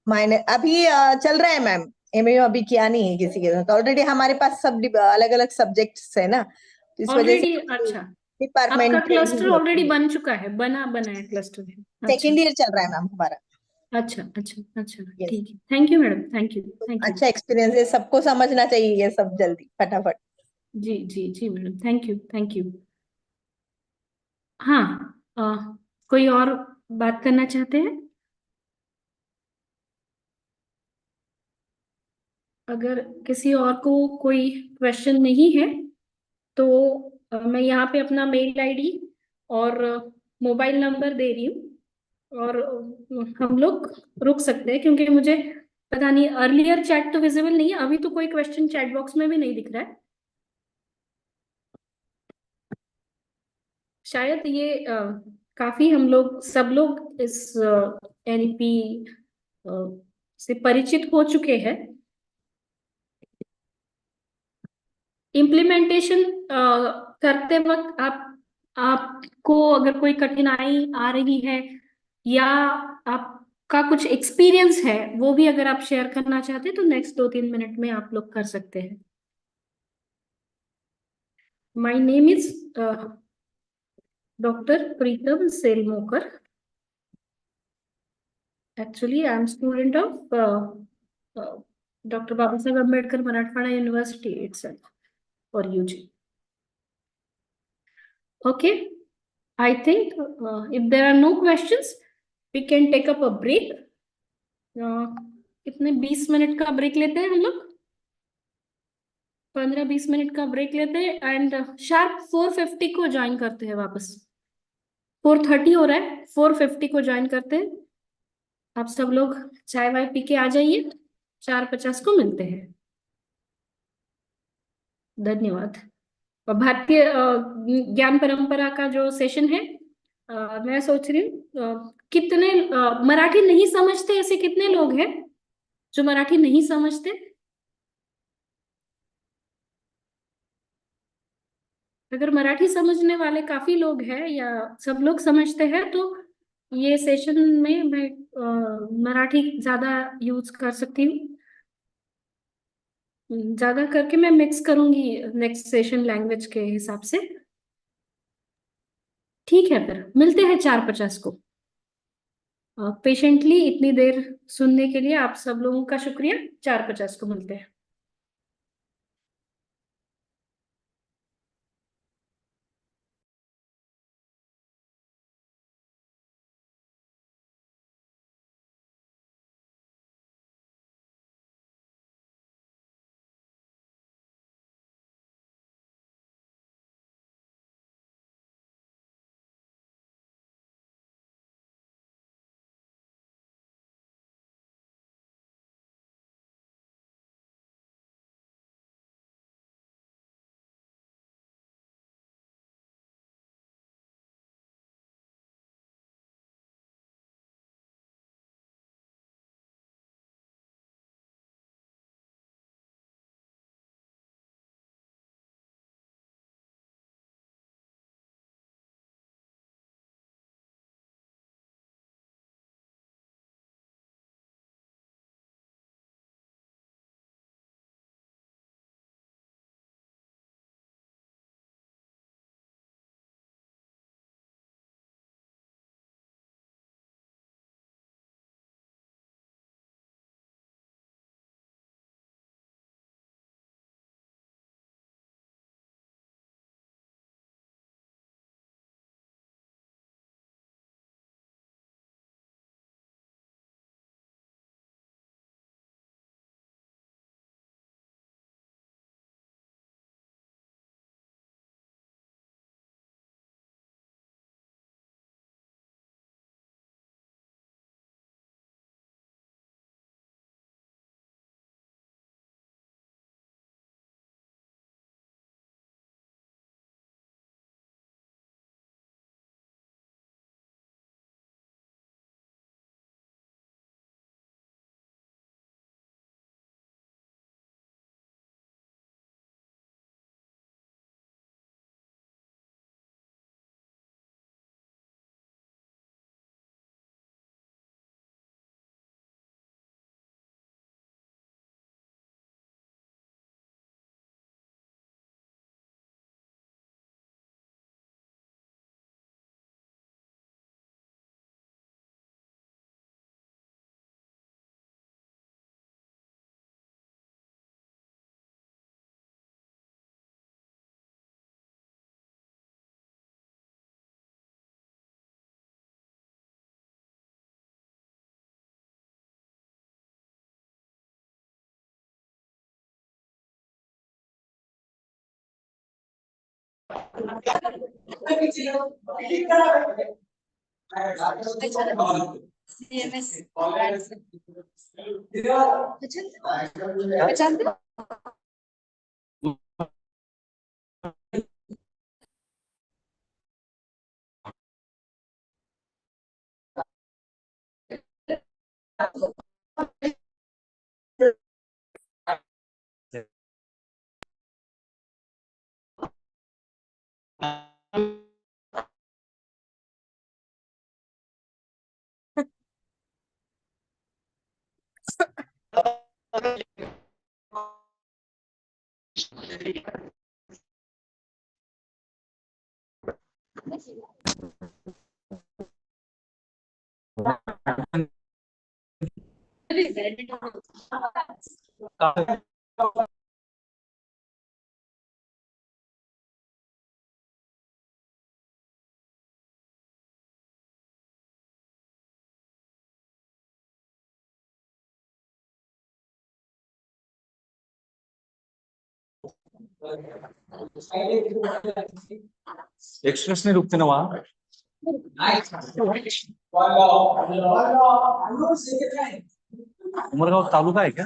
माइनर अभी चल रहा है मैम, एमएयू अभी किया नहीं है किसी के साथ, ऑलरेडी हमारे पास सब अलग अलग सब्जेक्ट्स है ना, तो इस वजह ऑलरेडी, से अच्छा, आपका डिपार्टमेंट क्लस्टर ही ऑलरेडी होती है। बन चुका है, बना है क्लस्टर है। अच्छा सेकेंड ईयर चल रहा है मैम हमारा। अच्छा अच्छा अच्छा, यस, ठीक है, thank you madam, thank you thank you. अच्छा एक्सपीरियंस है, सबको समझना चाहिए ये सब जल्दी फटाफट। जी जी जी madam, thank you thank you. हाँ, कोई और बात करना चाहते हैं? अगर किसी और को कोई क्वेश्चन नहीं है तो मैं यहाँ पे अपना मेल आईडी और मोबाइल नंबर दे रही हूँ, और हम लोग रुक सकते हैं, क्योंकि मुझे पता नहीं, अर्लियर चैट तो विजिबल नहीं है, अभी तो कोई क्वेश्चन चैट बॉक्स में भी नहीं दिख रहा है। शायद ये काफी हम लोग सब लोग इस एनईपी से परिचित हो चुके हैं। इम्प्लीमेंटेशन करते वक्त आपको अगर कोई कठिनाई आ रही है या आपका कुछ एक्सपीरियंस है, वो भी अगर आप शेयर करना चाहते हैं तो नेक्स्ट 2-3 मिनट में आप लोग कर सकते हैं। My name is doctor Pritam Selmokar. Actually I am student of doctor Baba Saheb Ambedkar Marathwada university itself or UG. Okay, I think if there are no questions, we can take up a break. कितने 20 मिनट का break लेते हैं हम लोग, 15-20 मिनट का break लेते हैं, and sharp 4:50 को ज्वाइन करते हैं वापस। 4:30 हो रहा है, 4:50 को ज्वाइन करते हैं। आप सब लोग चाय वाय पी के आ जाइए, 4:50 को मिलते हैं। धन्यवाद। और भारतीय ज्ञान परंपरा का जो सेशन है, मैं सोच रही हूँ कितने मराठी नहीं समझते, ऐसे कितने लोग हैं जो मराठी नहीं समझते? अगर मराठी समझने वाले काफी लोग हैं या सब लोग समझते हैं, तो ये सेशन में मैं मराठी ज्यादा यूज कर सकती हूँ। ज्यादा करके मैं मिक्स करूंगी नेक्स्ट सेशन लैंग्वेज के हिसाब से। ठीक है, फिर मिलते हैं 4:50 को। पेशेंटली इतनी देर सुनने के लिए आप सब लोगों का शुक्रिया। 4:50 को मिलते हैं। एक्सप्रेस नहीं रुकते ना वहाँ. उमरगाव तालुका आहे का?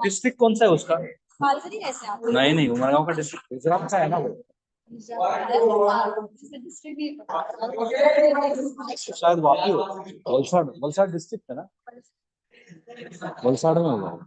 डिस्ट्रिक्ट कौन सा है उसका? नहीं नहीं, उमरगांव का डिस्ट्रिक्ट गुजरात का है ना वो. शायद वापी हो. वलसाड, वलसाड डिस्ट्रिक्ट है ना. वलसाड में होगा.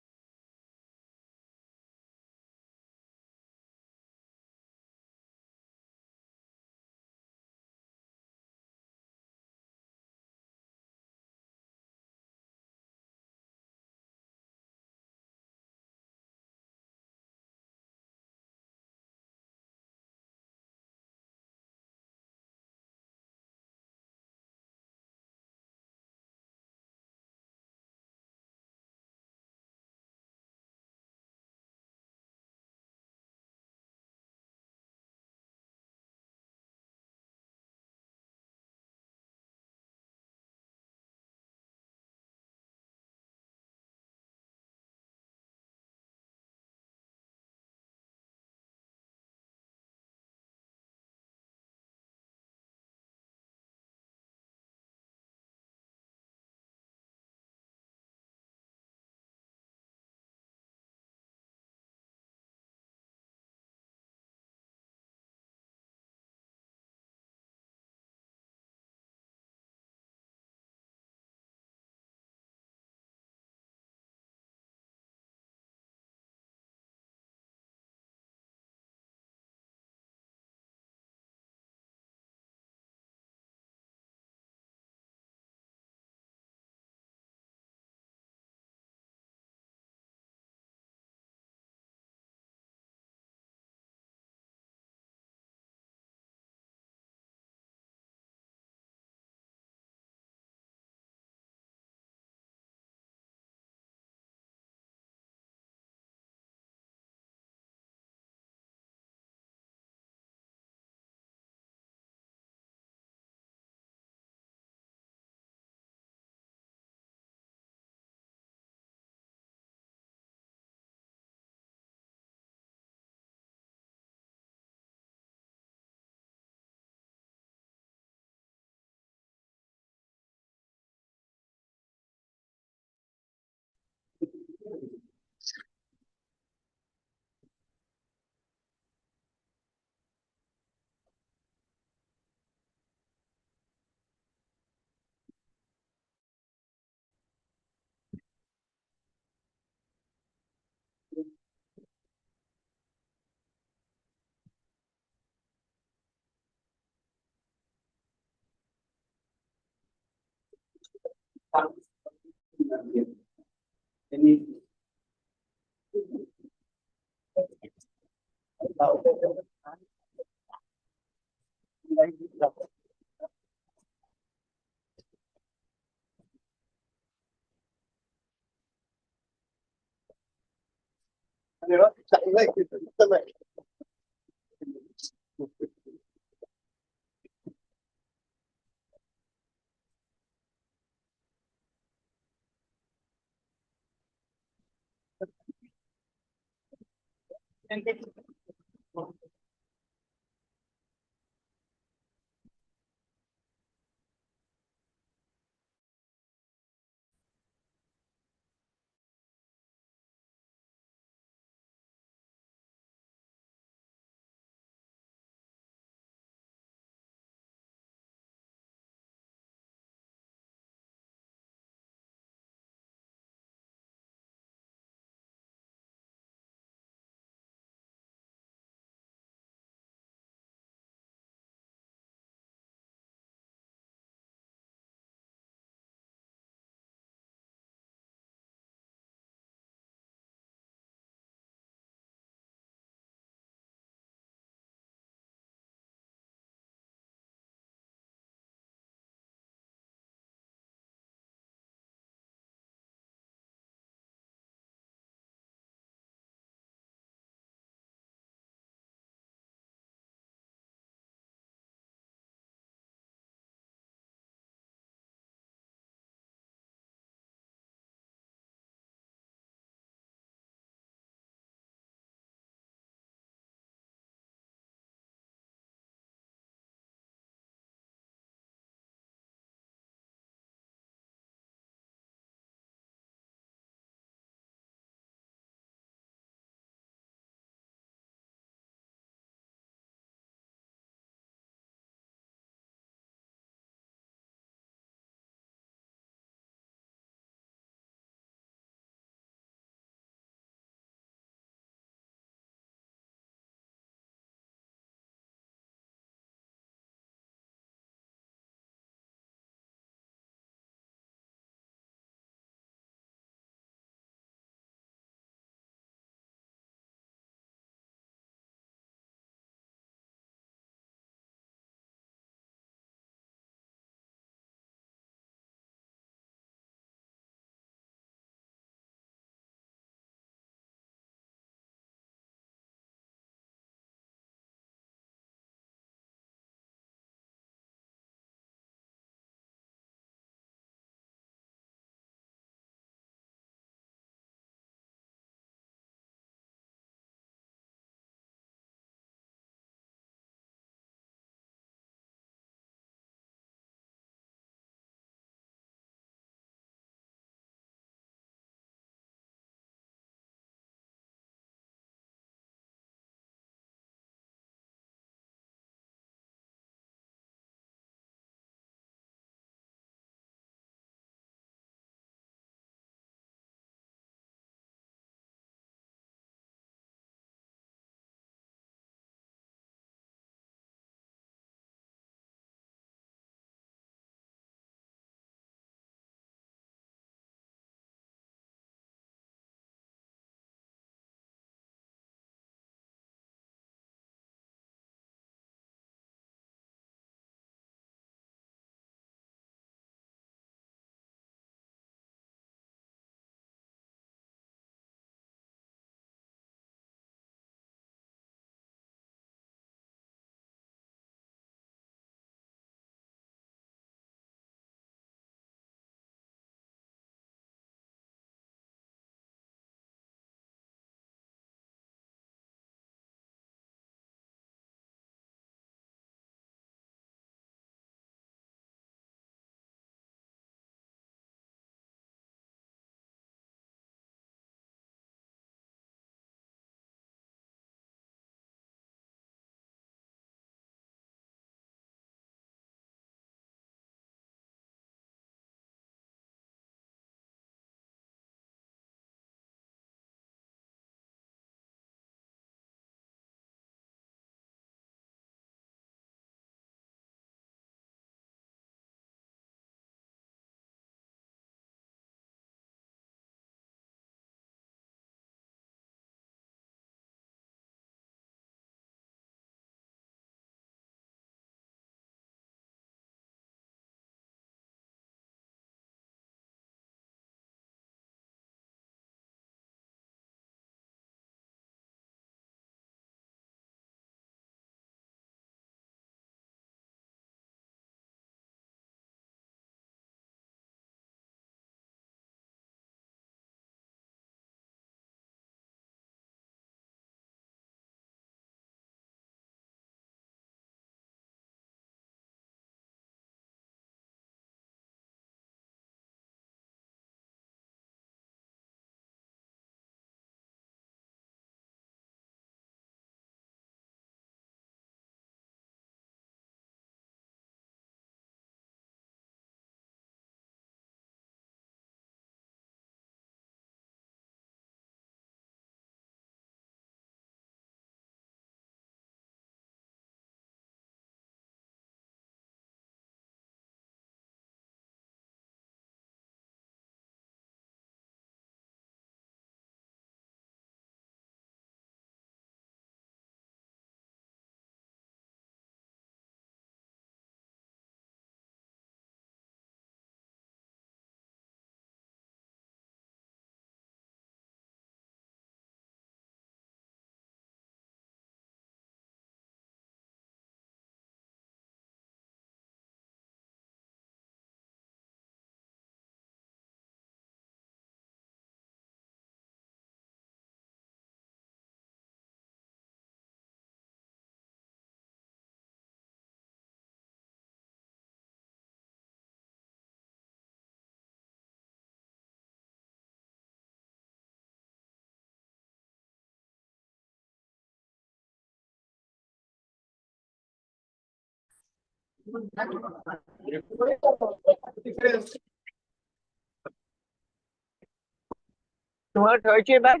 तुम्हाला ठेवायची बॅग?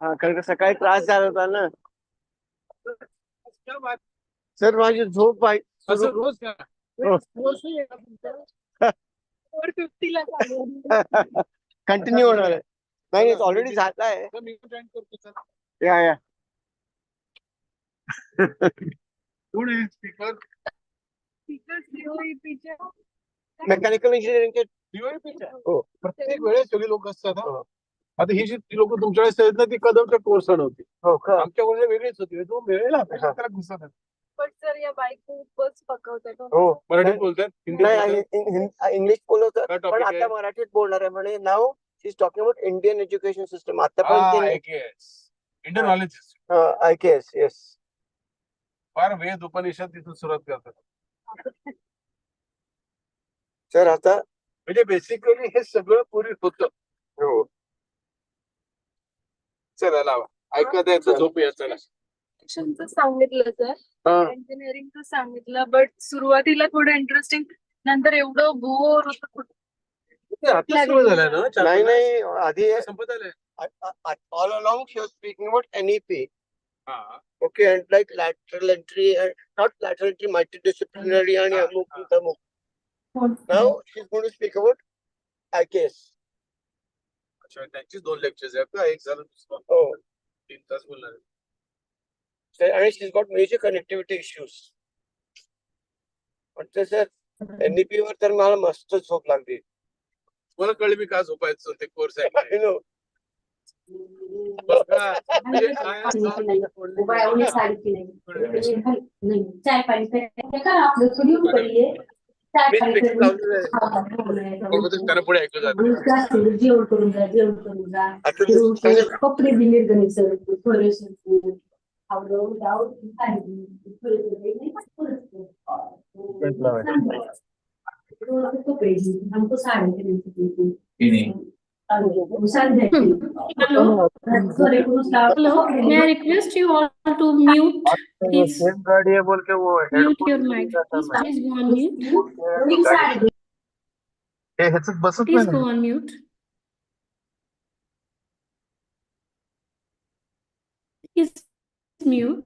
हा, कारण का सकाळी त्रास झाला होता ना. सर माझी झोप आहे. रोज कंटिन्यू होणार आहे. नाही ऑलरेडी झाला आहे. या मेकॅनिकल इंजिनिअरिंगचे हो, प्रत्येक वेळेस सगळे लोक असतात हा. आता ही जी लोक तुमच्या वेळेस आहेत ना, ती कदमच्या कोर्स होती. हो का? आमच्या कोर्स वेगळीच होती. तो वेळेला त्याला घुसत. पण सर या बाईक खूपच पकवतात. हो, मराठीत बोलतात, हिंदी नाही इंग्लिश बोलवतात, काय पण topic आता आहे? मराठीत बोलणार आहे. म्हणे नाव she is talking about Indian education system. आतापर्यंत इंडियन नॉलेज IKS येस. फार वेद उपनिषद तिथून सुरुवात करतात. सर आता म्हणजे बेसिकली हे सगळं पूर्वी होतं. हो चला लावा, ऐकत यायचं, झोप या. चला, शिक्षणचं सांगितलं सर, इंजिनिअरिंगचं सांगितलं, बट सुरुवातीला थोडं इंटरेस्टिंग, नंतर एवढं बोर होतं. आता सुरू झालंय ना? नाही आधी संपत आलंय. all along she was speaking about NEP. हा. Okay, and like lateral entry and not lateral entry, multidisciplinary and amuk. Now she's going to speak about IKS. अच्छा, त्यांची 2 लेक्चर्स आहेत का? एक झालं, दुसरं Oh, 3 तास बोलणार आहे. and she's got major connectivity issues. पण सर NEP वर तर मला मस्त झोप लागली. मला कळलं मी का झोपायचं, ते कोर्स आहे. I know. त्याला पुढे ऐकलं जातं. जेवण करून जा, जेवण करून जा. कपडे दिले गणित सर, हमको sari Hello. Hello. May I request you all to mute, please? गाड़ी है बोल के वो Mute your mic. Please go on mute. बसत Please go on mute. Please mute.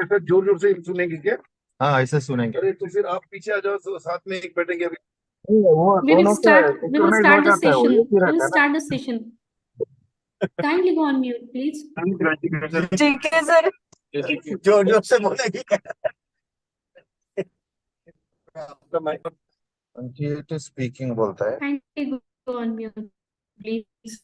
ऐसा जोर जोर से सुनेंगे क्या? हाँ ऐसे सुनेंगे. अरे तो फिर आप पीछे आ जाओ, तो साथ में एक बैठेंगे. We will start the session. We will start the session. Kindly go on mute, please. ठीक है सर. जोर जोर से बोलेगी. It is speaking बोलता है. Kindly go on mute, please.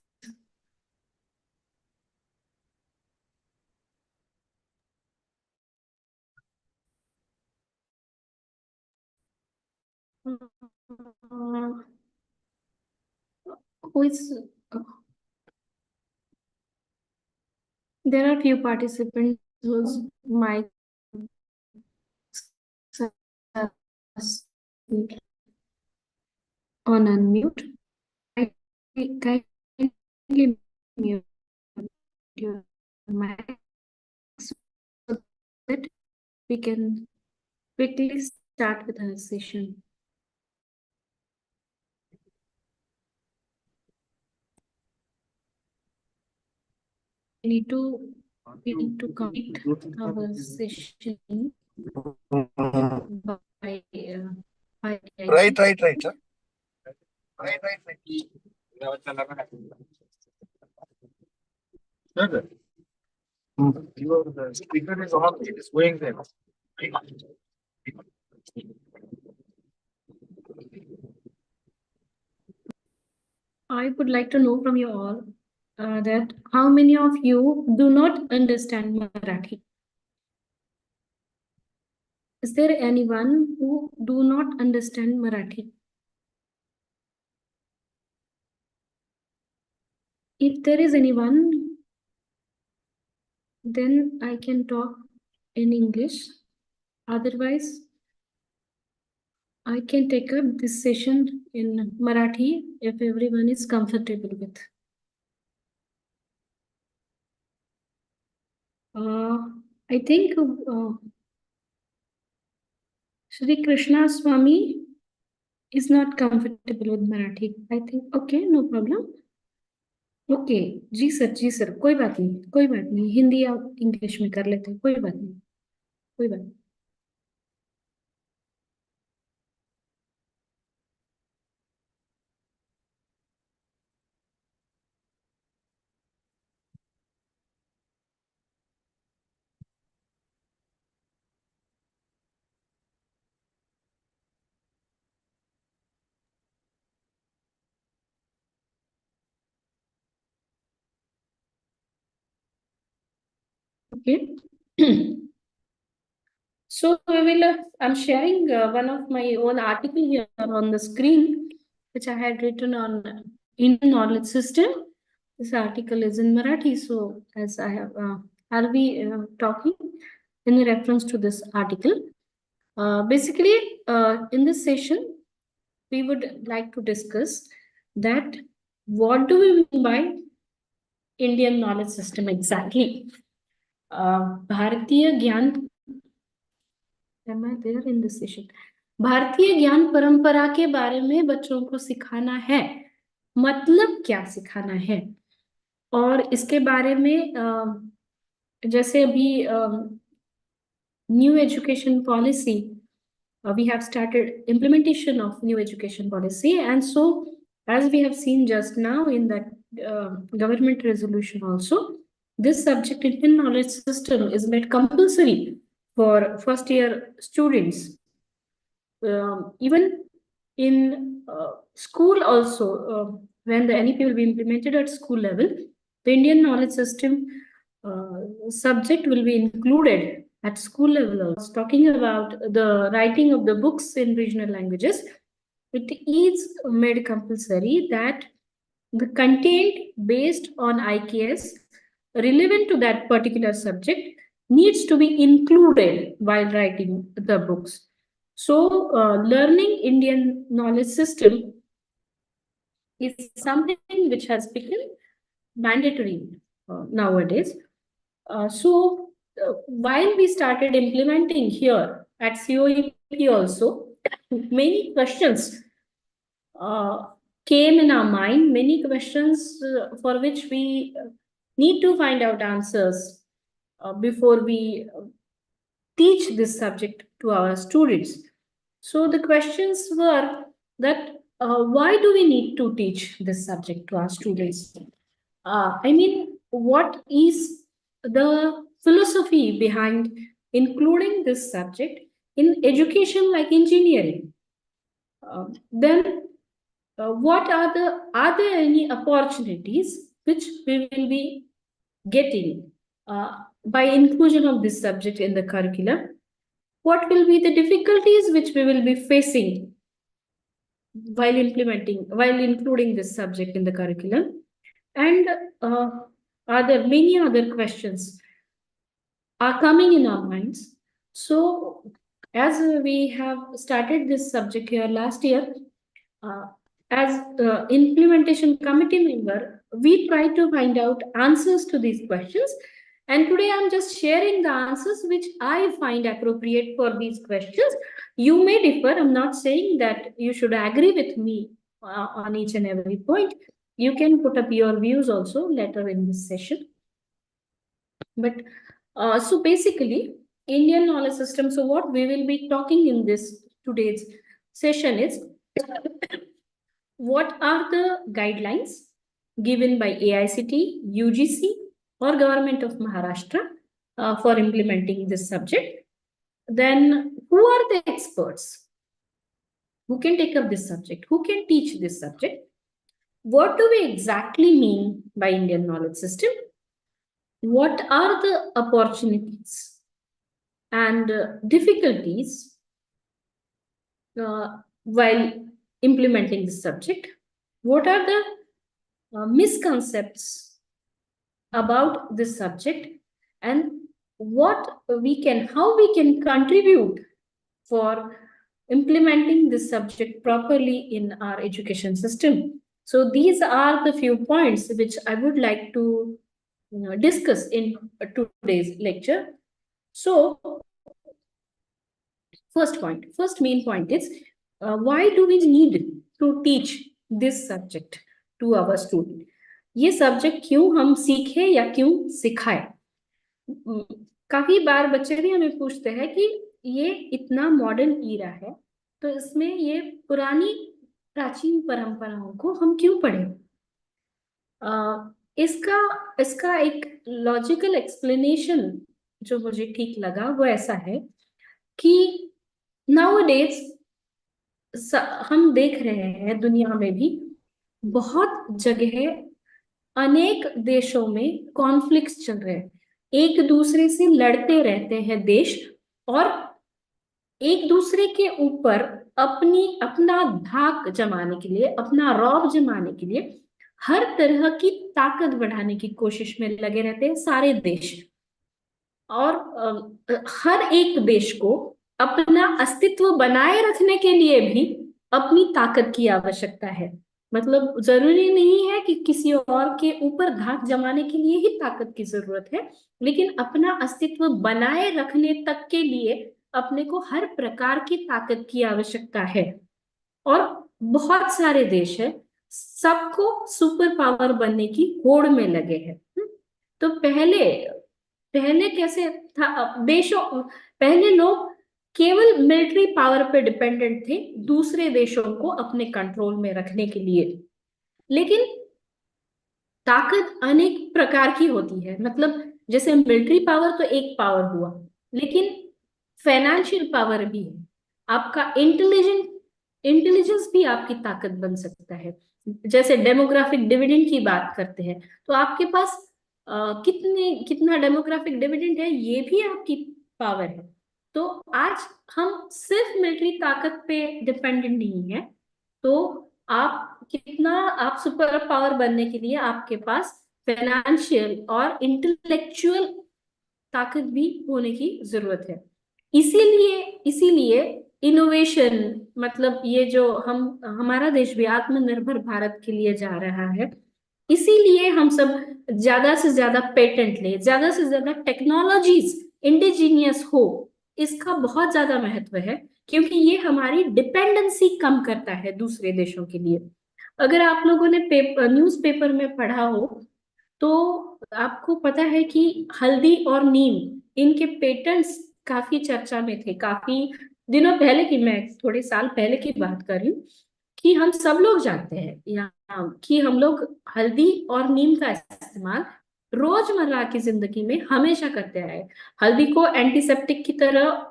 Who is? There are few participants whose mic on unmute. Kindly mute your mic so that we can quickly start with our session. We need to complete our session by Right. Your speaker is on, it is going there. I would like to know from you all that how many of you do not understand Marathi? Is there anyone who do not understand Marathi? If there is anyone, then I can talk in English. Otherwise, I can take up this session in Marathi if everyone is comfortable with. I think Shri Krishna Swami is not comfortable with Marathi. I think, okay, no problem. Okay जी sir कोई बात नहीं हिंदी या English में कर लेते हैं कोई बात नहीं Okay. So I'm sharing one of my own article here on the screen, which I had written on Indian knowledge system. This article is in Marathi, so as I have, I'll be talking in reference to this article. Basically, in this session, we would like to discuss that what do we mean by Indian knowledge system exactly? भारतीय ज्ञान Am I there in this session? भारतीय ज्ञान परंपरा के बारे में बच्चों को सिखाना है मतलब क्या सिखाना है और इसके बारे में जैसे अभी new education policy we have started implementation of new education policy, and so as we have seen just now in that government resolution also, this subject in knowledge system is made compulsory for first year students. Even in school also, when the NEP will be implemented at school level, the Indian knowledge system subject will be included at school level. I was talking about the writing of the books in regional languages. It is made compulsory that the content based on IKS relevant to that particular subject needs to be included while writing the books. So, learning Indian knowledge system is something which has become mandatory nowadays. While we started implementing here at COEP also, many questions came in our mind, many questions for which we need to find out answers before we teach this subject to our students. So the questions were that why do we need to teach this subject to our students? I mean, what is the philosophy behind including this subject in education like engineering? Then what are there any opportunities which we will be getting by inclusion of this subject in the curriculum? What will be the difficulties which we will be facing while including this subject in the curriculum? And are there many other questions are coming in our minds? So as we have started this subject here last year, as the implementation committee member, we try to find out answers to these questions. And today I'm just sharing the answers which I find appropriate for these questions. You may differ. I'm not saying that you should agree with me on each and every point. You can put up your views also later in this session. But so basically, Indian knowledge system. So what we will be talking in this today's session is what are the guidelines given by AICT, UGC, or Government of Maharashtra for implementing this subject? Then who are the experts who can take up this subject? Who can teach this subject? What do we exactly mean by Indian knowledge system? What are the opportunities and difficulties while implementing this subject? What are the misconceptions about this subject, and how we can contribute for implementing this subject properly in our education system? So these are the few points which I would like to discuss in today's lecture. So first main point is why do we need to teach this subject to our student? ये subject क्यों हम सीखे या क्यों सिखाए? काफी बार बच्चे भी हमें पूछते हैं कि ये इतना मॉडर्न ईरा है, तो इसमें ये पुरानी प्राचीन परंपराओं को हम क्यों पढ़ें? इसका एक लॉजिकल एक्सप्लेनेशन जो मुझे ठीक लगा वो ऐसा है कि नाउअडेज हम देख रहे हैं दुनिया में भी बहुत जगह अनेक देशों में कॉन्फ्लिक्ट्स चल रहे हैं, एक दूसरे से लड़ते रहते हैं देश, और एक दूसरे के ऊपर अपना धाक जमाने के लिए, अपना रौब जमाने के लिए हर तरह की ताकत बढ़ाने की कोशिश में लगे रहते हैं सारे देश। और हर एक देश को अपना अस्तित्व बनाए रखने के लिए भी अपनी ताकत की आवश्यकता है। मतलब जरूरी नहीं है कि किसी और के ऊपर धाक जमाने के लिए ही ताकत की जरूरत है, लेकिन अपना अस्तित्व बनाए रखने तक के लिए अपने को हर प्रकार की ताकत की आवश्यकता है। और बहुत सारे देश है, सबको सुपर पावर बनने की होड़ में लगे हैं। तो पहले कैसे था? पहले लोग केवल मिलिट्री पावर पे डिपेंडेंट थे दूसरे देशों को अपने कंट्रोल में रखने के लिए। लेकिन ताकत अनेक प्रकार की होती है, मतलब जैसे मिलिट्री पावर तो एक पावर हुआ, लेकिन फाइनेंशियल पावर भी है, आपका इंटेलिजेंस भी आपकी ताकत बन सकता है। जैसे डेमोग्राफिक डिविडेंड की बात करते हैं, तो आपके पास कितना डेमोग्राफिक डिविडेंड है, ये भी आपकी पावर है। तो आज हम सिर्फ मिलिट्री ताकत पे डिपेंडेंट नहीं है, तो आप सुपर पावर बनने के लिए आपके पास फाइनेंशियल और इंटेलेक्चुअल ताकत भी होने की जरूरत है। इसीलिए इनोवेशन, मतलब ये जो हमारा देश भी आत्मनिर्भर भारत के लिए जा रहा है, इसीलिए हम सब ज्यादा से ज्यादा पेटेंट ले, ज्यादा से ज्यादा टेक्नोलॉजीज इंडिजीनियस हो, इसका बहुत ज्यादा महत्व है, क्योंकि ये हमारी डिपेंडेंसी कम करता है दूसरे देशों के लिए। अगर आप लोगों ने न्यूज़पेपर में पढ़ा हो तो आपको पता है कि हल्दी और नीम, इनके पेटेंट्स काफी चर्चा में थे काफी दिनों पहले की, मैं थोड़े साल पहले की बात कर रही हूँ, कि हम सब लोग जानते हैं कि हम लोग हल्दी और नीम का इस्तेमाल रोजमर्रा की जिंदगी में हमेशा करते आए। हल्दी को एंटीसेप्टिक की तरह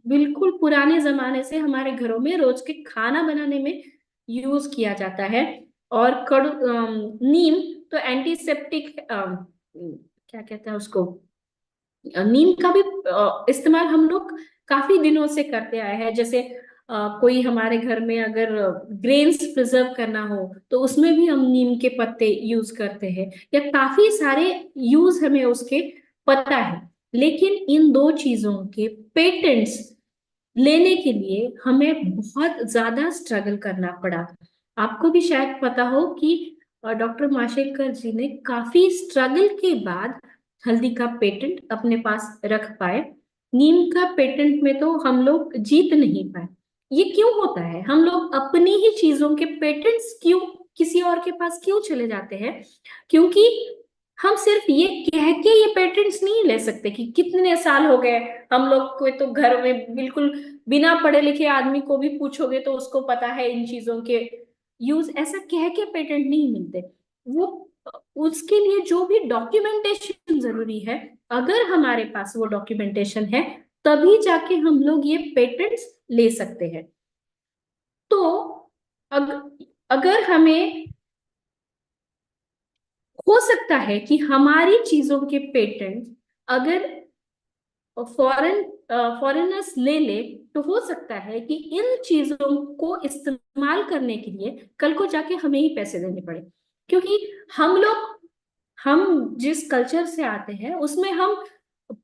बिल्कुल पुराने जमाने से हमारे घरों में रोज के खाना बनाने में यूज किया जाता है। और नीम तो एंटीसेप्टिक, क्या कहते हैं उसको, नीम का भी इस्तेमाल हम लोग काफी दिनों से करते आए हैं। जैसे कोई हमारे घर में अगर ग्रेन्स प्रिजर्व करना हो तो उसमें भी हम नीम के पत्ते यूज करते हैं, या काफी सारे यूज हमें उसके पता है। लेकिन इन दो चीजों के पेटेंट्स लेने के लिए हमें बहुत ज्यादा स्ट्रगल करना पड़ा। आपको भी शायद पता हो कि डॉक्टर माशेलकर जी ने काफी स्ट्रगल के बाद हल्दी का पेटेंट अपने पास रख पाए। नीम का पेटेंट में तो हम लोग जीत नहीं पाए। ये क्यों होता है? हम लोग अपनी ही चीजों के पेटेंट्स क्यों किसी और के पास क्यों चले जाते हैं? क्योंकि हम सिर्फ ये कह के ये पेटेंट्स नहीं ले सकते कि कितने साल हो गए हम लोग को, तो घर में बिल्कुल बिना पढ़े लिखे आदमी को भी पूछोगे तो उसको पता है इन चीजों के यूज। ऐसा कह के पेटेंट नहीं मिलते। वो उसके लिए जो भी डॉक्यूमेंटेशन जरूरी है, अगर हमारे पास वो डॉक्यूमेंटेशन है तभी जाके हम लोग ये पेटेंट्स ले सकते हैं। तो अगर हमें हो सकता है कि हमारी चीजों के पेटेंट अगर फॉरेनर्स ले तो हो सकता है कि इन चीजों को इस्तेमाल करने के लिए कल को जाके हमें ही पैसे देने पड़े। क्योंकि हम जिस कल्चर से आते हैं उसमें हम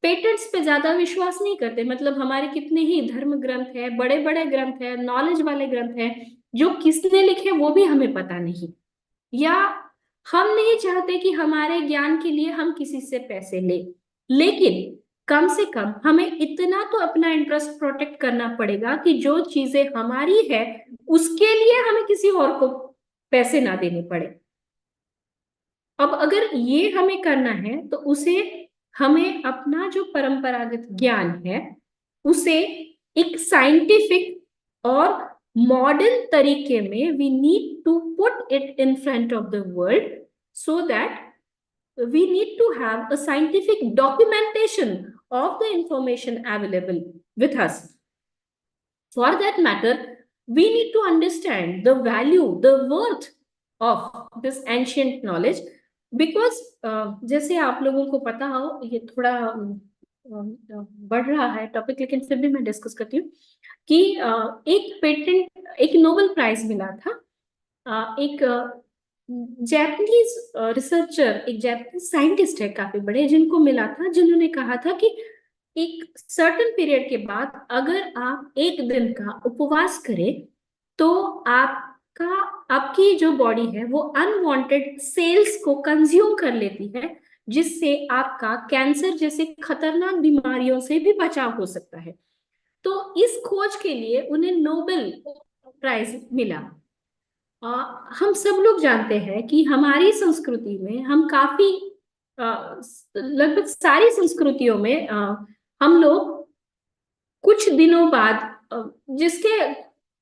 पेटेंट्स पे ज्यादा विश्वास नहीं करते। मतलब हमारे कितने ही धर्म ग्रंथ है, बड़े बड़े ग्रंथ है, नॉलेज वाले ग्रंथ है, जो किसने लिखे वो भी हमें पता नहीं, या हम नहीं चाहते कि हमारे ज्ञान के लिए हम किसी से पैसे ले। लेकिन कम से कम हमें इतना तो अपना इंटरेस्ट प्रोटेक्ट करना पड़ेगा कि जो चीजें हमारी है उसके लिए हमें किसी और को पैसे ना देने पड़े। अब अगर ये हमें करना है तो उसे हमें अपना जो परंपरागत ज्ञान है उसे एक साइंटिफिक और मॉडर्न तरीके में we need to put it in front of the world, so that we need to have a scientific documentation of the information available with us. For that matter, we need to understand the value, the worth of this ancient knowledge, because जैसे आप लोगों को पता हो, ये थोड़ा बढ़ रहा है टॉपिक, लेकिन फिर भी मैं डिस्कस करती हूँ कि एक पेटेंट, एक नोबेल प्राइज मिला था एक जैपनीज रिसर्चर, एक जैपनीज साइंटिस्ट है काफी बड़े, जिनको मिला था, जिन्होंने कहा था कि एक सर्टेन पीरियड के बाद अगर आप एक दिन का उपवास करें तो आपकी जो बॉडी है वो अनवांटेड सेल्स को कंज्यूम कर लेती है, जिससे आपका कैंसर जैसे खतरनाक बीमारियों से भी बचाव हो सकता है। तो इस खोज के लिए उन्हें नोबेल प्राइज मिला। हम सब लोग जानते हैं कि हमारी संस्कृति में हम काफी लगभग सारी संस्कृतियों में हम लोग कुछ दिनों बाद जिसके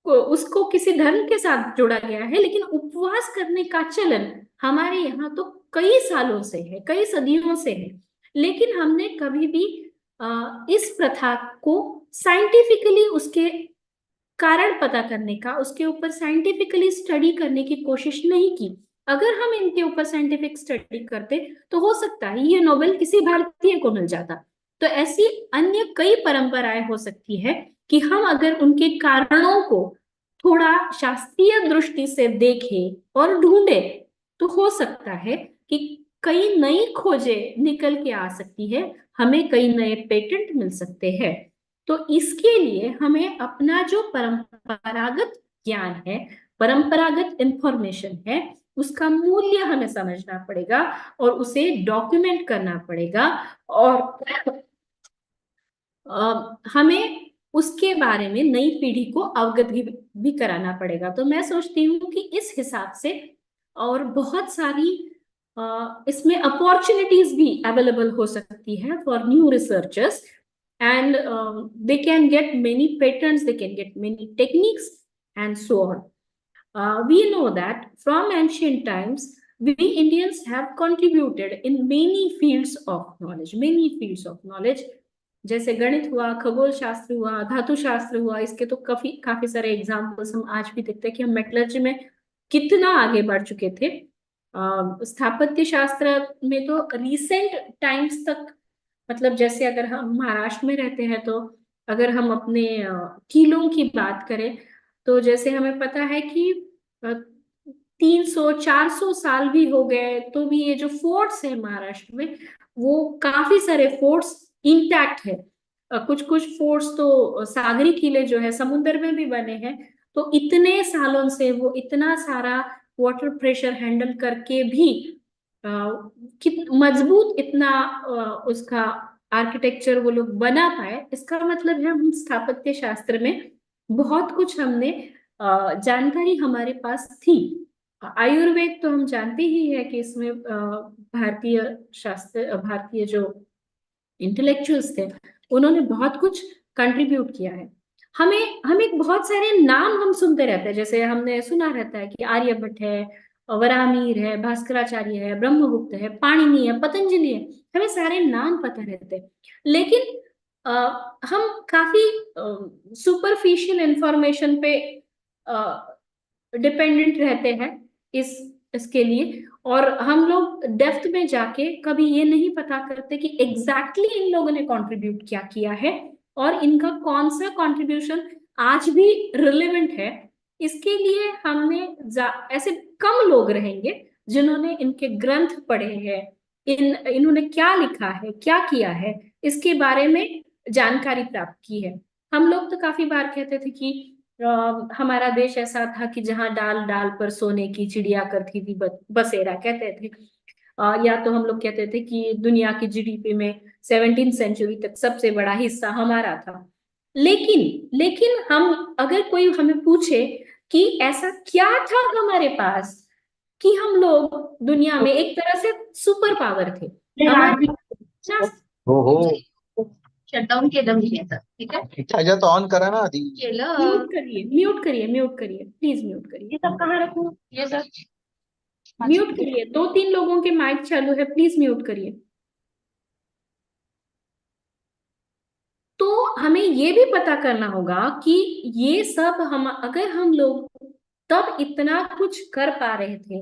उसको किसी धर्म के साथ जोड़ा गया है, लेकिन उपवास करने का चलन हमारे यहाँ तो कई सालों से है, कई सदियों से है, लेकिन हमने कभी भी इस प्रथा को साइंटिफिकली उसके कारण पता करने का, उसके ऊपर साइंटिफिकली स्टडी करने की कोशिश नहीं की। अगर हम इनके ऊपर साइंटिफिक स्टडी करते तो हो सकता है ये नोबेल किसी भारतीय को मिल जाता। तो ऐसी अन्य कई परंपराएं हो सकती है कि हम अगर उनके कारणों को थोड़ा शास्त्रीय दृष्टि से देखें और ढूंढे तो हो सकता है कि कई नई खोजें निकल के आ सकती है, हमें कई नए पेटेंट मिल सकते हैं। तो इसके लिए हमें अपना जो परंपरागत ज्ञान है, परंपरागत इंफॉर्मेशन है, उसका मूल्य हमें समझना पड़ेगा और उसे डॉक्यूमेंट करना पड़ेगा, और हमें उसके बारे में नई पीढ़ी को अवगत भी कराना पड़ेगा। तो मैं सोचती हूँ कि इस हिसाब से और बहुत सारी इसमें अपॉर्चुनिटीज भी अवेलेबल हो सकती है for new researchers, and they can get many patents, they can get many techniques and so on. We know that from ancient times we Indians have contributed in many fields of knowledge, many fields of knowledge, जैसे गणित हुआ, खगोल शास्त्र हुआ, धातु शास्त्र हुआ। इसके तो काफी सारे एग्जाम्पल्स हम आज भी देखते हैं कि हम मेटलर्जी में कितना आगे बढ़ चुके थे। स्थापत्य शास्त्र में तो रिसेंट टाइम्स तक, मतलब जैसे अगर हम महाराष्ट्र में रहते हैं तो अगर हम अपने किलों की बात करें तो जैसे हमें पता है कि 300-400 साल भी हो गए तो भी ये जो फोर्ट्स है महाराष्ट्र में, वो काफी सारे फोर्ट्स इंटैक्ट है। कुछ कुछ फोर्ट्स तो सागरी किले जो है समुद्र में भी बने हैं, तो इतने सालों से वो इतना सारा वाटर प्रेशर हैंडल करके भी मजबूत इतना उसका आर्किटेक्चर वो लोग बना पाए। इसका मतलब है हम स्थापत्य शास्त्र में बहुत कुछ हमने जानकारी हमारे पास थी। आयुर्वेद तो हम जानते ही है कि इसमें भारतीय शास्त्र, भारतीय जो इंटेलेक्चुअल्स थे उन्होंने बहुत कुछ कंट्रीब्यूट किया है। हमें बहुत सारे नाम हम सुनते रहते हैं, जैसे हमने सुना रहता है कि आर्यभट्ट है, वराहमिहिर है, भास्कराचार्य है, ब्रह्मगुप्त है, पाणिनि है, पतंजलि है, हमें सारे नाम पता रहते हैं, लेकिन हम काफी सुपरफिशियल इंफॉर्मेशन पे डिपेंडेंट रहते हैं इसके लिए, और हम लोग डेप्थ में जाके कभी ये नहीं पता करते कि एग्जैक्टली इन लोगों ने कंट्रीब्यूट क्या किया है और इनका कौन सा कंट्रीब्यूशन आज भी रिलेवेंट है। इसके लिए हमने ऐसे कम लोग रहेंगे जिन्होंने इनके ग्रंथ पढ़े हैं, इन्होंने क्या लिखा है, क्या किया है, इसके बारे में जानकारी प्राप्त की है। हम लोग तो काफी बार कहते थे कि हमारा देश ऐसा था कि जहां डाल डाल पर सोने की चिड़िया करती थी बसेरा, कहते थे। या तो हम लोग कहते थे कि दुनिया की जीडीपी में 17वीं सेंचुरी तक सबसे बड़ा हिस्सा हमारा था। लेकिन हम अगर कोई हमें पूछे कि ऐसा क्या था हमारे पास कि हम लोग दुनिया में एक तरह से सुपर पावर थे, हमारे हो शटडाऊन केलं मी आता, ठीक आहे ह्याच्यात ऑन करा ना आधी. केलं. म्यूट करिए प्लीज म्यूट करिए. ये सब कहाँ रखूं? ये सब म्यूट करिए, 2-3 लोगों के माइक चालू है, प्लीज म्यूट करिए. तो हमें ये भी पता करना होगा कि ये सब अगर हम लोग तब इतना कुछ कर पा रहे थे,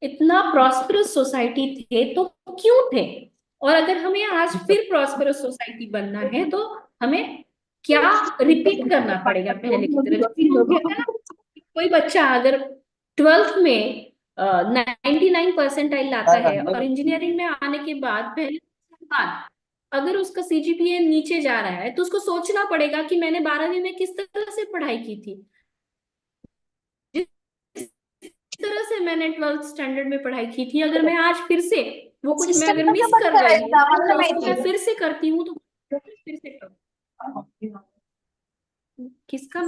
इतना प्रॉस्परस सोसाइटी थे, तो क्यों थे? और अगर हमें आज फिर प्रॉस्परस सोसाइटी बनना है तो हमें क्या रिपीट करना पड़ेगा पहले की तरह? कहते हैं ना, कोई बच्चा अगर 12th में 99 परसेंटाइल लाता है और इंजीनियरिंग में आने के बाद पहले अगर उसका सीजीपीए नीचे जा रहा है तो उसको सोचना पड़ेगा कि मैंने 12वीं में किस तरह से पढ़ाई की थी, जिस तरह से मैंने 12th स्टैंडर्ड में पढ़ाई की थी, अगर मैं आज फिर से वो कुछ मैं अगर मिस कर गई हूँ तो उसको मैं फिर से करती हूँ तो फिर से किसका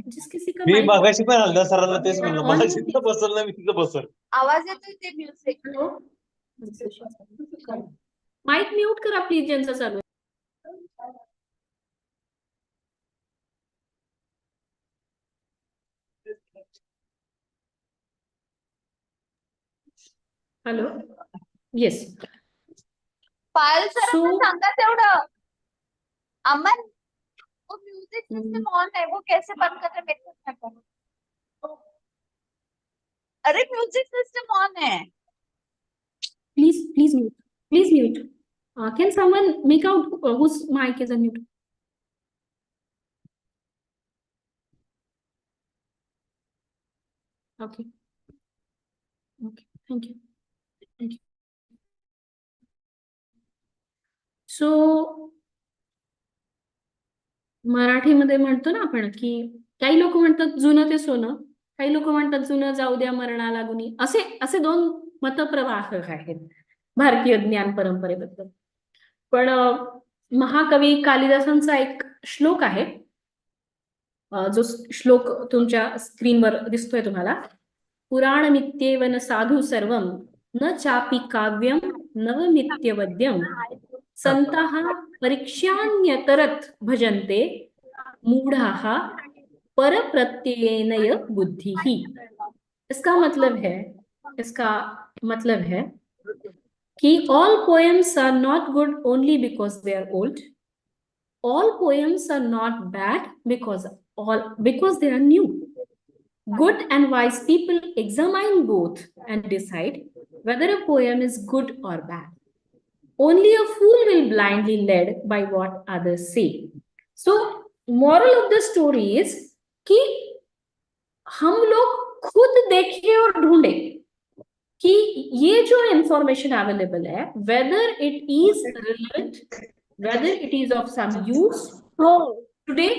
जिस किसी का मी मागाशी पण हल्ला सरांना तेच म्हणलं, मला जिथं बसल ना मी तिथं बसल. आवाज येतोय ते म्युझिक. माइक म्यूट करा प्लीज, ज्यांचा चालू आहे. Hello, yes. पायल सर सांगा तेवढं. अमन, वो म्यूजिक सिस्टम ऑन है, वो कैसे बंद करते हैं मेरे को पता. अरे म्यूजिक सिस्टम ऑन है. Please mute. Can someone make out whose mic is unmute? Okay, thank you. So मराठीमध्ये म्हणतो ना आपण की काही लोक म्हणतात जुनं ते सोनं, काही लोक म्हणतात जुनं जाऊ द्या मरणाला गुणी, असे 2 मतप्रवाह आहेत भारतीय ज्ञान परंपरेबद्दल. पण महाकवी कालिदासांचा एक श्लोक आहे, जो श्लोक तुमच्या स्क्रीनवर दिसतोय तुम्हाला. पुराणमित्येव साधु सर्वं न चापि काव्यं नवमित्यवद्यं संताः परीक्षान्यतरत् भजन्ते मूढ़ाः परप्रत्ययेनय बुद्धिः. इसका मतलब है कि all poems are not good only because they are old. All poems are not bad because they are new. Good and wise people examine both and decide whether a poem is good or bad. Only a fool will blindly led by what others say. So, moral of the story is कि हम लोग खुद देखें और ढूंढे कि ये जो इंफॉर्मेशन अवेलेबल है, whether it is relevant, whether it is of some use today.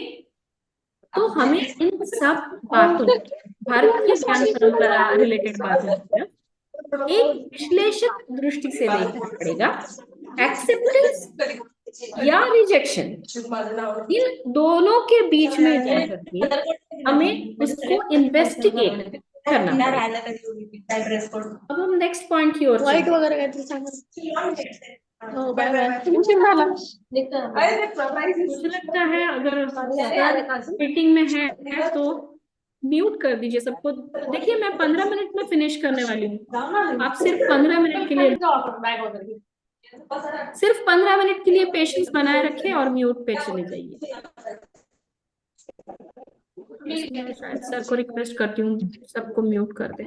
तो हमें इन सब बातों, भारतीय ज्ञान परंपरा रिलेटेड बातों एक विश्लेषक दृष्टि से देखना पड़ेगा. एक्सेप्टेंस या रिजेक्शन, इन दोनों के बीच में जाकर के हमें उसको इन्वेस्टिगेट करना पड़ेगा. अब हम नेक्स्ट पॉइंट की ओर मुझे लगता है अगर मीटिंग में है तो म्यूट कर दीजिए सबको. देखिए मैं 15 मिनट में फिनिश करने वाली हूँ, आप सिर्फ 15 मिनट के लिए पेशेंस बनाए रखें और म्यूट पे चले जाइए. शायद सर को रिक्वेस्ट करती हूँ सबको म्यूट कर दे.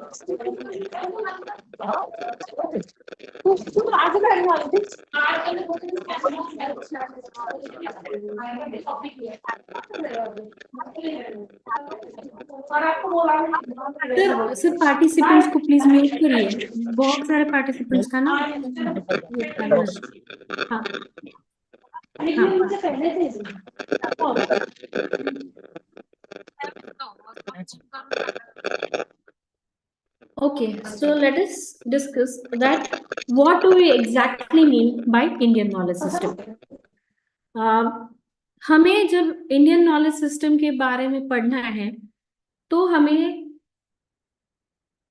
सर पार्टिसिपेंट्स को प्लीज म्यूट करिए, बहुत सारे पार्टिसिपेंट्स का ना वो करना। हाँ Okay, so let us discuss that what do we exactly mean by Indian knowledge system. हमें जब इंडियन नॉलेज सिस्टम के बारे में पढ़ना है तो हमें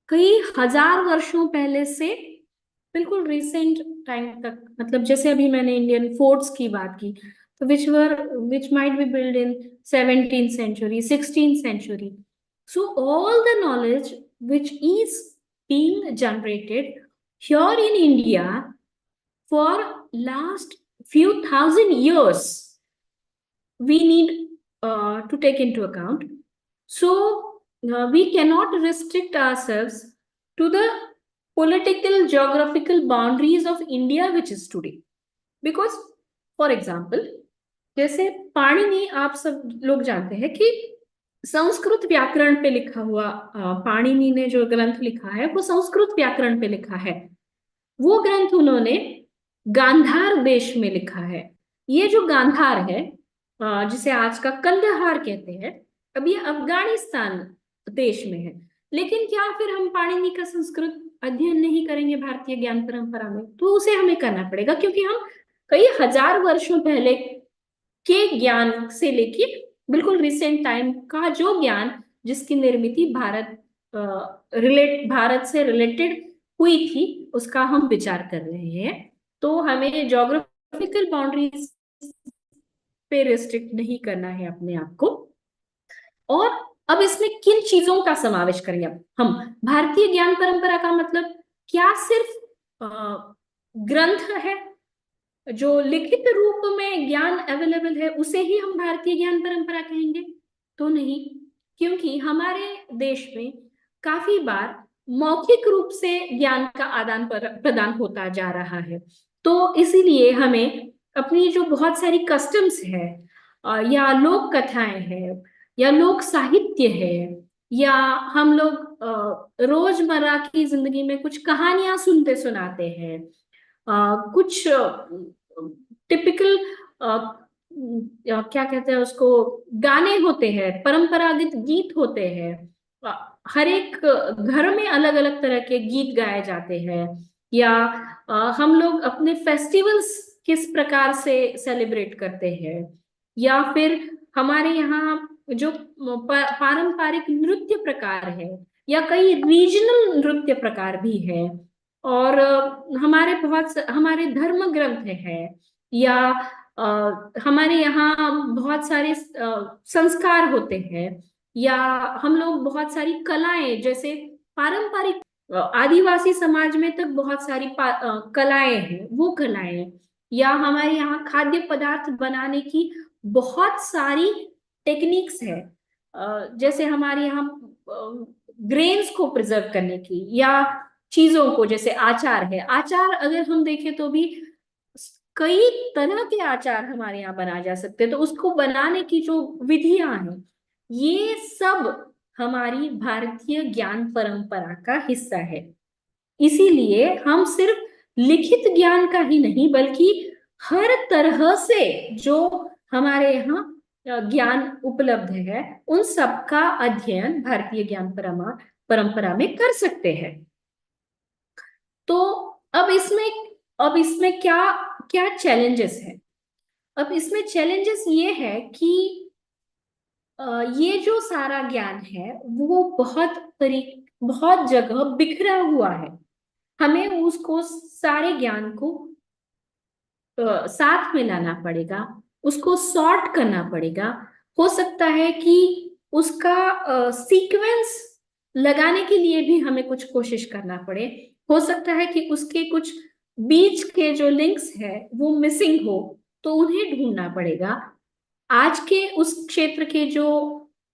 कई हजार वर्षों पहले से बिल्कुल रिसेंट टाइम तक, मतलब जैसे अभी मैंने इंडियन फोर्ट्स की बात की, तो which might be built in 17th century, 16th century. So all the knowledge which is being generated here in India for last few thousand years, we need to take into account. So we cannot restrict ourselves to the political geographical boundaries of India which is today. Because for example, जैसे पाणिनि, आप सब लोग जानते हैं कि संस्कृत व्याकरण पे लिखा हुआ, पाणिनि ने जो ग्रंथ लिखा है वो संस्कृत व्याकरण पे लिखा है। वो ग्रंथ उन्होंने गांधार देश में लिखा है। ये जो गांधार है, जिसे आज का कंदहार कहते हैं, अब ये अफगानिस्तान देश में है। लेकिन क्या फिर हम पाणिनि का संस्कृत अध्ययन नहीं करेंगे भारतीय ज्ञान परंपरा में? तो उसे हमें करना पड़ेगा, क्योंकि हम कई हजार वर्षों पहले के ज्ञान से लेके बिल्कुल रिसेंट टाइम का जो ज्ञान जिसकी निर्मित भारत से रिलेटेड हुई थी उसका हम विचार कर रहे हैं। तो हमें ज्योग्राफिकल बाउंड्रीज पे रिस्ट्रिक्ट नहीं करना है अपने आप को। और अब इसमें किन चीजों का समावेश करेंगे हम? भारतीय ज्ञान परंपरा का मतलब क्या सिर्फ ग्रंथ है, जो लिखित रूप में ज्ञान अवेलेबल है उसे ही हम भारतीय ज्ञान परंपरा कहेंगे? तो नहीं, क्योंकि हमारे देश में काफी बार मौखिक रूप से ज्ञान का आदान प्रदान होता जा रहा है। तो इसीलिए हमें अपनी जो बहुत सारी कस्टम्स है, या लोक कथाएं हैं, या लोक साहित्य है, या हम लोग रोजमर्रा की जिंदगी में कुछ कहानियां सुनते सुनाते हैं, कुछ टिपिकल क्या कहते हैं उसको, गाने होते हैं, परंपरागत गीत होते हैं। हर एक घर में अलग अलग तरह के गीत गाए जाते हैं। या हम लोग अपने फेस्टिवल्स किस प्रकार से सेलिब्रेट करते हैं, या फिर हमारे यहाँ जो पारंपरिक नृत्य प्रकार है, या कई रीजनल नृत्य प्रकार भी है, और हमारे धर्म ग्रंथ हैं, या हमारे यहाँ बहुत सारे संस्कार होते हैं, या हम लोग बहुत सारी कलाएं, जैसे पारंपरिक आदिवासी समाज में तक बहुत सारी कलाएं हैं, वो कलाएं, या हमारे यहाँ खाद्य पदार्थ बनाने की बहुत सारी टेक्निक्स है, जैसे हमारे यहाँ ग्रेन्स को प्रिजर्व करने की, या चीजों को, जैसे आचार है। आचार अगर हम देखें तो भी कई तरह के आचार हमारे यहाँ बनाए जा सकते हैं। तो उसको बनाने की जो विधियां हैं, ये सब हमारी भारतीय ज्ञान परंपरा का हिस्सा है। इसीलिए हम सिर्फ लिखित ज्ञान का ही नहीं, बल्कि हर तरह से जो हमारे यहाँ ज्ञान उपलब्ध है उन सब का अध्ययन भारतीय ज्ञान परंपरा में कर सकते हैं। तो अब इसमें क्या चैलेंजेस है? अब इसमें चैलेंजेस ये है कि ये जो सारा ज्ञान है वो बहुत जगह बिखरा हुआ है। हमें उसको सारे ज्ञान को साथ में लाना पड़ेगा, उसको सॉर्ट करना पड़ेगा। हो सकता है कि उसका सीक्वेंस लगाने के लिए भी हमें कुछ कोशिश करना पड़े। हो सकता है कि उसके कुछ बीच के जो लिंक्स है वो मिसिंग हो, तो उन्हें ढूंढना पड़ेगा। आज के उस क्षेत्र के जो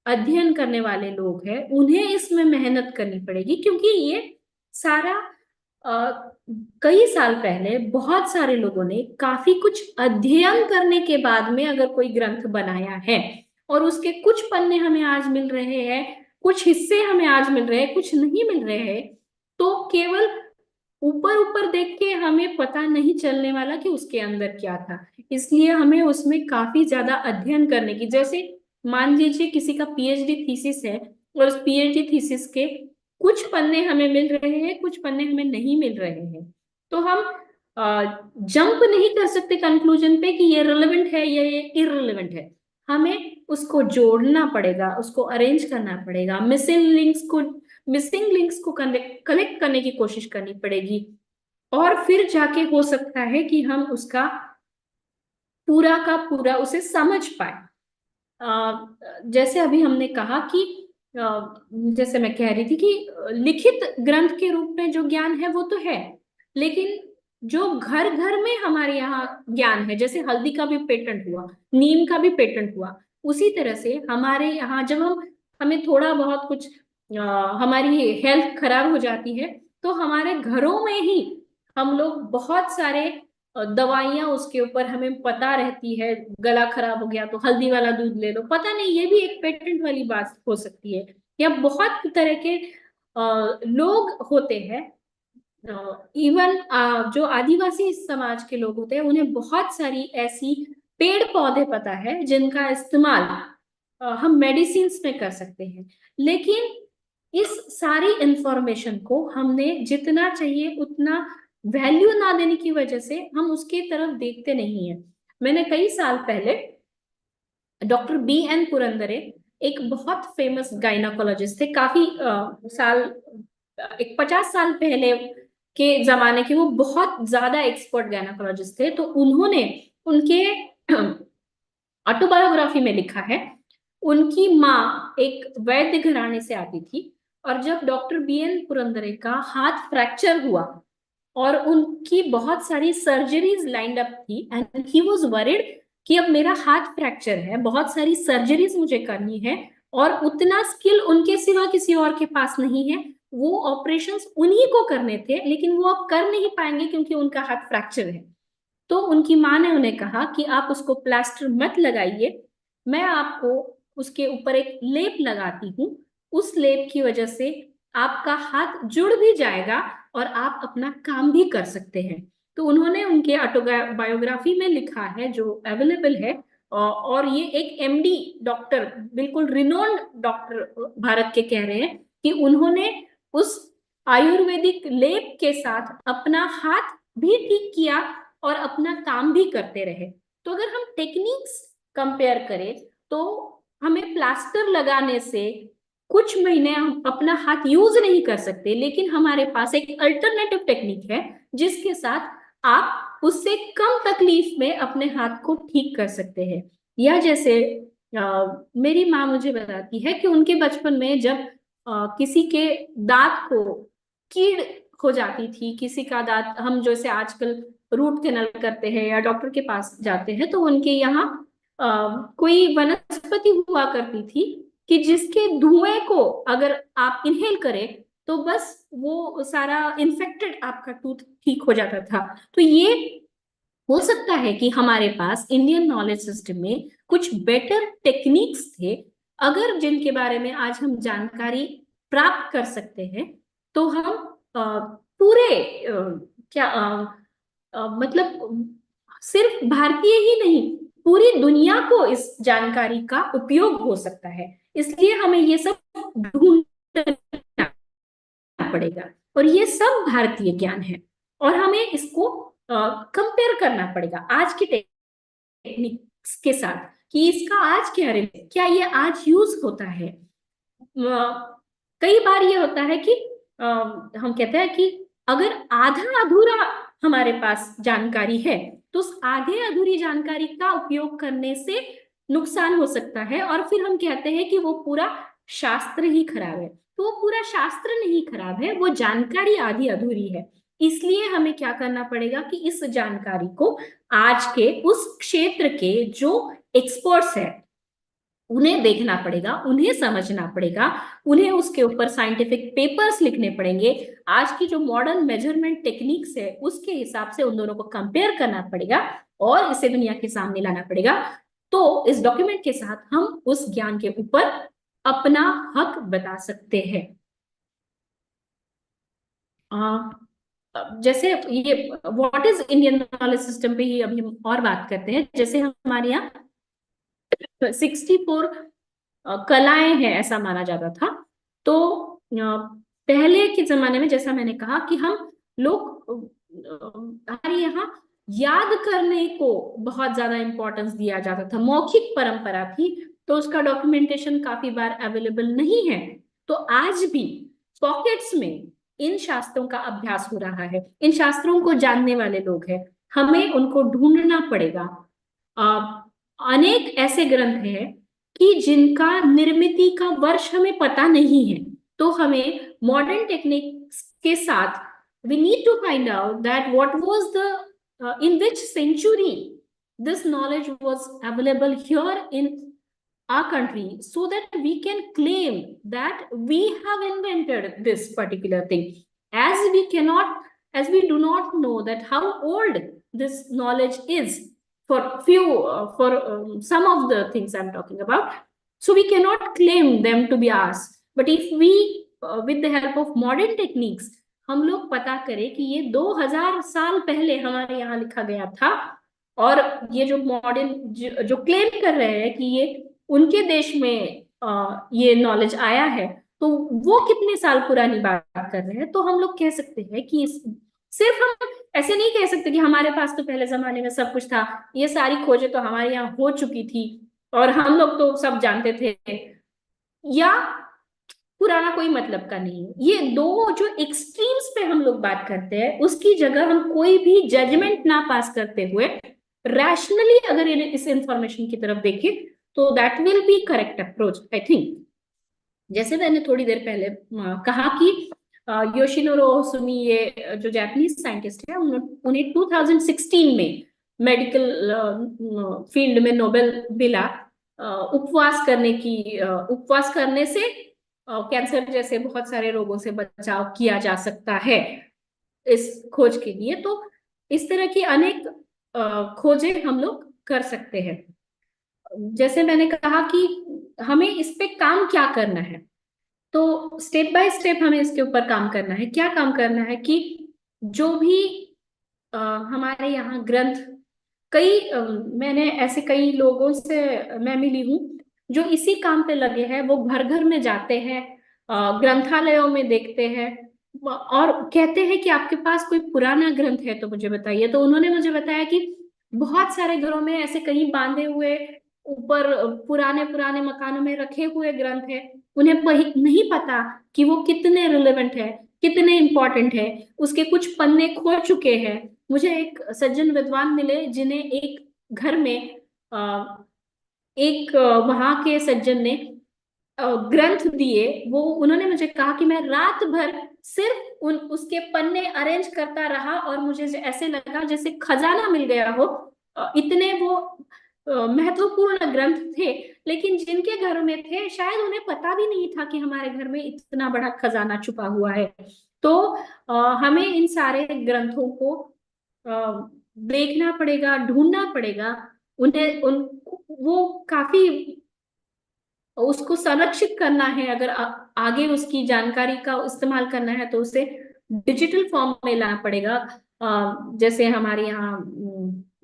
अध्ययन करने वाले लोग हैं उन्हें इसमें मेहनत करनी पड़ेगी, क्योंकि ये सारा कई साल पहले बहुत सारे लोगों ने काफी कुछ अध्ययन करने के बाद में अगर कोई ग्रंथ बनाया है और उसके कुछ पन्ने हमें आज मिल रहे हैं, कुछ हिस्से हमें आज मिल रहे हैं, कुछ नहीं मिल रहे हैं, तो केवल ऊपर ऊपर देख के हमें पता नहीं चलने वाला कि उसके अंदर क्या था। इसलिए हमें उसमें काफी ज्यादा अध्ययन करने की, जैसे मान लीजिए किसी का पीएचडी थीसिस है और उस पीएचडी थीसिस के कुछ पन्ने हमें मिल रहे हैं, कुछ पन्ने हमें नहीं मिल रहे हैं, तो हम जंप नहीं कर सकते कंक्लूजन पे कि ये रिलेवेंट है या ये इररिलेवेंट है। हमें उसको जोड़ना पड़ेगा, उसको अरेंज करना पड़ेगा, मिसिंग लिंक्स को कनेक्ट करने की कोशिश करनी पड़ेगी, और फिर जाके हो सकता है कि हम उसका पूरा का पूरा उसे समझ पाए। जैसे अभी हमने कहा कि जैसे मैं कह रही थी कि लिखित ग्रंथ के रूप में जो ज्ञान है वो तो है, लेकिन जो घर घर में हमारे यहाँ ज्ञान है, जैसे हल्दी का भी पेटेंट हुआ, नीम का भी पेटेंट हुआ, उसी तरह से हमारे यहाँ जब हमें थोड़ा बहुत कुछ हमारी हेल्थ खराब हो जाती है, तो हमारे घरों में ही हम लोग बहुत सारे दवाइयां उसके ऊपर हमें पता रहती है, गला खराब हो गया तो हल्दी वाला दूध ले लो, पता नहीं, ये भी एक पेटेंट वाली बात हो सकती है। या बहुत तरह के लोग होते हैं, इवन जो आदिवासी समाज के लोग होते हैं उन्हें बहुत सारी ऐसी पेड़ पौधे पता है जिनका इस्तेमाल हम मेडिसिन में कर सकते हैं, लेकिन इस सारी इंफॉर्मेशन को हमने जितना चाहिए उतना वैल्यू ना देने की वजह से हम उसके तरफ देखते नहीं है। मैंने कई साल पहले डॉक्टर B.N. पुरंदरे, एक बहुत फेमस गायनाकोलॉजिस्ट थे, काफी साल, एक 50 साल पहले के जमाने के वो बहुत ज्यादा एक्सपर्ट गायनाकोलॉजिस्ट थे, तो उन्होंने उनके ऑटोबायोग्राफी में लिखा है, उनकी माँ एक वैद्य घराने से आती थी, और जब डॉक्टर B.N. पुरंदरे का हाथ फ्रैक्चर हुआ और उनकी बहुत सारी सर्जरीज लाइंड अप थी, एंड ही वाज वरीड कि अब मेरा हाथ फ्रैक्चर है, बहुत सारी सर्जरीज मुझे करनी है, और उतना स्किल उनके सिवा किसी और के पास नहीं है, वो ऑपरेशंस उन्हीं को करने थे, लेकिन वो अब कर नहीं पाएंगे क्योंकि उनका हाथ फ्रैक्चर है। तो उनकी माँ ने उन्हें कहा कि आप उसको प्लास्टर मत लगाइए, मैं आपको उसके ऊपर एक लेप लगाती हूँ, उस लेप की वजह से आपका हाथ जुड़ भी जाएगा और आप अपना काम भी कर सकते हैं। तो उन्होंने उनके ऑटोबायोग्राफी में लिखा है, जो अवेलेबल है, और ये एक MD डॉक्टर, बिल्कुल रिनोन्ड डॉक्टर भारत के कह रहे हैं कि उन्होंने उस आयुर्वेदिक लेप के साथ अपना हाथ भी ठीक किया और अपना काम भी करते रहे। तो अगर हम टेक्निक्स कंपेयर करें तो हमें प्लास्टर लगाने से कुछ महीने हम अपना हाथ यूज नहीं कर सकते, लेकिन हमारे पास एक अल्टरनेटिव टेक्निक है जिसके साथ आप उससे कम तकलीफ में अपने हाथ को ठीक कर सकते हैं। या जैसे मेरी माँ मुझे बताती है कि उनके बचपन में जब किसी के दांत को कीड़ हो जाती थी, किसी का दांत, हम जैसे आजकल रूट कैनल करते हैं या डॉक्टर के पास जाते हैं, तो उनके यहाँ कोई वनस्पति हुआ करती थी कि जिसके धुएं को अगर आप इनहेल करें तो बस वो सारा इन्फेक्टेड आपका टूथ ठीक हो जाता था। तो ये हो सकता है कि हमारे पास इंडियन नॉलेज सिस्टम में कुछ बेटर टेक्निक्स थे, अगर जिनके बारे में आज हम जानकारी प्राप्त कर सकते हैं, तो हम पूरे मतलब सिर्फ भारतीय ही नहीं, पूरी दुनिया को इस जानकारी का उपयोग हो सकता है। इसलिए हमें ये सब ढूंढना पड़ेगा, और ये सब भारतीय ज्ञान है, और हमें इसको कंपेयर करना पड़ेगा आज की टेक्निक्स के साथ कि इसका आज क्या ये आज यूज होता है। कई बार ये होता है कि हम कहते हैं कि अगर आधा अधूरा हमारे पास जानकारी है तो उस आधे अधूरी जानकारी का उपयोग करने से नुकसान हो सकता है, और फिर हम कहते हैं कि वो पूरा शास्त्र ही खराब है। तो वो पूरा शास्त्र नहीं खराब है, वो जानकारी आधी अधूरी है। इसलिए हमें क्या करना पड़ेगा कि इस जानकारी को आज के उस क्षेत्र के जो एक्सपर्ट्स हैं उन्हें देखना पड़ेगा, उन्हें समझना पड़ेगा, उन्हें उसके ऊपर साइंटिफिक पेपर्स लिखने पड़ेंगे। आज की जो मॉडर्न मेजरमेंट टेक्निक्स है उसके हिसाब से उन दोनों को कंपेयर करना पड़ेगा और इसे दुनिया के सामने लाना पड़ेगा। तो इस डॉक्यूमेंट के साथ हम उस ज्ञान के ऊपर अपना हक बता सकते हैं। जैसे ये what is Indian knowledge system पे ही अभी हम और बात करते हैं। जैसे हमारे यहाँ 64 कलाएं हैं ऐसा माना जाता था। तो पहले के जमाने में जैसा मैंने कहा कि हम लोग हमारे यहाँ याद करने को बहुत ज्यादा इंपॉर्टेंस दिया जाता था, मौखिक परंपरा थी, तो उसका डॉक्यूमेंटेशन काफी बार अवेलेबल नहीं है। तो आज भी पॉकेट्स में इन शास्त्रों का अभ्यास हो रहा है, इन शास्त्रों को जानने वाले लोग हैं, हमें उनको ढूंढना पड़ेगा। अनेक ऐसे ग्रंथ हैं कि जिनका निर्मिति का वर्ष हमें पता नहीं है, तो हमें मॉडर्न टेक्निक्स के साथ we need to find out that what was the in which century this knowledge was available here in our country, so that we can claim that we have invented this particular thing, as we do not know that how old this knowledge is for few for some of the things I'm talking about. So we cannot claim them to be ours, but if we with the help of modern techniques हम लोग पता करें कि ये 2000 साल पहले हमारे यहाँ लिखा गया था, और ये जो मॉडर्न जो क्लेम कर रहे हैं कि ये उनके देश में ये नॉलेज आया है, तो वो कितने साल पुरानी बात कर रहे हैं। तो हम लोग कह सकते हैं कि सिर्फ हम ऐसे नहीं कह सकते कि हमारे पास तो पहले जमाने में सब कुछ था, ये सारी खोजें तो हमारे यहाँ हो चुकी थी और हम लोग तो सब जानते थे, या पुराना कोई मतलब का नहीं है। ये दो जो एक्सट्रीम्स पे हम लोग बात करते हैं, उसकी जगह हम कोई भी जजमेंट ना पास करते हुए रैशनली अगर इस इंफॉर्मेशन की तरफ देखें तो that will be correct approach I think. जैसे मैंने थोड़ी देर पहले कहा कि योशिनोरो ओसुमी ये जो जापानीज साइंटिस्ट है, उन्हें 2016 में मेडिकल फील्ड में नोबेल मिला उपवास करने से कैंसर जैसे बहुत सारे रोगों से बचाव किया जा सकता है इस खोज के लिए। तो इस तरह की अनेक खोजें हम लोग कर सकते हैं। जैसे मैंने कहा कि हमें इस पे काम क्या करना है, तो स्टेप बाय स्टेप हमें इसके ऊपर काम करना है। क्या काम करना है कि जो भी हमारे यहाँ ग्रंथ, मैंने ऐसे कई लोगों से मैं मिली हूँ जो इसी काम पे लगे हैं। वो घर घर में जाते हैं, ग्रंथालयों में देखते हैं और कहते हैं कि आपके पास कोई पुराना ग्रंथ है तो मुझे बताइए। तो उन्होंने मुझे बताया कि बहुत सारे घरों में ऐसे कहीं बांधे हुए ऊपर पुराने पुराने मकानों में रखे हुए ग्रंथ है, उन्हें नहीं पता कि वो कितने रिलेवेंट है, कितने इंपॉर्टेंट है, उसके कुछ पन्ने खो चुके हैं। मुझे एक सज्जन विद्वान मिले जिन्हें एक घर में वहां के सज्जन ने ग्रंथ दिए। वो उन्होंने मुझे कहा कि मैं रात भर सिर्फ उसके पन्ने अरेंज करता रहा और मुझे ऐसे लगा जैसे खजाना मिल गया हो। इतने वो महत्वपूर्ण ग्रंथ थे, लेकिन जिनके घर में थे शायद उन्हें पता भी नहीं था कि हमारे घर में इतना बड़ा खजाना छुपा हुआ है। तो हमें इन सारे ग्रंथों को देखना पड़ेगा, ढूंढना पड़ेगा, वो काफी उसको संरक्षित करना है। अगर आगे उसकी जानकारी का इस्तेमाल करना है तो उसे डिजिटल फॉर्म में लाना पड़ेगा। जैसे हमारे यहाँ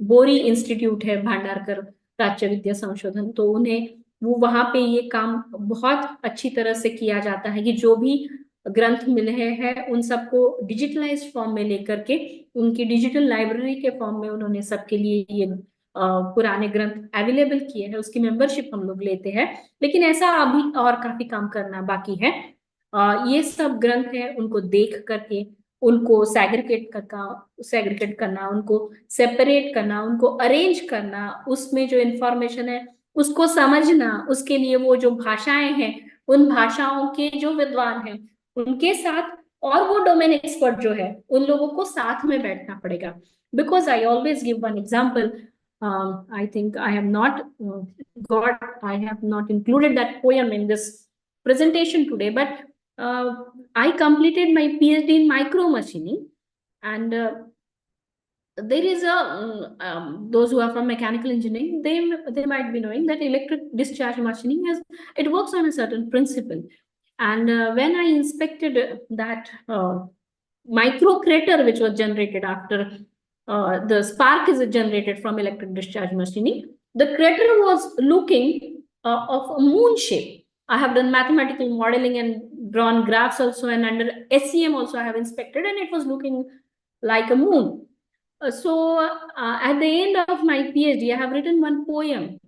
बोरी इंस्टीट्यूट है, भांडारकर प्राच्य विद्या संशोधन, तो उन्हें वो वहां पे ये काम बहुत अच्छी तरह से किया जाता है कि जो भी ग्रंथ मिले हैं उन सबको डिजिटलाइज्ड फॉर्म में लेकर के उनकी डिजिटल लाइब्रेरी के फॉर्म में उन्होंने सबके लिए ये पुराने ग्रंथ अवेलेबल किए हैं। उसकी मेंबरशिप हम लोग लेते हैं, लेकिन ऐसा अभी और काफी काम करना बाकी है। ये सब ग्रंथ है, उनको देख करके उनको सेग्रीगेट करना, उनको सेपरेट करना, उनको अरेंज करना, उसमें जो इंफॉर्मेशन है उसको समझना, उसके लिए वो जो भाषाएं हैं उन भाषाओं के जो विद्वान हैं उनके साथ और वो डोमेन एक्सपर्ट जो है उन लोगों को साथ में बैठना पड़ेगा। Because I always give one example, I think I have not included that poem in this presentation today, but I completed my PhD in micro machining, and there is those who are from mechanical engineering, they might be knowing that electric discharge machining it works on a certain principle. And when I inspected that micro crater which was generated after the spark is generated from electric discharge machining, the crater was looking of a moon shape. I have done mathematical modeling and drawn graphs also, and under SEM also I have inspected, and it was looking like a moon. So at the end of my PhD, I have written one poem.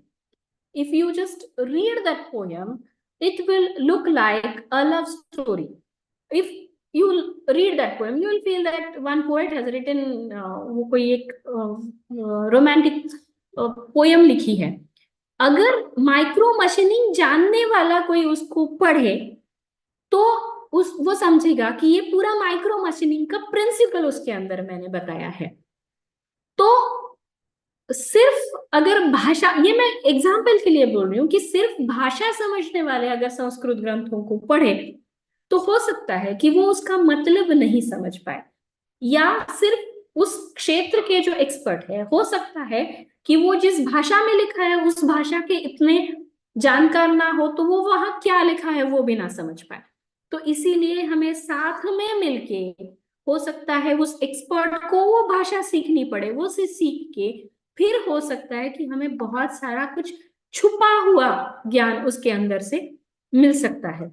If you just read that poem, it will look like a love story. If you read that poem, you will feel that one poet has written कोई एक romantic poem लिखी है. अगर micro machining जानने वाला कोई उसको पढ़े तो वो समझेगा कि ये पूरा माइक्रो मशीनिंग का प्रिंसिपल उसके अंदर मैंने बताया है. तो सिर्फ अगर भाषा, ये मैं एग्जाम्पल के लिए बोल रही हूँ कि सिर्फ भाषा समझने वाले अगर संस्कृत ग्रंथों को पढ़े तो हो सकता है कि वो उसका मतलब नहीं समझ पाए, या सिर्फ उस क्षेत्र के जो एक्सपर्ट है हो सकता है कि वो जिस भाषा में लिखा है उस भाषा के इतने जानकार ना हो, तो वो वहां क्या लिखा है वो भी ना समझ पाए. तो इसीलिए हमें साथ में मिलके, हो सकता है उस एक्सपर्ट को वो भाषा सीखनी पड़े, वो से सीख के फिर हो सकता है कि हमें बहुत सारा कुछ छुपा हुआ ज्ञान उसके अंदर से मिल सकता है.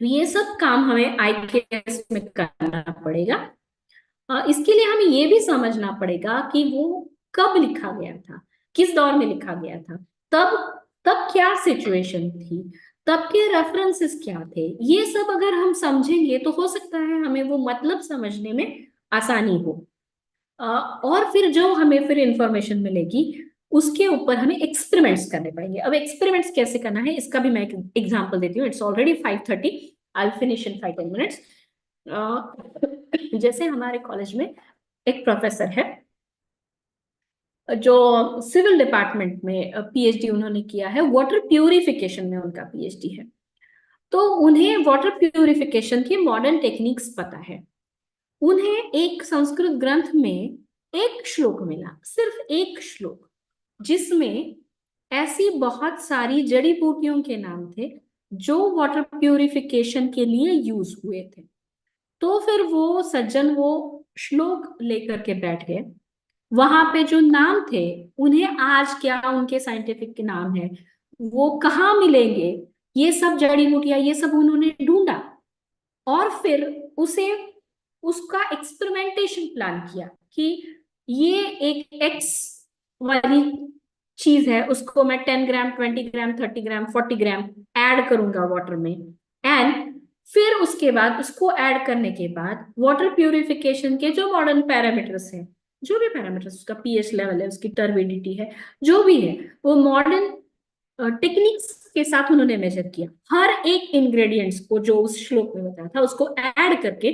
ये सब काम हमें IKS में करना पड़ेगा. इसके लिए हमें ये भी समझना पड़ेगा कि वो कब लिखा गया था, किस दौर में लिखा गया था, तब क्या सिचुएशन थी, तब के रेफरेंसेस क्या थे. ये सब अगर हम समझेंगे तो हो सकता है हमें वो मतलब समझने में आसानी हो. और फिर जो हमें फिर इंफॉर्मेशन मिलेगी उसके ऊपर हमें एक्सपेरिमेंट्स करने पड़ेंगे. अब एक्सपेरिमेंट्स कैसे करना है इसका भी मैं एक एग्जांपल देती हूँ. It's already 5:30, I will finish in 5-10 minutes. जैसे हमारे कॉलेज में एक प्रोफेसर है जो सिविल डिपार्टमेंट में PhD उन्होंने किया है, वाटर प्यूरिफिकेशन में उनका PhD है. तो उन्हें वाटर प्यूरिफिकेशन की मॉडर्न टेक्निक्स पता है. उन्हें एक संस्कृत ग्रंथ में एक श्लोक मिला, सिर्फ एक श्लोक, जिसमें ऐसी बहुत सारी जड़ी बूटियों के नाम थे जो वाटर प्यूरिफिकेशन के लिए यूज हुए थे. तो फिर वो सज्जन वो श्लोक लेकर के बैठ गए. वहां पे जो नाम थे उन्हें आज क्या उनके साइंटिफिक के नाम है, वो कहाँ मिलेंगे, ये सब जड़ी बूटियां, ये सब उन्होंने ढूंढा. और फिर उसका एक्सपेरिमेंटेशन प्लान किया कि ये एक X वाली चीज है, उसको मैं 10 ग्राम 20 ग्राम 30 ग्राम 40 ग्राम ऐड करूंगा वाटर में, एंड फिर उसके बाद उसको ऐड करने के बाद वाटर प्यूरिफिकेशन के जो मॉडर्न पैरामीटर्स हैं, जो भी पैरामीटर्स, उसका pH लेवल है, उसकी टर्बिडिटी है, जो भी है, वो मॉडर्न टेक्निक्स के साथ उन्होंने मेजर किया. हर एक इंग्रेडिएंट्स को जो उस श्लोक में बताया था उसको ऐड करके,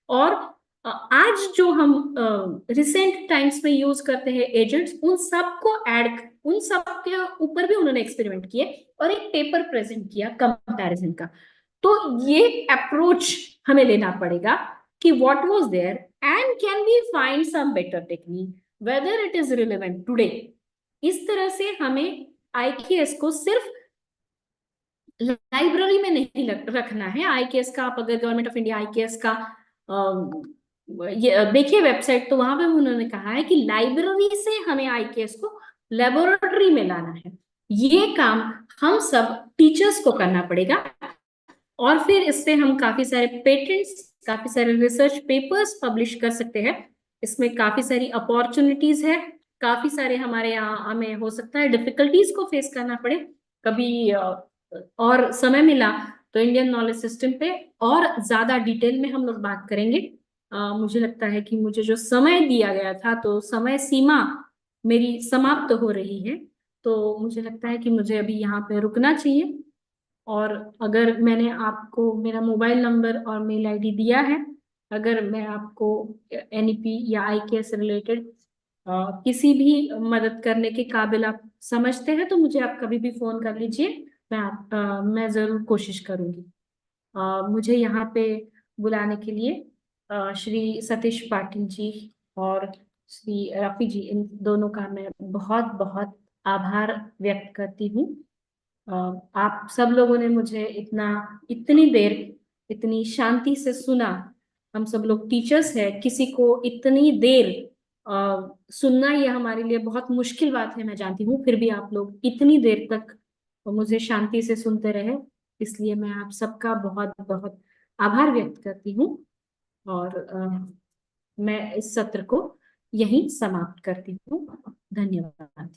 और आज जो हम रिसेंट टाइम्स में यूज करते हैं एजेंट्स, उन सब के ऊपर भी उन्होंने एक्सपेरिमेंट किए और एक पेपर प्रेजेंट किया कंपैरिजन का. तो ये अप्रोच हमें लेना पड़ेगा कि what was there and can we find some better technique, whether it is relevant today. इस तरह से हमें IKS को सिर्फ लाइब्रेरी में नहीं रखना है. IKS का आप अगर गवर्नमेंट ऑफ इंडिया IKS का देखिए वेबसाइट, तो वहां पे उन्होंने कहा है कि लाइब्रेरी से हमें IKS को लेबोरेटरी में लाना है. ये काम हम सब टीचर्स को करना पड़ेगा. और फिर इससे हम काफी सारे पेटेंट्स, काफी सारे रिसर्च पेपर्स पब्लिश कर सकते हैं. इसमें काफी सारी अपॉर्चुनिटीज है, काफी सारे हमारे यहाँ हमें हो सकता है डिफिकल्टीज को फेस करना पड़े. कभी और समय मिला तो इंडियन नॉलेज सिस्टम पे और ज्यादा डिटेल में हम लोग बात करेंगे. मुझे लगता है कि मुझे जो समय दिया गया था, तो समय सीमा मेरी समाप्त हो रही है, तो मुझे लगता है कि मुझे अभी यहाँ पे रुकना चाहिए. और अगर मैंने आपको मेरा मोबाइल नंबर और मेल ID दिया है, अगर मैं आपको NEP या IKS रिलेटेड किसी भी मदद करने के काबिल आप समझते हैं तो मुझे आप कभी भी फोन कर लीजिए, मैं जरूर कोशिश करूंगी। मुझे यहाँ पे बुलाने के लिए श्री सतीश पाटिल जी और श्री रफी जी, इन दोनों का मैं बहुत बहुत आभार व्यक्त करती हूँ। आप सब लोगों ने मुझे इतनी देर इतनी शांति से सुना। हम सब लोग टीचर्स हैं, किसी को इतनी देर सुनना ये हमारे लिए बहुत मुश्किल बात है, मैं जानती हूँ, फिर भी आप लोग इतनी देर तक मुझे शांति से सुनते रहे, इसलिए मैं आप सबका बहुत बहुत आभार व्यक्त करती हूँ। और मैं इस सत्र को यहीं समाप्त करती हूँ। धन्यवाद।